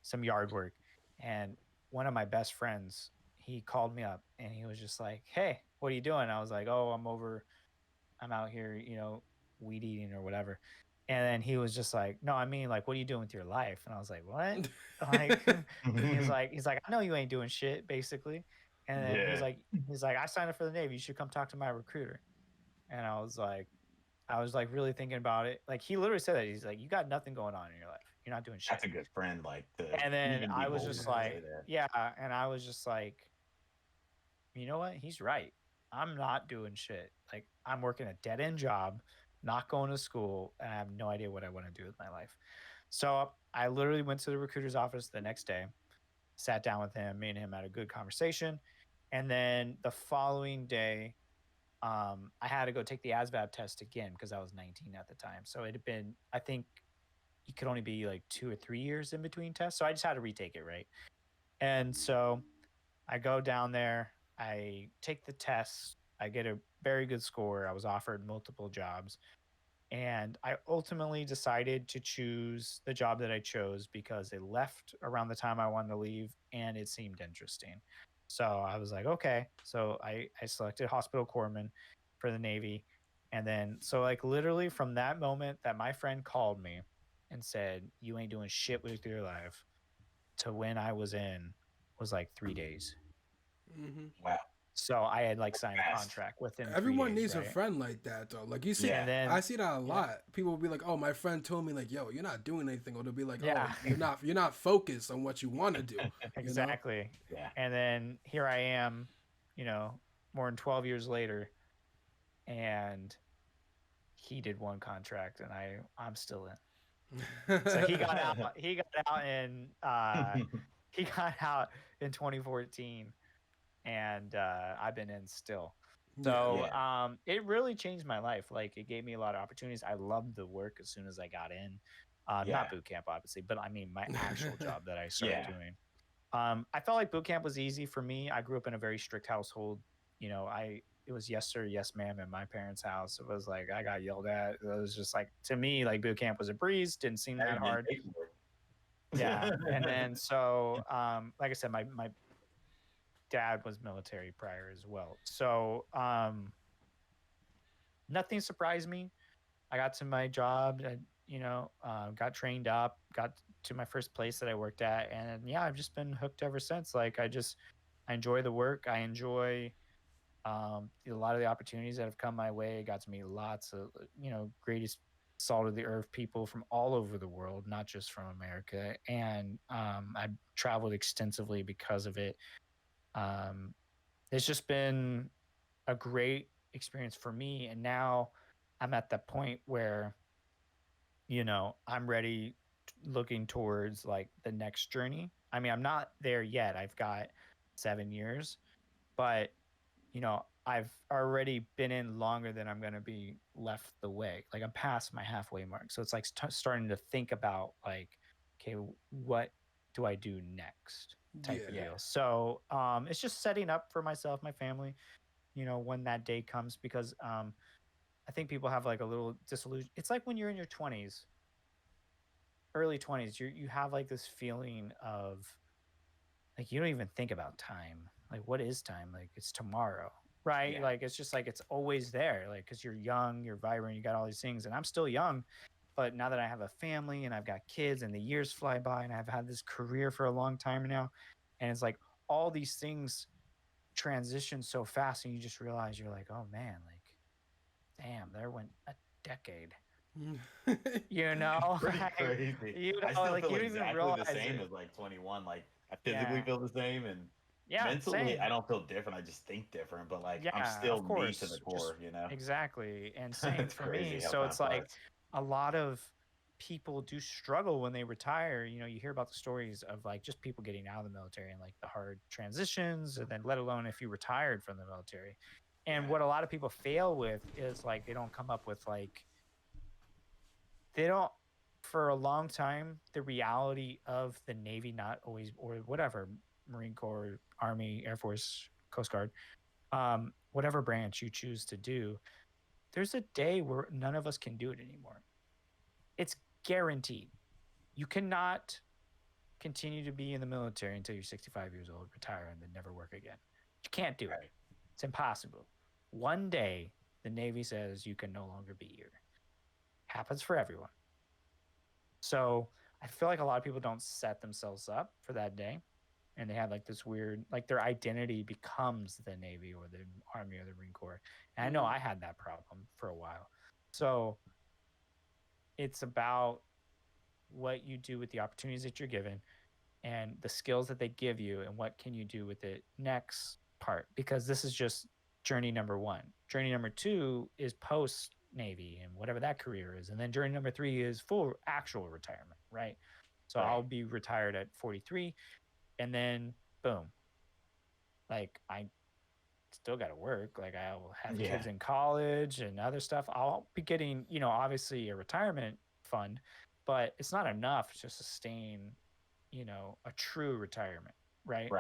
some yard work. And one of my best friends, he called me up and he was just like, "Hey, what are you doing?" I was like, "Oh, I'm out here, you know, weed eating or whatever." And then he was just like, "No, I mean, like, what are you doing with your life?" And I was like, "What?" Like, he's like, "I know you ain't doing shit, basically." And then Yeah. he's like, "I signed up for the Navy. You should come talk to my recruiter." And I was like really thinking about it. Like he literally said that he's like, "You got nothing going on in your life. You're not doing shit." That's a good friend, like to And then even be I was bold just enough to say like, that. "Yeah," and I was just like, you know what? He's right. I'm not doing shit. Like I'm working a dead end job, not going to school, and I have no idea what I want to do with my life. So I literally went to the recruiter's office the next day, sat down with him, me and him had a good conversation. And then the following day, I had to go take the ASVAB test again because I was 19 at the time. So it had been, I think you could only be like 2 or 3 years in between tests. So I just had to retake it, right? And so I go down there, I take the test, I get a very good score. I was offered multiple jobs. And I ultimately decided to choose the job that I chose because it left around the time I wanted to leave and it seemed interesting. So I was like, okay. So I selected hospital corpsman for the Navy. And then, so like literally from that moment that my friend called me and said, "You ain't doing shit with your life," to when I was in was like 3 days. Hmm. Wow. So I had like signed a Fast. contract within three Everyone days, needs a right? friend like that though. Like you see, Yeah. And then, I see that a yeah, lot. People will be like, "Oh, my friend told me like, yo, you're not doing anything," or they'll be like, "Oh, yeah. you're not focused on what you want to do." You know? Exactly. Yeah. And then here I am, you know, more than 12 years later, and he did one contract and I'm still in. So he got out in he got out in 2014 and I've been in still. Yeah. So Yeah. it really changed my life. Like it gave me a lot of opportunities. I loved the work as soon as I got in. Yeah. Not boot camp, obviously, but I mean my actual job that I started Yeah. doing. I felt like boot camp was easy for me. I grew up in a very strict household. You know, it was yes sir, yes ma'am in my parents' house. It was like I got yelled at. It was just like to me, like boot camp was a breeze. Didn't seem Now that you're getting hard. paid for Yeah, and it. then so like I said, my dad was military prior as well. So nothing surprised me. I got to my job. Got trained up. Got to my first place that I worked at, and yeah, I've just been hooked ever since. Like I enjoy the work. I enjoy a lot of the opportunities that have come my way. I got to meet lots of greatest salt of the earth people from all over the world, not just from America. And I've traveled extensively because of it. Um, it's just been a great experience for me. And now I'm at the point where I'm ready looking towards like the next journey. I mean, I'm not there yet. I've got 7 years, but I've already been in longer than I'm going to be left the way. Like I'm past my halfway mark. So it's like starting to think about like, okay, what do I do next type of Yeah. Yeah. deal. So it's just setting up for myself, my family, when that day comes, because I think people have like a little disillusion. It's like when you're in your 20s, early 20s, you have like this feeling of like you don't even think about time. Like what is time? Like it's tomorrow, right? Yeah. Like it's just like it's always there. Like because you're young, you're vibrant, you got all these things, and I'm still young. But now that I have a family and I've got kids and the years fly by and I've had this career for a long time now, and it's like all these things transition so fast, and you just realize you're like, oh man, like damn, there went a decade. Pretty Like, crazy. I still like feel you don't even exactly the realize same it. as like 21. Like I physically Yeah, feel the same and yeah, mentally I same. don't feel different. I just think different, but like I'm Yeah, still of me to the course. Just core, you know? exactly. And same It's for me. crazy how So time it's like flies. a lot of people do struggle when they retire. You hear about the stories of like just people getting out of the military and like the hard transitions, and then let alone if you retired from the military. And what a lot of people fail with is like they don't come up with like they don't for a long time the reality of the Navy not always or whatever Marine Corps, Army, Air Force, Coast Guard, whatever branch you choose to do, there's a day where none of us can do it anymore. It's guaranteed. You cannot continue to be in the military until you're 65 years old, retire, and then never work again. You can't do it. It's impossible. One day, the Navy says you can no longer be here. Happens for everyone. So I feel like a lot of people don't set themselves up for that day. And they have like this weird, like their identity becomes the Navy or the Army or the Marine Corps. And I know I had that problem for a while. So it's about what you do with the opportunities that you're given and the skills that they give you and what can you do with it next part, because this is just journey number 1. Journey number 2 is post Navy and whatever that career is, and then journey number 3 is full actual retirement, right? So I'll be retired at 43, and then boom, like I still got to work, like I will have kids in college and other stuff. I'll be getting, you know, obviously a retirement fund, but it's not enough to sustain, you know, a true retirement, right?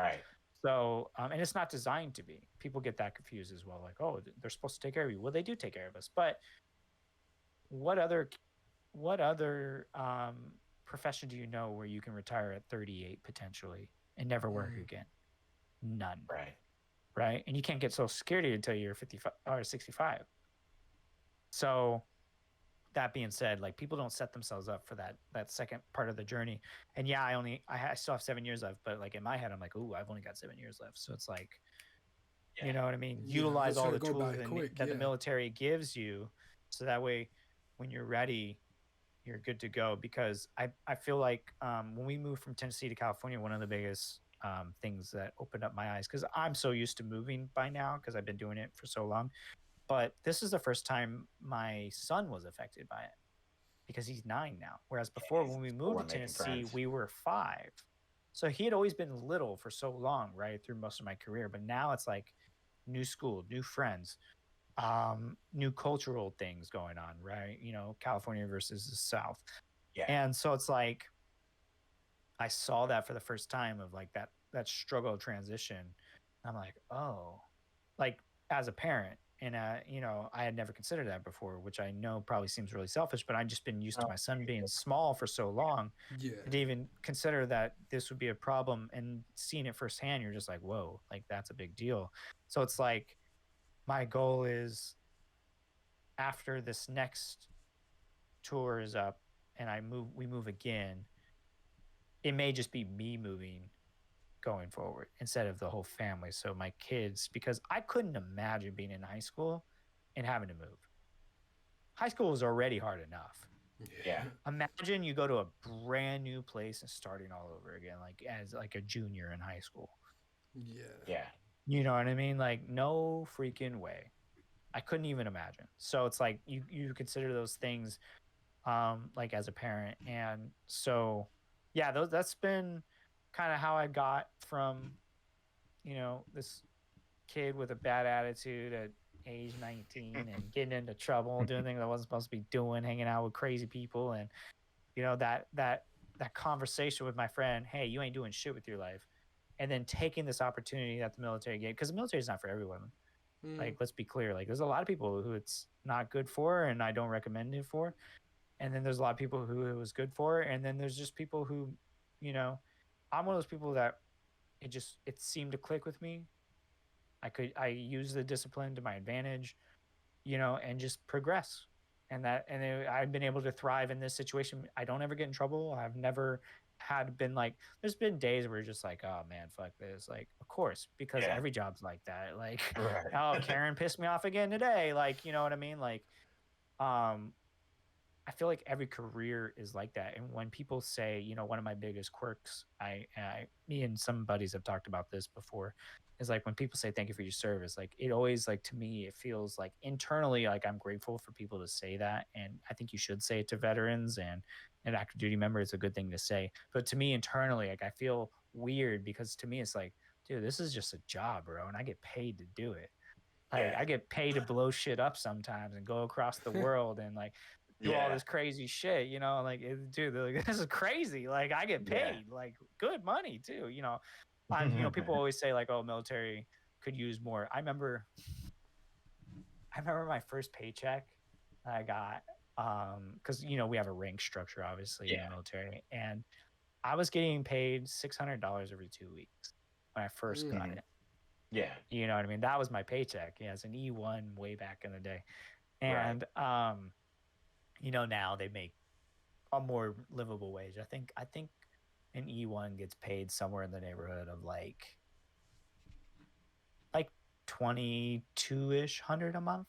So, and it's not designed to be. People get that confused as well. Like, oh, they're supposed to take care of you. Well, they do take care of us. But what other profession do you know where you can retire at 38 potentially and never work again? None. Right. And you can't get Social Security until you're 55 or 65. So that being said, like people don't set themselves up for that second part of the journey. And yeah, I still have 7 years left, but like in my head, I'm like, ooh, I've only got 7 years left. So it's like, you know what I mean? Utilize all the tools that the military gives you. So that way, when you're ready, you're good to go. Because I feel like when we moved from Tennessee to California, one of the biggest things that opened up my eyes, because I'm so used to moving by now because I've been doing it for so long. But this is the first time my son was affected by it because he's 9 now. Whereas before, when we moved to Tennessee, we were 5. So he had always been little for so long, right, through most of my career. But now it's like new school, new friends, new cultural things going on, right? You know, California versus the South. And so it's like I saw that for the first time of like that struggle transition. I'm like, oh, like as a parent. And, you know, I had never considered that before, which I know probably seems really selfish, but I've just been used to my son being small for so long. To even consider that this would be a problem and seeing it firsthand, you're just like, whoa, like that's a big deal. So it's like my goal is after this next tour is up and we move again, it may just be me moving going forward instead of the whole family. So my kids, because I couldn't imagine being in high school and having to move. High school was already hard enough. Imagine you go to a brand new place and starting all over again, like as like a junior in high school. You know what I mean? Like no freaking way. I couldn't even imagine. So it's like you consider those things like as a parent. And so yeah, that's been kind of how I got from, you know, this kid with a bad attitude at age 19 and getting into trouble, doing things I wasn't supposed to be doing, hanging out with crazy people. And, you know, that conversation with my friend, hey, you ain't doing shit with your life. And then taking this opportunity that the military gave, because the military is not for everyone. Like, let's be clear. Like, there's a lot of people who it's not good for, and I don't recommend it for. And then there's a lot of people who it was good for. And then there's just people who, you know, I'm one of those people that it seemed to click with me. I use the discipline to my advantage, you know, and just progress. I've been able to thrive in this situation. I don't ever get in trouble. I've never been like, there's been days where you're just like, oh man, fuck this. Like, of course, because every job's like that. Like, oh, Karen pissed me off again today. Like, you know what I mean? Like, I feel like every career is like that. And when people say, you know, one of my biggest quirks, me and some buddies have talked about this before, is like when people say thank you for your service, like it always, like, to me, it feels like internally, like I'm grateful for people to say that. And I think you should say it to veterans and active duty members. It's a good thing to say. But to me internally, like I feel weird because to me, it's like, dude, this is just a job, bro. And I get paid to do it. Like Yeah. I get paid to blow shit up sometimes and go across the world and like do all Yeah. this crazy shit, you know, like dude, like, this is crazy. Like I get Yeah. paid like good money too, you know. People always say like, oh, military could use more. I remember my first paycheck I got, because we have a rank structure obviously in the Yeah. military, and I was getting paid $600 every 2 weeks when I first got Mm. it. Yeah. You know what I mean? That was my paycheck. Yeah, as an E1 way back in the day. Right. And now they make a more livable wage. I think an E1 gets paid somewhere in the neighborhood of like 22-ish hundred a month.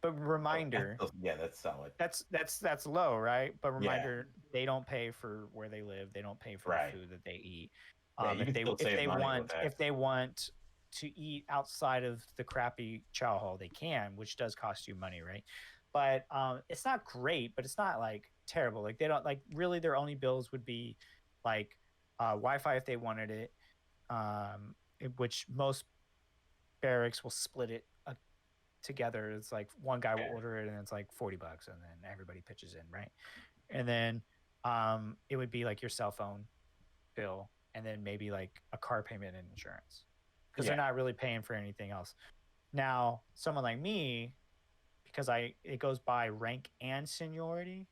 But Oh, reminder, yeah, that's solid. that's low, right? But Yeah. reminder, they don't pay for where they live. They don't pay for the Right. food that they eat. Yeah, you If can they still if save they money with want that. if they want to eat outside of the crappy chow hall, they can, which does cost you money, right? But it's not great, but it's not like terrible. Like they don't like really their only bills would be like Wi-Fi if they wanted it, which most barracks will split it together. It's like one guy will Yeah. order it and it's like $40 and then everybody pitches in, right? And then it would be like your cell phone bill and then maybe like a car payment and insurance because they're Yeah. not really paying for anything else. Now, someone like me, because it goes by rank and seniority.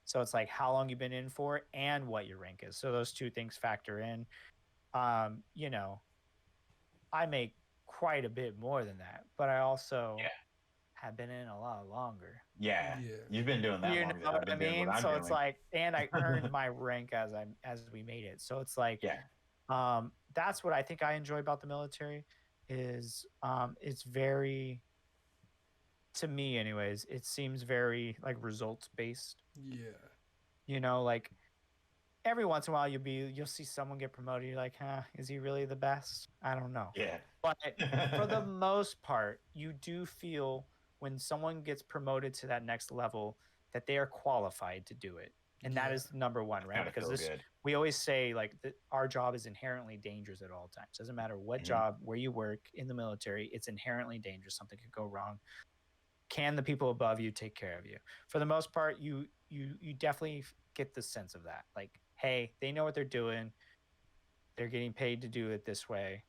So it's like how long you've been in for and what your rank is. So those two things factor in. Um, you know, I make quite a bit more than that, but I also Yeah. have been in a lot longer. Yeah. Yeah. You've been doing that You know longer than what I've I been doing what mean? I'm So it's doing. like, and I earned my rank as we made it. So it's like, Yeah. that's what I think I enjoy about the military is it's very, to me anyways, it seems very like results based. Yeah. Like every once in a while you'll see someone get promoted. You're like, huh, is he really the best? I don't know. Yeah. But for the most part, you do feel when someone gets promoted to that next level that they are qualified to do it. And that Yeah. is number one, right? Kind of Because feel good. we always say like our job is inherently dangerous at all times. Doesn't matter what Mhm. job, where you work in the military, it's inherently dangerous. Something could go wrong. Can the people above you take care of you? For the most part, you definitely get the sense of that. Like, hey, they know what they're doing. They're getting paid to do it this way,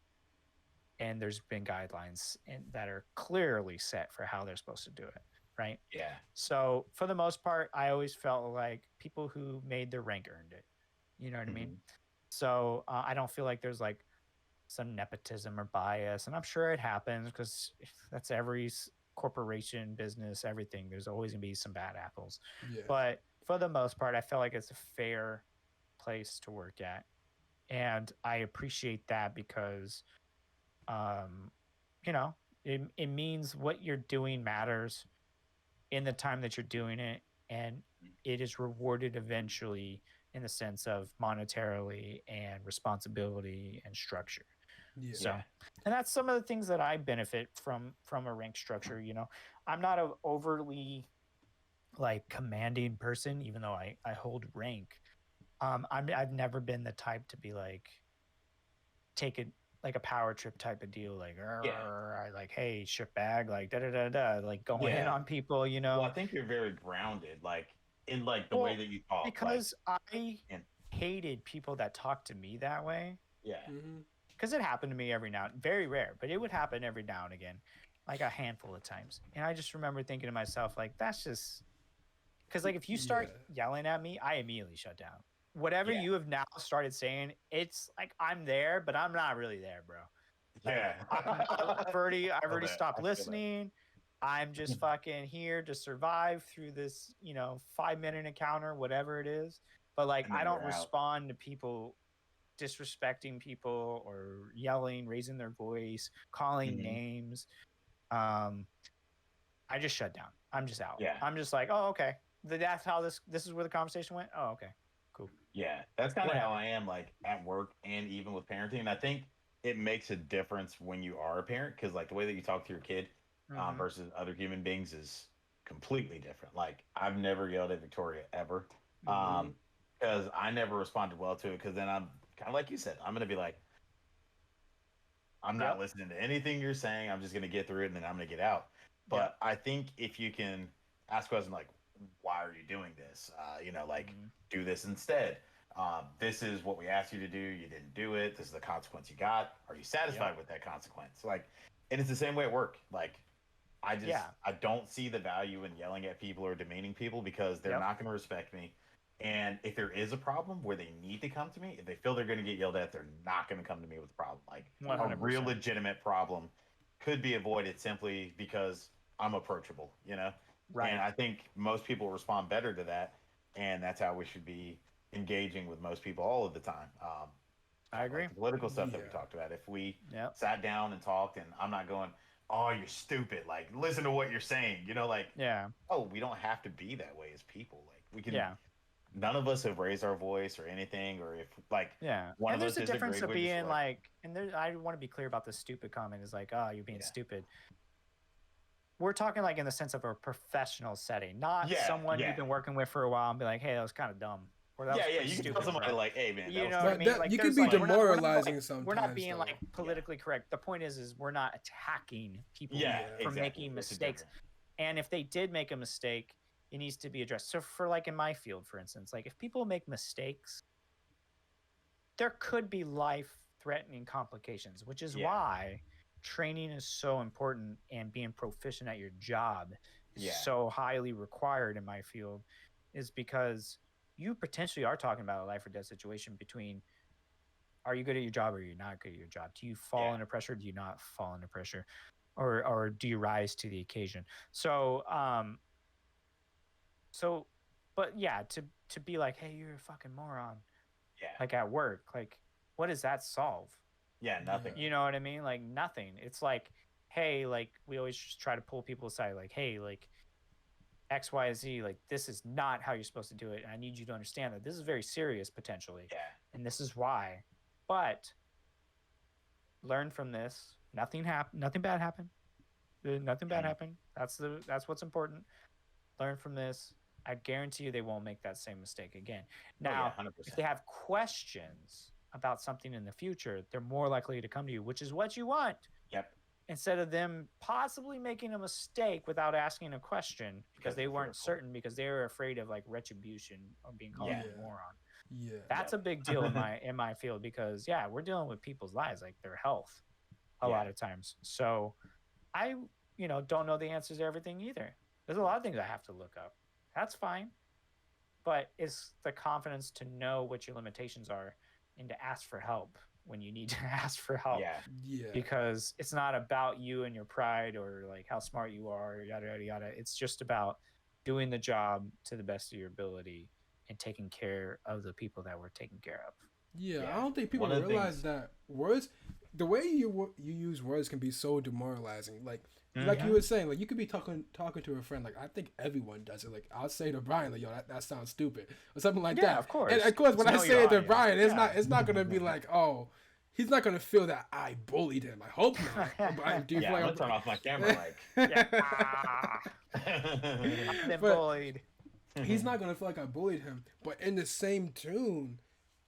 and there's been guidelines that are clearly set for how they're supposed to do it, right? Yeah. So for the most part, I always felt like people who made their rank earned it. You know what I mean? Mhm. So I don't feel like there's like some nepotism or bias, and I'm sure it happens because that's every corporation, business, everything. There's always gonna be some bad apples, Yeah. but for the most part, I feel like it's a fair place to work at, and I appreciate that because um, it means what you're doing matters in the time that you're doing it, and it is rewarded eventually in the sense of monetarily and responsibility and structure. Yeah. So, Yeah. and that's some of the things that I benefit from a rank structure. I'm not an overly like commanding person, even though I hold rank. I've never been the type to be like take it like a power trip type of deal, like Yeah. I like, hey, ship bag, like da da da da, like going in Yeah. on people, Well, I think you're very grounded, like in like the way Well, that you talk, like, because I and hated people that talked to me that way. yeah. Mm-hmm. Because it happened to me every now, very rare, but it would happen every now and again, like a handful of times. And I just remember thinking to myself, like, that's just because, like, if you start yelling at me, I immediately shut down. Whatever Yeah. you have now started saying, it's like I'm there, but I'm not really there, bro. Like, Yeah. I've already that. stopped I feel that. listening. I'm just fucking here to survive through this, 5-minute encounter, whatever it is. But like, And then I don't you're out. respond to people disrespecting people or yelling, raising their voice, calling Mhm. names. I just shut down. I'm just out. Yeah. I'm just like, oh, okay. That's how this is where the conversation went. Oh, okay. Cool. Yeah, that's kind of how Whatever. I am, like at work and even with parenting. And I think it makes a difference when you are a parent because, like, the way that you talk to your kid Mhm. versus other human beings is completely different. Like, I've never yelled at Victoria ever because I never responded well to it. Because then I'm kind of like you said, I'm gonna be like, I'm not Yep. listening to anything you're saying. I'm just gonna get through it and then I'm gonna get out. Yep. But I think if you can ask questions like, why are you doing this? Like, Mhm. do this instead. This is what we asked you to do. You didn't do it. This is the consequence you got. Are you satisfied Yep. with that consequence? Like, and it's the same way at work. Like, Yeah. I don't see the value in yelling at people or demeaning people because they're Yep. not going to respect me. And if there is a problem where they need to come to me, if they feel they're going to get yelled at, they're not going to come to me with a problem. Like a real 100%. legitimate problem could be avoided simply because I'm approachable, you know? Right. And I think most people respond better to that. And that's how we should be engaging with most people all of the time. I agree. Like the political stuff that we Yeah. talked about. If we Yep. sat down and talked, and I'm not going, oh, you're stupid. Like, listen to what you're saying. Like, Yeah. oh, we don't have to be that way as people. Like, we can. Yeah. None of us have raised our voice or anything, or if like Yeah. one And of us there's a difference disagreed, of we're just being like, and there, I want to be clear about the stupid comment is like, oh, you're being Yeah. stupid. We're talking like in the sense of a professional setting, not Yeah, someone yeah. you've been working with for a while and be like, hey, that was kind of dumb. Or that was yeah, pretty you can stupid, tell somebody bro. like, hey man, You that know was what I But mean? that- Like, you there's can be like, demoralizing We're sometimes. not being though. like politically correct. The point is we're not attacking people yeah, for exactly. making It's a mistakes. difference. And if they did make a mistake, it needs to be addressed. So for like in my field, for instance, like if people make mistakes, there could be life-threatening complications, which is Yeah. why training is so important and being proficient at your job is Yeah. so highly required in my field, is because you potentially are talking about a life or death situation between are you good at your job or are you not good at your job? Do you fall Yeah. under pressure? Do you not fall under pressure? Or do you rise to the occasion? So but yeah, to be like, hey, you're a fucking moron, Yeah. like at work, like what does that solve? Yeah, nothing. You know what I mean? Like nothing. It's like, hey, like we always just try to pull people aside, like, hey, like X, Y, Z, like this is not how you're supposed to do it. And I need you to understand that this is very serious potentially. Yeah. And this is why. But learn from this. Nothing bad happened. Nothing bad Mhm. happened. That's what's important. Learn from this. I guarantee you they won't make that same mistake again. Now, yeah, if they 100%. have questions about something in the future, they're more likely to come to you, which is what you want. Yep. Instead of them possibly making a mistake without asking a question because they weren't fearful. certain because they were afraid of like retribution or being called Yeah. a moron. Yeah. That's a big deal in my field because yeah, we're dealing with people's lives, like their health a lot of times. So I, don't know the answers to everything either. There's a lot of things I have to look up. That's fine. But it's the confidence to know what your limitations are and to ask for help when you need to ask for help. Yeah. Yeah. Because it's not about you and your pride or like how smart you are, or yada, yada, yada. It's just about doing the job to the best of your ability and taking care of the people that we're taking care of. Yeah, Yeah. I don't think people One of the realize things- that words, the way you use words can be so demoralizing. Like you Mhm. were saying, like you could be talking to a friend. Like I think everyone does it. Like I'll say to Brian, like yo, that sounds stupid or something like Yeah, that. of course. And of course, when I Know say your it to audience. Brian, Yeah. it's not gonna be like, oh, he's not gonna feel that I bullied him. I hope not. But do you Yeah, feel I'm like gonna turn off my camera. Like, Yeah. I've been But- bullied. he's not gonna feel like I bullied him. But in the same tune,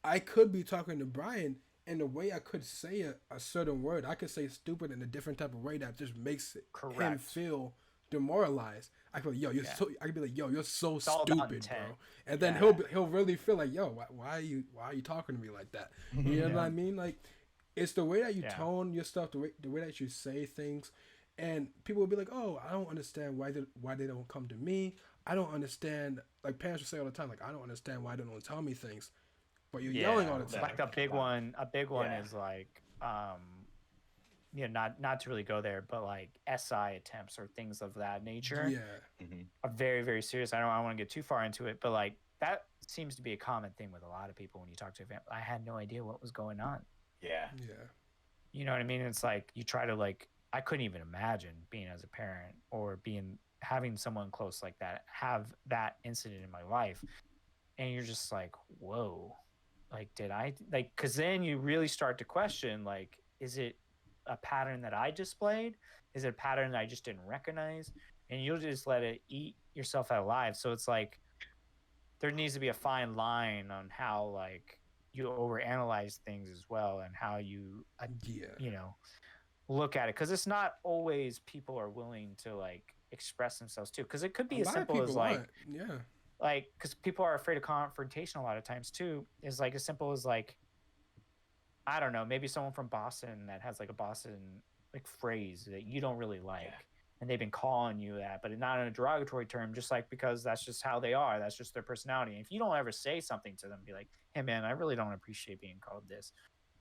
I could be talking to Brian, and the way I could say a certain word, I could say stupid in a different type of way that just makes him Correct. feel demoralized. I feel like, yo, you're Yeah. so. I could be like, yo, you're so all about stupid, intent. bro. And then Yeah. he'll really feel like, yo, why are you talking to me like that? You know what I mean? Like, it's the way that you Yeah. tone your stuff, the way that you say things, and people will be like, oh, I don't understand why they don't come to me. I don't understand. Like parents will say all the time, like I don't understand why they don't tell me things. But you're yelling all the time. Like a big one Yeah. is like not to really go there, but like SI attempts or things of that nature Yeah. are very, very serious. I don't want to get too far into it, but like that seems to be a common thing with a lot of people when you talk to a family. I had no idea what was going on. yeah. Yeah. You know what I mean? It's like you try to like I couldn't even imagine being as a parent or having someone close like that have that incident in my life. And you're just like, whoa. Like, did I like, cause then you really start to question, like, is it a pattern that I displayed? Is it a pattern that I just didn't recognize? And you'll just let it eat yourself out alive. So it's like, there needs to be a fine line on how, like, you overanalyze things as well, and how you Yeah. you know, look at it, because it's not always people are willing to like express themselves too, because it could A be as lot of simple as people aren't. Yeah. like because people are afraid of confrontation a lot of times too, is like as simple as like, I don't know, maybe someone from Boston that has like a Boston like phrase that you don't really like, Yeah. and they've been calling you that, but not in a derogatory term, just like because that's just how they are, that's just their personality. And if you don't ever say something to them, be like, hey man, I really don't appreciate being called this.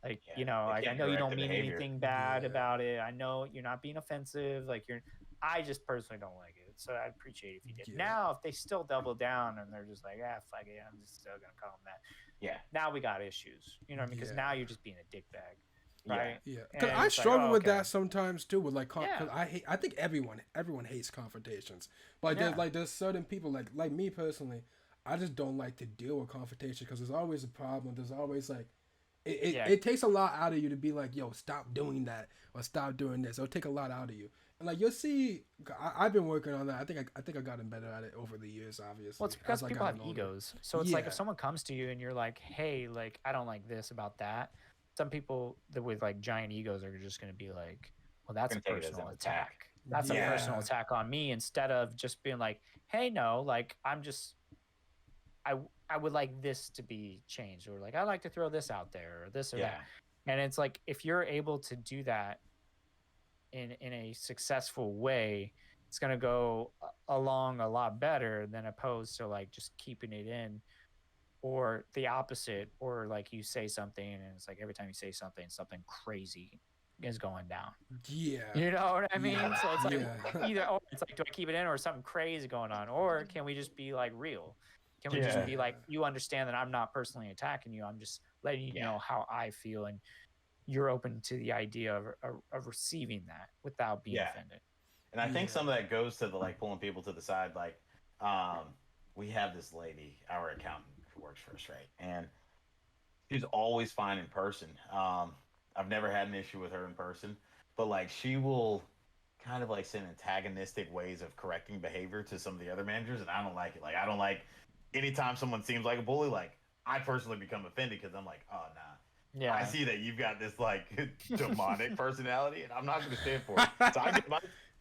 Like, Yeah. you know, They like I can't know you correct don't the mean behavior. anything bad Yeah. about it. I know you're not being offensive. Like I just personally don't like it. So I'd appreciate it if you did. Yeah. Now, if they still double down and they're just like, fuck it, I'm just still gonna call them that. Yeah. Now we got issues. You know what I mean? Because Yeah. now you're just being a dickbag, Yeah. right? Yeah, because And I it's like, struggle oh, with okay. that sometimes too. With like, cause Yeah. I think everyone hates confrontations. But Yeah. there's certain people like me personally. I just don't like to deal with confrontation because there's always a problem. There's always like, Yeah. it takes a lot out of you to be like, yo, stop doing that or stop doing this. It'll take a lot out of you. And like you'll see, I've been working on that. I think I've gotten better at it over the years. Obviously, Well, it's because as I people have gotten older. egos. So it's like Yeah. if someone comes to you and you're like, hey, like, I don't like this about that. Some people that with like giant egos are just going to be like, well, that's a Gonna take it as personal an attack. attack. That's a Yeah. personal attack on me, instead of just being like, hey, no, like, I'm just, I would like this to be changed, or like, I like to throw this out there, or this or Yeah. that. And it's like, if you're able to do that in a successful way, it's going to go along a lot better than opposed to like just keeping it in, or the opposite, or like you say something and it's like every time you say something, something crazy is going down. Yeah. You know what I mean? Yeah. So it's like Yeah. either, or it's like, do I keep it in, or something crazy going on, or can we just be like real? Can we Yeah. just be like, you understand that I'm not personally attacking you, I'm just letting you Yeah. know how I feel, and you're open to the idea of receiving that without being Yeah. offended. And I think Yeah. some of that goes to the like pulling people to the side. Like, we have this lady, our accountant, who works for us, right? And she's always fine in person. I've never had an issue with her in person, but like she will kind of like send antagonistic ways of correcting behavior to some of the other managers, and I don't like it. Like, I don't like anytime someone seems like a bully. Like, I personally become offended because I'm like, oh nah. Yeah. I see that you've got this like demonic personality, and I'm not going to stand for it. So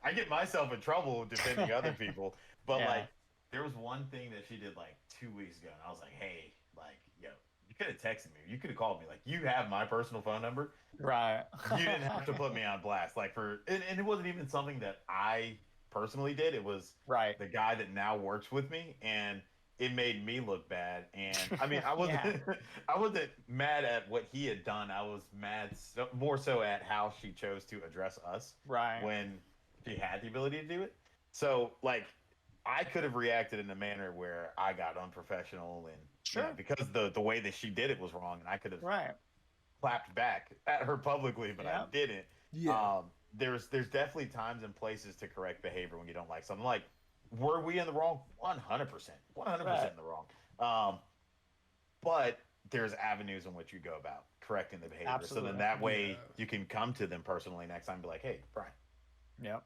I get myself in trouble defending other people. But Yeah. like, there was one thing that she did like 2 weeks ago, and I was like, hey, like, yo, you could have texted me, you could have called me. Like, you have my personal phone number. Right. You didn't have to put me on blast. Like, and it wasn't even something that I personally did. It was right. the guy that now works with me, and it made me look bad. And I mean, I wasn't I wasn't mad at what he had done. I was mad more so at how she chose to address us Right. when she had the ability to do it. So like, I could have reacted in a manner where I got unprofessional, and Sure. you know, because the way that she did it was wrong, and I could have Right. clapped back at her publicly, but I Yep. didn't. Yeah. There's definitely times and places to correct behavior when you don't like something. Like, were we in the wrong? 100%, 100% in the wrong. But there's avenues in which you go about correcting the behavior. Absolutely. So then that way Yeah. you can come to them personally next time and be like, hey, Brian, Yep.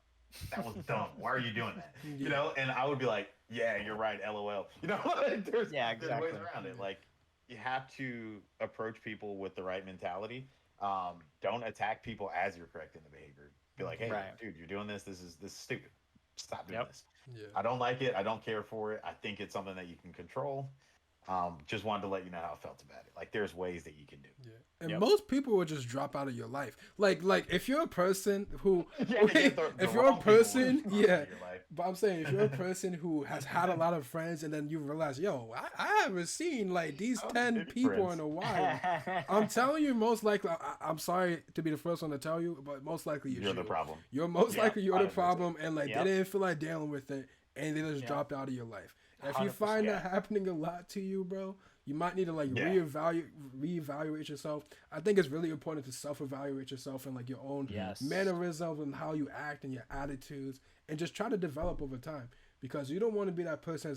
that was dumb. Why are you doing that? Yeah. You know, and I would be like, yeah, you're right, LOL. You know, there's exactly. ways around it. Like, you have to approach people with the right mentality. Don't attack people as you're correcting the behavior. Be like, hey, Right. dude, you're doing this. This is stupid. Stop doing Yep. this. Yeah. I don't like it. I don't care for it. I think it's something that you can control. Just wanted to let you know how I felt about it. Like, there's ways that you can do. Yeah. And Yep. most people will just drop out of your life. Like if you're a person who, Yeah, if you're a wrong people person, will drop yeah. out of your life. But I'm saying if you're a person who has had a lot of friends and then you realize, yo, I haven't seen like these How 10 many people friends? in a while. I'm telling you, most likely, I'm sorry to be the first one to tell you, but most likely You're the problem. You're most Yeah, likely you're the 100%. problem, and like Yep. they didn't feel like dealing with it, and they just Yep. dropped out of your life. And if you 100%. find that happening a lot to you, bro, you might need to like Yeah. reevaluate yourself. I think it's really important to self-evaluate yourself and like your own Yes. mannerisms and how you act and your attitudes, and just try to develop over time. Because you don't want to be that person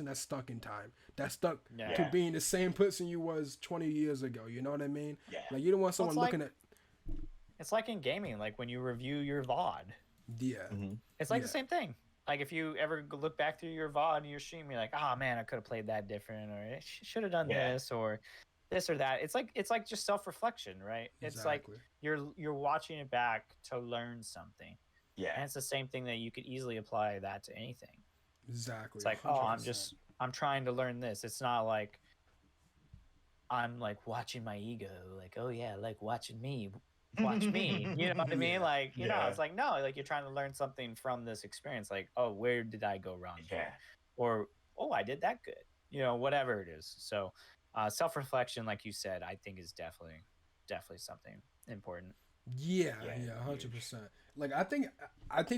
that's stuck in time, that's stuck Yeah. to being the same person you was 20 years ago. You know what I mean? Yeah. Like you don't want someone like- looking at. It's like in gaming, like when you review your VOD. Yeah. It's like Yeah. the same thing. Like if you ever look back through your VOD and your stream, you're like, oh man, I could have played that different, or I should have done Yeah. this, or this or that. It's like just self-reflection, right? It's like Exactly. you're watching it back to learn something. Yeah. And it's the same thing that you could easily apply that to anything. Exactly. It's like, oh, 100%. I'm trying to learn this. It's not like I'm like watching my ego, like, oh yeah, like watching me, watch me. You know what I mean? Yeah. Like, Yeah. it's like no, like you're trying to learn something from this experience. Like, oh, where did I go wrong Yeah. here? Or oh, I did that good. Whatever it is. So, self-reflection, like you said, I think is definitely something important. Yeah, Yeah, yeah, huge. 100%. Like I think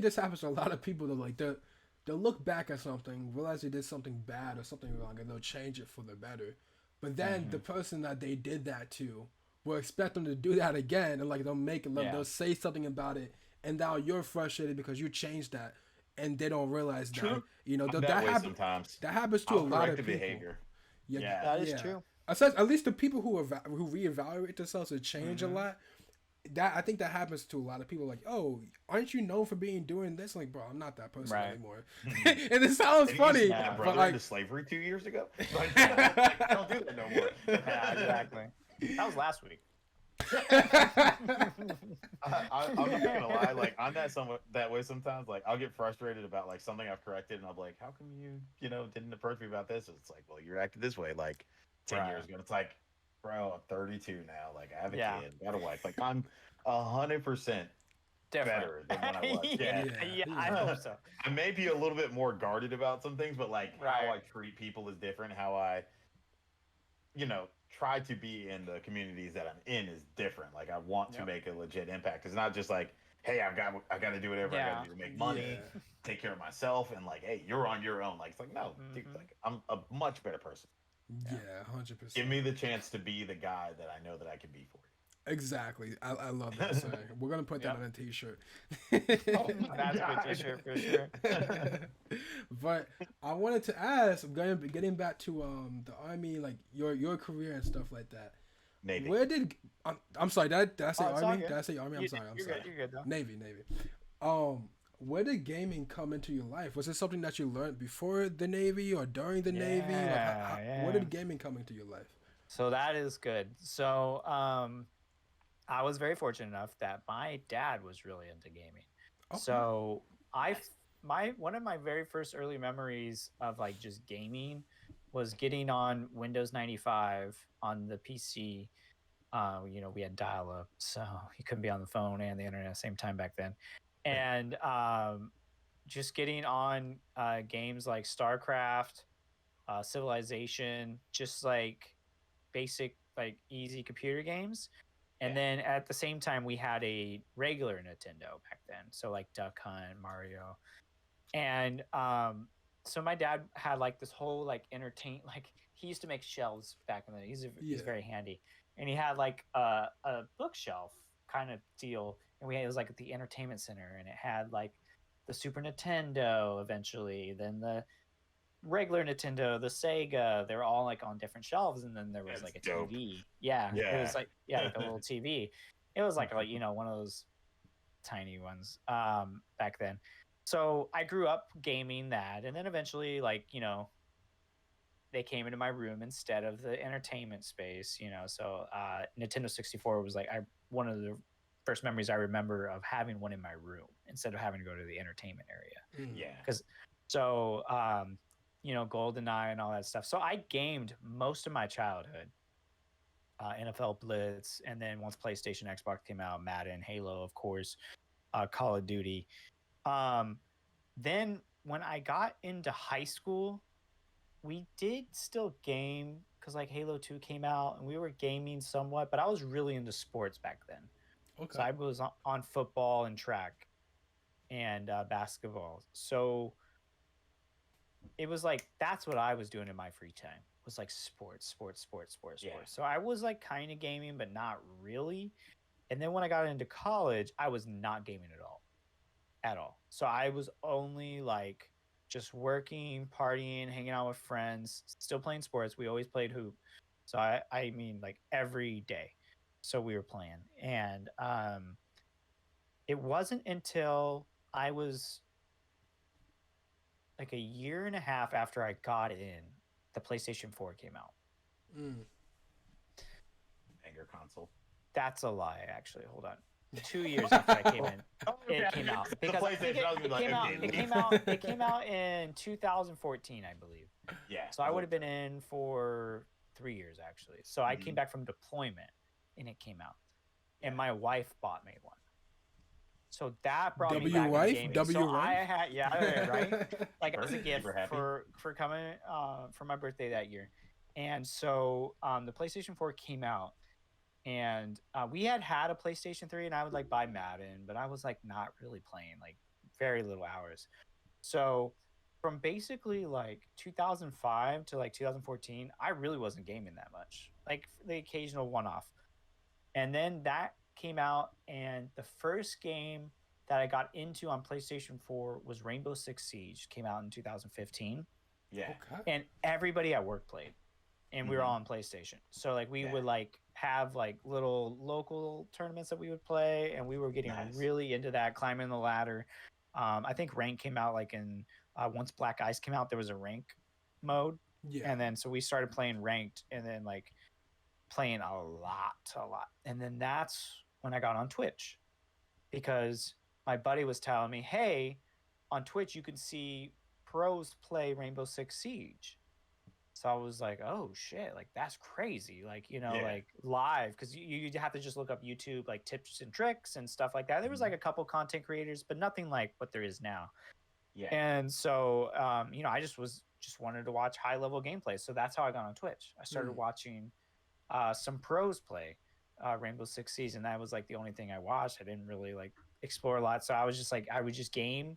this happens to a lot of people. That like they'll look back at something, realize they did something bad or something wrong, and they'll change it for the better. But then the person that they did that to will expect them to do that again, and like Yeah. they'll say something about it, and now you're frustrated because you changed that, and they don't realize that. True. I'm that way sometimes. That happens to I'll a lot correct of the people. behavior. Yeah, Yeah. That is yeah. true. At least the people who reevaluate themselves and change a lot. That I think that happens to a lot of people. Like, oh, aren't you known for doing this? Like, bro, I'm not that person Right. anymore. And it sounds Did funny, you sell my but brother like, into slavery 2 years ago? Like, I don't do that no more. Yeah, exactly. That was last week. I'm not gonna lie. Like, I'm that way sometimes. Like, I'll get frustrated about like something I've corrected, and I'm like, "How come you didn't approach me about this?" It's like, "Well, you're acting this way like 10 Right. years ago." It's like, bro, I'm 32 now. Like, I have a Yeah. kid, got a wife. Like, I'm 100% Different. better than when I was. yeah, Yeah. I hope so. I may be a little bit more guarded about some things, but like how I Right. treat people is different. How I, try to be in the communities that I'm in is different. Like I want to Yep. make a legit impact. It's not just like, hey, I got to do whatever I got Yeah. to do to make money, Yeah. take care of myself, and like, hey, you're on your own. Like it's like no, dude, Mhm. like I'm a much better person. yeah, 100%. Give me the chance to be the guy that I know that I can be for you. Exactly. I love that saying. We're gonna put that Yep. on a t-shirt. That's a good t-shirt for sure. But I wanted to ask, getting back to the army, like your career and stuff like that. Navy. Where did I'm sorry? Did I say Oh, it's all army? good. Did I say army? I'm You- sorry. I'm you're sorry. good. You're good though. Navy. Where did gaming come into your life? Was it something that you learned before the Navy or during the Navy? Like, Yeah, where yeah. did gaming come into your life? So that is good. So I was very fortunate enough that my dad was really into gaming. Okay. So one of my very first early memories of like just gaming was getting on Windows 95 on the PC. We had dial up, so you couldn't be on the phone and the internet at the same time back then. And just getting on games like StarCraft, Civilization, just like basic, like easy computer games. And then at the same time, we had a regular Nintendo back then. So like Duck Hunt, Mario. And so my dad had like this whole like like he used to make shelves back in the day. He's Yeah. very handy. And he had like a bookshelf kind of deal. And it was like at the entertainment center, and it had like the Super Nintendo eventually, then the regular Nintendo, the Sega, they were all like on different shelves, and then there was That's like a dope. TV. Yeah, it Yeah. was like like a little TV. It was like one of those tiny ones back then. So I grew up gaming that, and then eventually they came into my room instead of the entertainment space. So Nintendo 64 was like one of the first memories I remember of having one in my room instead of having to go to the entertainment area. Yeah. Because GoldenEye and all that stuff. So I gamed most of my childhood. NFL Blitz, and then once PlayStation, Xbox came out, Madden, Halo, of course, Call of Duty. Then when I got into high school, we did still game because like Halo 2 came out, and we were gaming somewhat, but I was really into sports back then. Okay. So I was on football and track and basketball. So it was like that's what I was doing in my free time, was like sports. Yeah. So I was like kind of gaming, but not really. And then when I got into college, I was not gaming at all. So I was only like just working, partying, hanging out with friends, still playing sports. We always played hoop. So I mean like every day. So we were playing. And it wasn't until I was like a year and a half after I got in, the PlayStation 4 came out. Mm. your console? That's a lie, actually. Hold on. 2 years after I came in, it came out The because I think PlayStation, I was it like, came out. okay, It leave. came out. It came out in 2014, I believe. Yeah. So I would have been in for 3 years actually. So I came back from deployment, and it came out, and my wife bought me one. So that brought me back into gaming. So I had, yeah, right, like as a gift for coming for my birthday that year. And so the PlayStation 4 came out, and we had a PlayStation 3, and I would like buy Madden, but I was like not really playing, like very little hours. So from basically like 2005 to like 2014, I really wasn't gaming that much, like the occasional one off. And then that came out, and the first game that I got into on PlayStation 4 was Rainbow Six Siege. Came out in 2015. Yeah. Okay. And everybody at work played, and we were all on PlayStation. So like we would like have like little local tournaments that we would play, and we were getting really into that, climbing the ladder. I think rank came out like in once Black Ice came out, there was a rank mode. Yeah. And then so we started playing ranked, and then like playing a lot. And then that's when I got on Twitch, because my buddy was telling me, hey, on Twitch you can see pros play Rainbow Six Siege. So I was like, oh shit, like that's crazy. Like, like live, because you have to just look up YouTube, like tips and tricks and stuff like that. There was like a couple content creators, but nothing like what there is now. Yeah. And so, I just wanted to watch high level gameplay. So that's how I got on Twitch. I started watching some pros play Rainbow Six Siege, and that was like the only thing I watched. I didn't really like explore a lot. So I was just like, I would just game.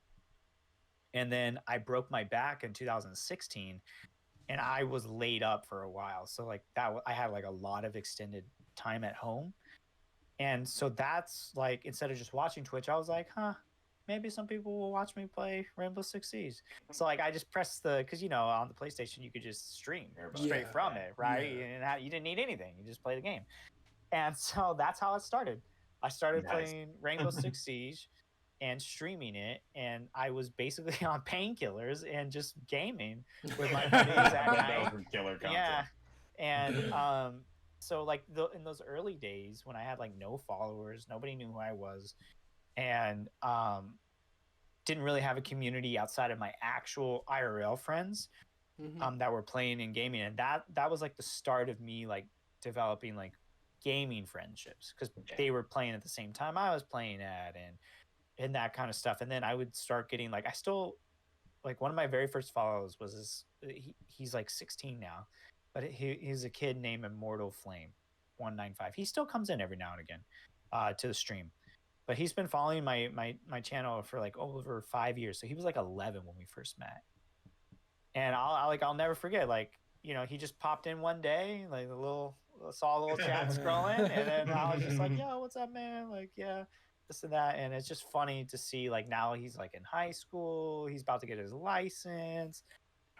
And then I broke my back in 2016, and I was laid up for a while. So like that, I had like a lot of extended time at home. And so that's like, instead of just watching Twitch, I was like, maybe some people will watch me play Rainbow Six Siege. So like I just pressed because on the PlayStation you could just stream straight from it, right? Yeah. And you didn't need anything; you just play the game. And so that's how it started. I started playing Rainbow Six Siege and streaming it, and I was basically on painkillers and just gaming with my buddies at night. Killer content. Yeah, and so like in those early days when I had like no followers, nobody knew who I was, and didn't really have a community outside of my actual IRL friends that were playing and gaming, and that was like the start of me like developing like gaming friendships, because they were playing at the same time I was playing at, and that kind of stuff. And then I would start getting like, I still like, one of my very first follows was he's like 16 now, but he's a kid named Immortal Flame 195. He still comes in every now and again to the stream, but he's been following my channel for like over 5 years. So he was like 11 when we first met, and I'll never forget, like, he just popped in one day, like saw a little chat scrolling, and then I was just like, yo, what's up, man? Like, yeah, this and that. And it's just funny to see, like, now he's like in high school, he's about to get his license.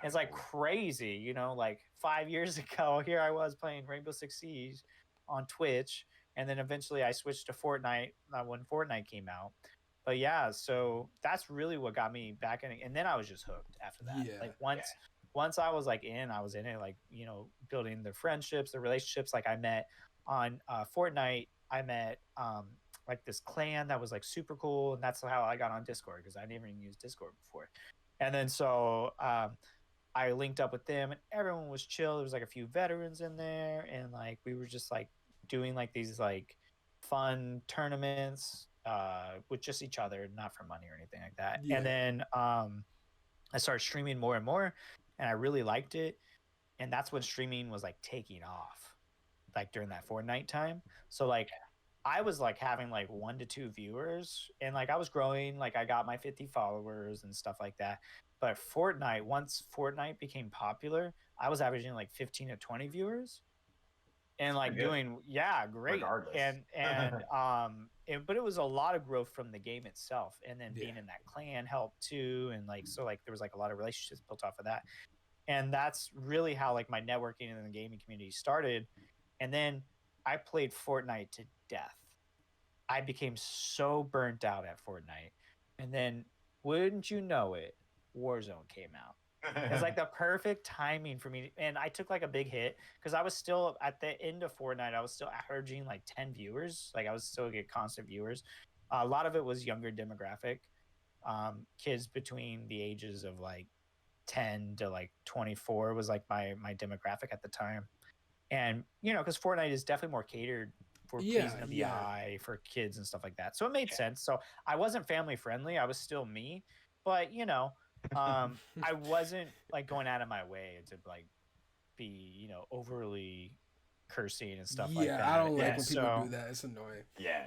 It's like crazy, like 5 years ago, here I was playing Rainbow Six Siege on Twitch, and then eventually I switched to Fortnite when Fortnite came out. But yeah, so that's really what got me back in it. And then I was just hooked after that. Yeah. Like once I was like I was in it, like, building the friendships, the relationships. Like I met on Fortnite, I met like this clan that was like super cool, and that's how I got on Discord, because I never even used Discord before. And then so I linked up with them, and everyone was chill. There was like a few veterans in there, and like we were just like doing like these like fun tournaments with just each other, not for money or anything like that. And then I started streaming more and more, and I really liked it. And that's when streaming was like taking off, like during that Fortnite time. So like I was like having like 1 to 2 viewers, and like I was growing, like I got my 50 followers and stuff like that. But once Fortnite became popular, I was averaging like 15 to 20 viewers, and like doing great. Regardless. But it was a lot of growth from the game itself, and then being in that clan helped too. And like, so like there was like a lot of relationships built off of that. And that's really how like my networking in the gaming community started. And then I played Fortnite to death. I became so burnt out at Fortnite. And then, wouldn't you know it, Warzone came out. It's like the perfect timing for me. And I took like a big hit because I was still at the end of Fortnite. I was still averaging like 10 viewers. Like I was still get constant viewers. A lot of it was younger demographic, kids between the ages of like 10 to like 24 was like my demographic at the time. And you know, because Fortnite is definitely more catered for pleasing of the eye for kids and stuff like that. So it made sense. So I wasn't family friendly. I was still me, but you know, I wasn't like going out of my way to like be, you know, overly cursing and stuff like that. Yeah, I don't like when so, people do that. It's annoying. Yeah.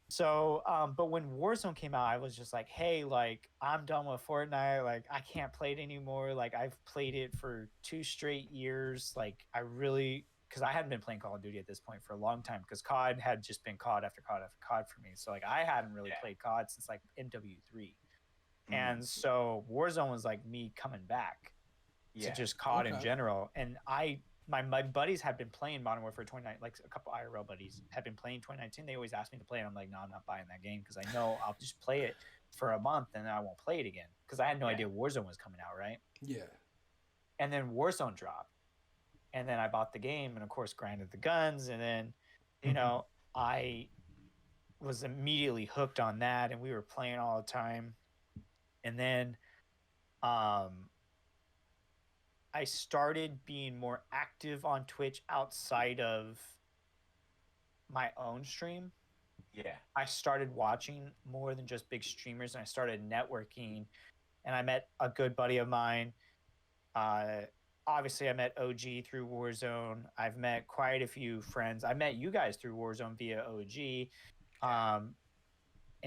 So, but when Warzone came out, I was just like, hey, like, I'm done with Fortnite. Like, I can't play it anymore. Like, I've played it for 2 straight years. Like, I really, because I hadn't been playing Call of Duty at this point for a long time because COD had just been COD after COD after COD for me. So, like, I hadn't really played COD since, like, MW3. And so Warzone was, like, me coming back to just COD in general. And my buddies had been playing Modern Warfare 2019, like a couple IRL buddies had been playing 2019. They always asked me to play it. I'm like, no, I'm not buying that game because I know I'll just play it for a month and then I won't play it again because I had no idea Warzone was coming out, right? Yeah. And then Warzone dropped. And then I bought the game and, of course, grinded the guns. And then, you know, I was immediately hooked on that and we were playing all the time. And then I started being more active on Twitch outside of my own stream. Yeah. I started watching more than just big streamers and I started networking and I met a good buddy of mine. Obviously, I met OG through Warzone. I've met quite a few friends. I met you guys through Warzone via OG.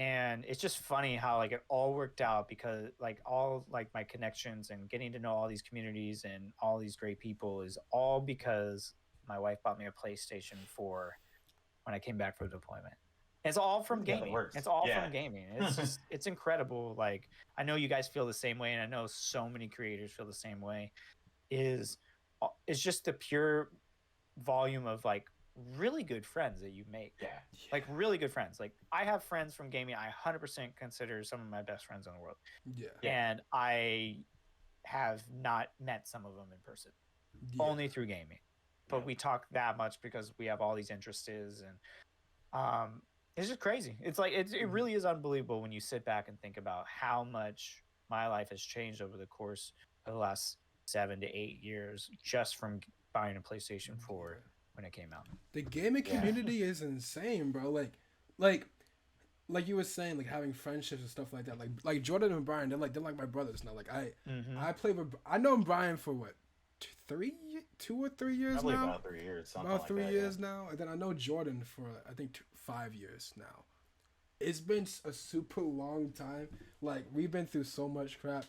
And it's just funny how like it all worked out because like all like my connections and getting to know all these communities and all these great people is all because my wife bought me a PlayStation 4 when I came back from deployment. It's all from gaming. It's all from gaming. It's just it's incredible. Like I know you guys feel the same way, and I know so many creators feel the same way. It's just the pure volume of like really good friends that you make. Like really good friends. Like I have friends from gaming I 100% consider some of my best friends in the world. And I have not met some of them in person. Only through gaming. But we talk that much because we have all these interests and it's just crazy. It's like it really is unbelievable when you sit back and think about how much my life has changed over the course of the last 7 to 8 years just from buying a PlayStation 4 when it came out. The gaming community is insane, bro. Like you were saying, like having friendships and stuff like that. Like Jordan and Brian, they're like my brothers now. Like I play with. I know Brian for what, 2 or 3 years Probably now. About 3 years. About 3 years now, and then I know Jordan for I think 5 years now. It's been a super long time. Like we've been through so much crap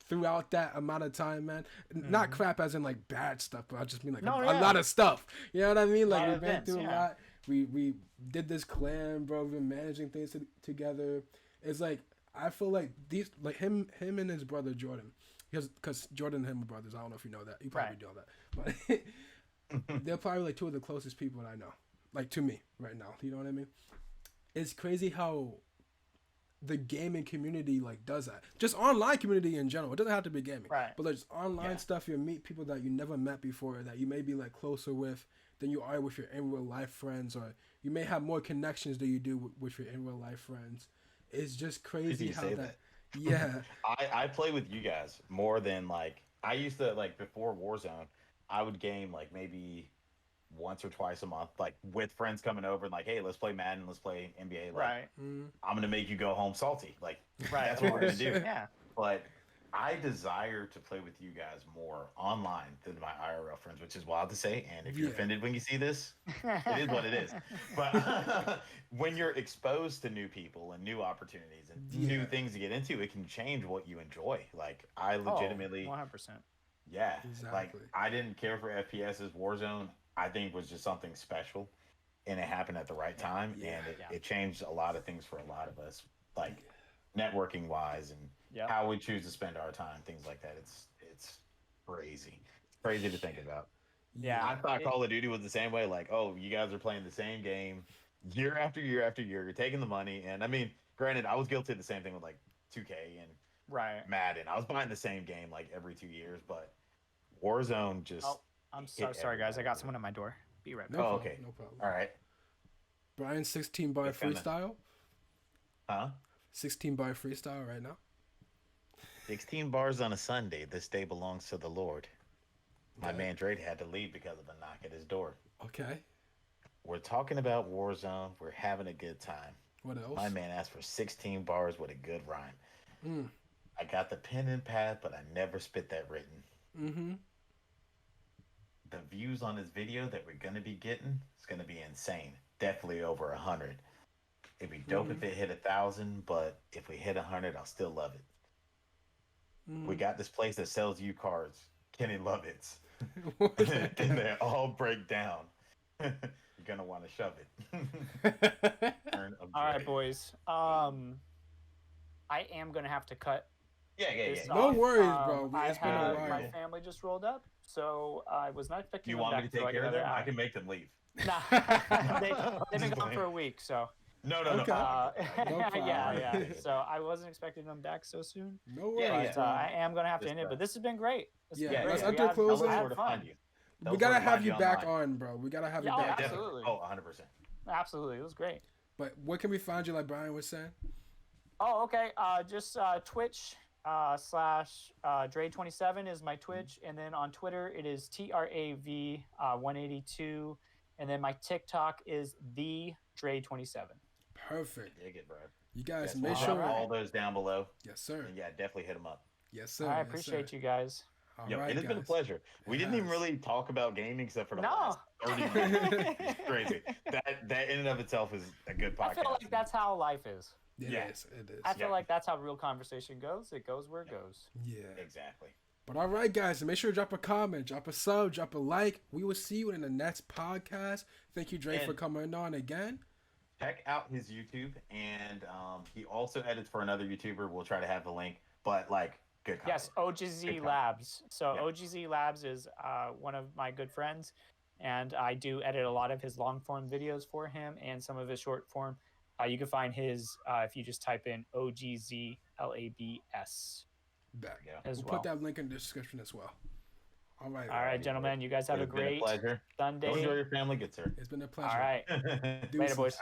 throughout that amount of time, man. Not crap as in like bad stuff, but I just mean like a lot of stuff. You know what I mean? Like we've been through a lot. We did this clan, bro. We've been managing things together. It's like I feel like these like him and his brother Jordan, because Jordan and him are brothers. I don't know if you know that. You probably know that, but they're probably like 2 of the closest people that I know, like to me right now. You know what I mean? It's crazy how the gaming community like does that. Just online community in general. It doesn't have to be gaming. Right. But like just online stuff, you meet people that you never met before that you may be like closer with than you are with your in real life friends, or you may have more connections than you do with your in real life friends. It's just crazy how that. Yeah. I play with you guys more than like I used to like before Warzone. I would game like maybe once or twice a month, like with friends coming over and like, hey, let's play Madden, let's play NBA. Like, I'm gonna make you go home salty. Like, that's what we're gonna do. But I desire to play with you guys more online than my IRL friends, which is wild to say. And if you're offended when you see this, it is what it is. But when you're exposed to new people and new opportunities and new things to get into, it can change what you enjoy. Like, I legitimately, 100%. Yeah, like I didn't care for FPS's. Warzone, I think, was just something special, and it happened at the right time, and it changed a lot of things for a lot of us, like networking wise and how we choose to spend our time, things like that. It's crazy to think about. Yeah, I thought Call of Duty was the same way. Like, oh, you guys are playing the same game year after year after year. You're taking the money, and I mean, granted, I was guilty of the same thing with like 2K and Right. Madden. I was buying the same game like every 2 years, but Warzone just. Oh, I'm so hit sorry, guys. I everybody. got someone at my door. Be right No back. problem. Okay. No problem. All right. Brian, 16 bar It's kinda- freestyle. Huh? 16 bar freestyle right now. 16 bars on a Sunday. This day belongs to the Lord. My Okay. man Drade had to leave because of a knock at his door. Okay. We're talking about Warzone. We're having a good time. What else? My man asked for 16 bars with a good rhyme. Mm. I got the pen and pad, but I never spit that written. Mm-hmm. The views on this video that we're gonna be getting is gonna be insane. Definitely over 100. It'd be dope if it hit 1,000, but if we hit 100, I'll still love it. We got this place that sells you cards, Kenny Lovett's, and they all break down. You're gonna want to shove it. Turn of All right, Drade. boys. I am gonna have to cut Yeah. this No off. worries, bro. I It's been a have while. my family just rolled up, so I was not expecting. You them want me back to take for like care of another them? I hour. can make them leave. Nah, they've been gone for a week, so No. Okay. No yeah. problem. So I wasn't expecting them back so soon. No worries. Yeah, But bro. I am gonna have to Just end it. that. But this has been great. This has Yeah, been let's great. enter close I it. had Where to fun. find you. Tell We us gotta where to have find you back online. on, bro. We gotta have you Yeah, back. absolutely. Oh, 100%. Absolutely, it was great. But where can we find you, like Brian was saying? Oh, okay. Just Twitch slash Drade27 is my Twitch, and then on Twitter it is TRAV 182, and then my TikTok is the Drade27. Perfect. Dig it, bro. You guys Yes, make we'll sure. drop all those down below. Yes, sir. And yeah, definitely hit them up. Yes, sir. I Yes, appreciate sir. you guys. All Yo, right, it has been a guys. pleasure. We It didn't even has. really talk about gaming except for the No. last 30 minutes. It's crazy. That in and of itself is a good podcast. I feel like that's how life is. It Yeah. is. It is. I feel Yeah. like that's how real conversation goes. It goes where it goes. Yeah. Exactly. But all right, guys, make sure to drop a comment, drop a sub, drop a like. We will see you in the next podcast. Thank you, Drake, for And- coming on again. Check out his YouTube, and he also edits for another YouTuber. We'll try to have the link, but like good content. Yes, OGZ Good Labs. So Yeah. OGZ Labs is one of my good friends, and I do edit a lot of his long form videos for him and some of his short form. You can find his if you just type in OGZLABS Back. Yeah. as We'll well. put that link in the description as well. All right. All right, gentlemen, you guys have a It's been great pleasure. Sunday. Go enjoy your family, good sir. It's been a pleasure. All right, Deuces. later, boys.